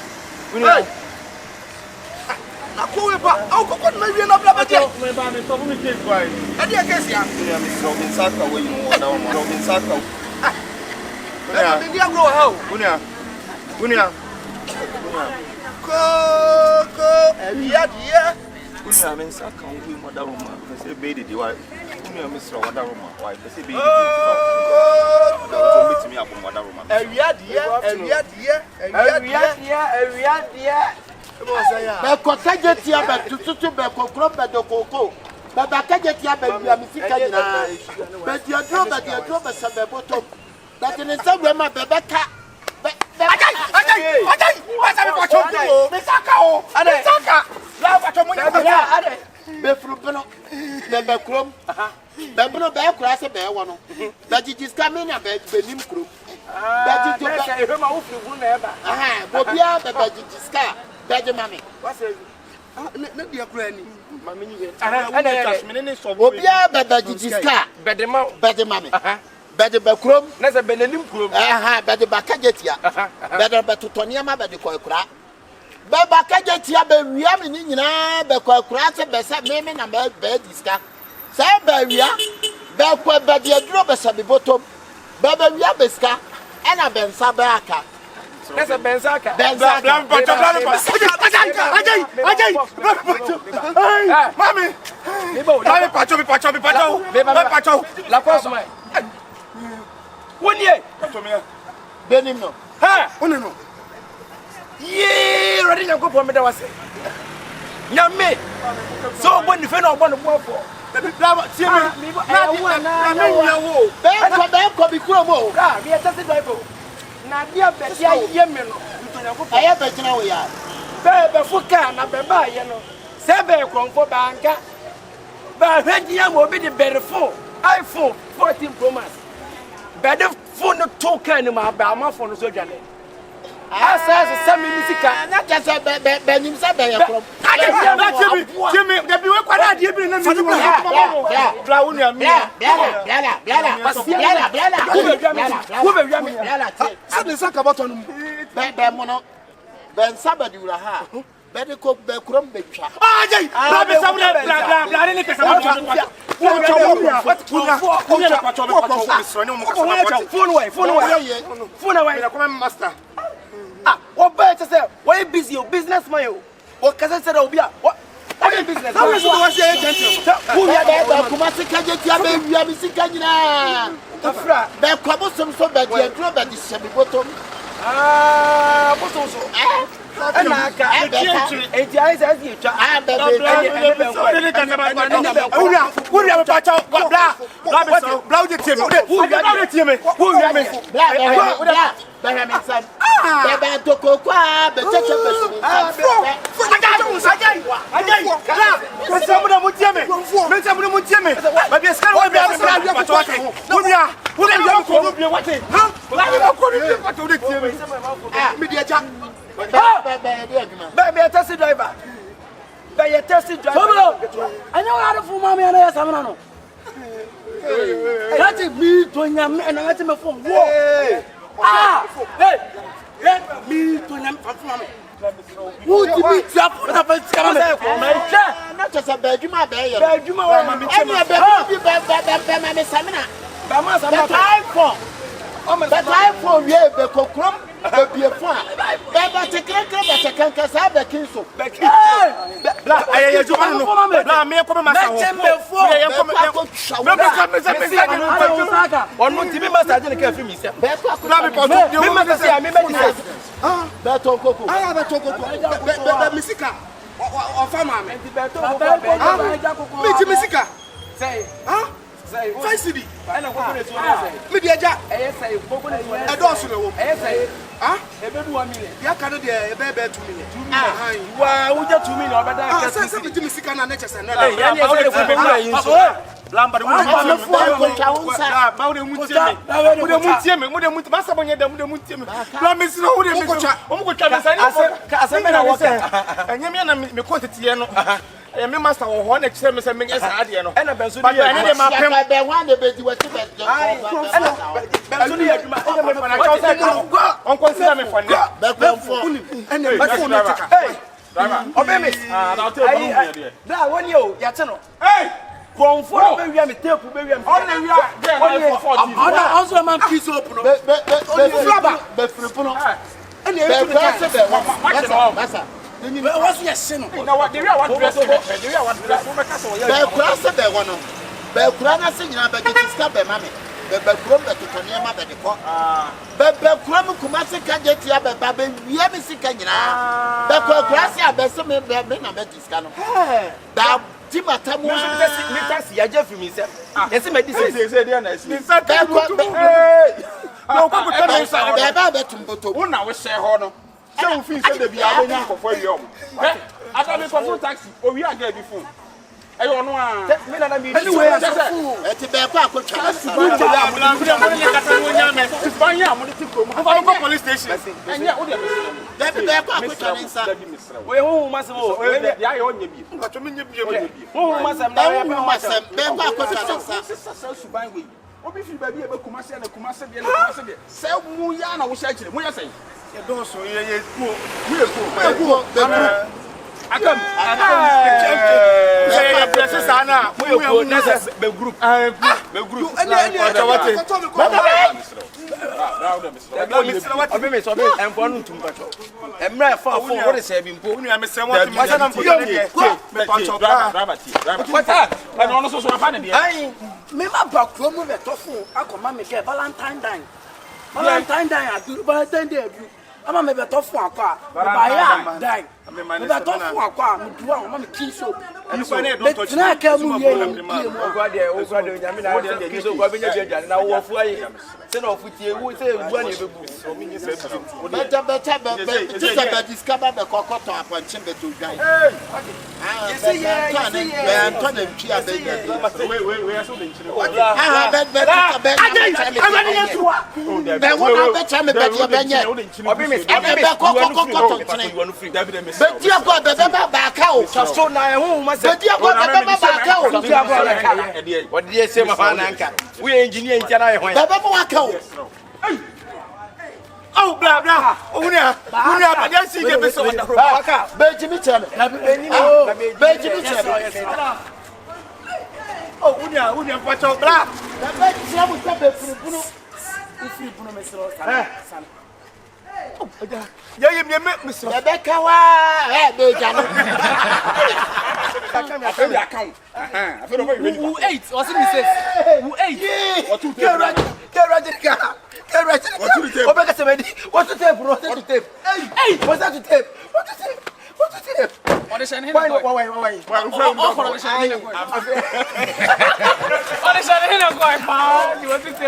Na ko ba, au koko na wie na bla ba je. Me ba me so mi take why. E dia ke sia. Unia mi so mi saka we you wa da wo. Mi saka. Unia. Dia gro ha. Unia. Koko ewia die. Unia mi saka we mo da wo ma. Se be di wa. Unia mi so wa da wo ma. Why? Se be di. So meet me up on wa da wo ma. Ewia die. Beko ka jetia be tututu be kokro be do koko. Be ba ka jetia be wi amifika nyina. Be dia be se be bottom. That in some way ma be ka. Ajay! Wasa me pacho ko. Me saka o. Me saka. La pacho mo nya. Be fru beno. Be krom. Be beno be kura se be wo no. Be jijiska me na be nim krom. Be jijo be. E ma wo fru bu na e ba. Bobia be jijiska. Beje mami. What's it? Na dia kura ni. Mami ni we. Obia bebe jijiska. Bede ma. Beje mami. Bede be krom. Na se be nanim krom. Bede ba kajetia. Bede be totonia ma bede koekura. Be ba kajetia be wia me ni nyina be koekura se be se me na be jiska. Se be wia be ko be de aduro be se be bottom. Be wia be ska. Ena be nsa be aka. Nessa benzaka. Benzaka. Ajay. Mami. Mami pacho. La cosa mai. Wonye. Benim no. Ha, wonno. Ye, ready na go for me da wase. Nyame. So boni fe na obo fo. See me. Na me nyawo. Be ko bi kuro mo. Me test drive. Na dia be dia ye me no ntonyanko pa aye be kina wo ya be fuka na be ba ye no se be kronfo banka ba hwedia mo bi de berefo iPhone 14 Pro Max be de phone to kan ni ma ba ma phone so dwane asa se me misika na tese be nim se be ye krom Jimmy de bi we kwada de bi na mi bla wonu ami Sadi saka boto no be mono ben sabadi wura ha be de ko be krom be twa ajay bla be sabule bla ni pesa master what say why busy your businessman yo what can say obia what business how is what say agent who ya be kuma sika jetia be wia mi sika nyina afra be kwabo som so be de dro be de shebi bottom bottom so Baby, taxi driver. Baby, taxi driver. Sobolo. I know how to fool mommy and I have no. That is me to him and I let him phone. Ah, hey, me to him from mommy. Who did me drop for the first time? Not just a bed, you my baby. You my baby. The time for. The time for we have a cockrum. Be a fan. Baba take care of the have the king so. I me master will want to me something as I did. And a person, but I need my one the baby was what's your sin? You know what? The real one dress. The real one dress. Be cross the one. Be krana se nyina be giska be mame. Be krom be totonia ma be de ko. Be krom kuma se ka je tia be ba be wi me sika nyina. Be ko krasi abese me be na be giska no. Da timata mo. Me taxi ya je fi mi se. Yes me di say dey na isi. Me fa be ko. No ko tell me say be ba be tumboto. Wo na we share ho no. Say we feel say dey be abenya ko for you. Ada me for taxi. O wi aga bi phone. Hey, you know, me na me. Anyway, eti be ko akotwa. Police station. Enya wo dey be ko akotwa nsa. We hu masem we dey ayo nya bi. Nka to me nya bi. Hu masem na ya be ko akotwa nsa. Suban we. Obi fi ba bi e be kumase na kumase bi na kumase bi. Se mu ya na wo sha kire. Mu ya say. Ye don so ye ku. Mu ye ku. Akam bless sana we go next be group be group obi me so be enfo no tum pacho emra fa fo wo de se bi mpo unu am se won tim na mpo ye be pacho rabati na no so so fa ne de ai me ma ba kro mu be to fo akoma me ke Valentine Day adu Valentine Day adu ama me be to fo akwa ba ya dai me be to fo akwa me duwa o ma me kin so me na ka mu ye ogwa de nyame na de so ogwa be nya bia na wo fu ayi se na ofutie wo se egwa na ebebu o mi nyi se bu be discover be kokoto aponche be to dwan be antona ntwi abe we so de nchire be wona be cha me be dia be nye obi me be kokoto be dia go be ba ka o so na hu ma se be dia go be ba ka o dia go la ka o de se ma fa na nka we engineer ntia na ye ho be ba ka o oh blah blah unia ba dia si je be so waka be jimi cheme be jimi cheme oh unia pacho blah be jimi mu be firi bunu me sero sana ya ye me sero be ka wa be jano after account who 8 was it me say who 8 what to Obeka semedi. What's the tape, bro? What's the tape? Hey, what's that to tape? de hyɛ ne hene kɔ wait ɔkɔrɔ de hyɛ ne hene kɔ ɔde hyɛ ne hene kɔ paa di wɔtete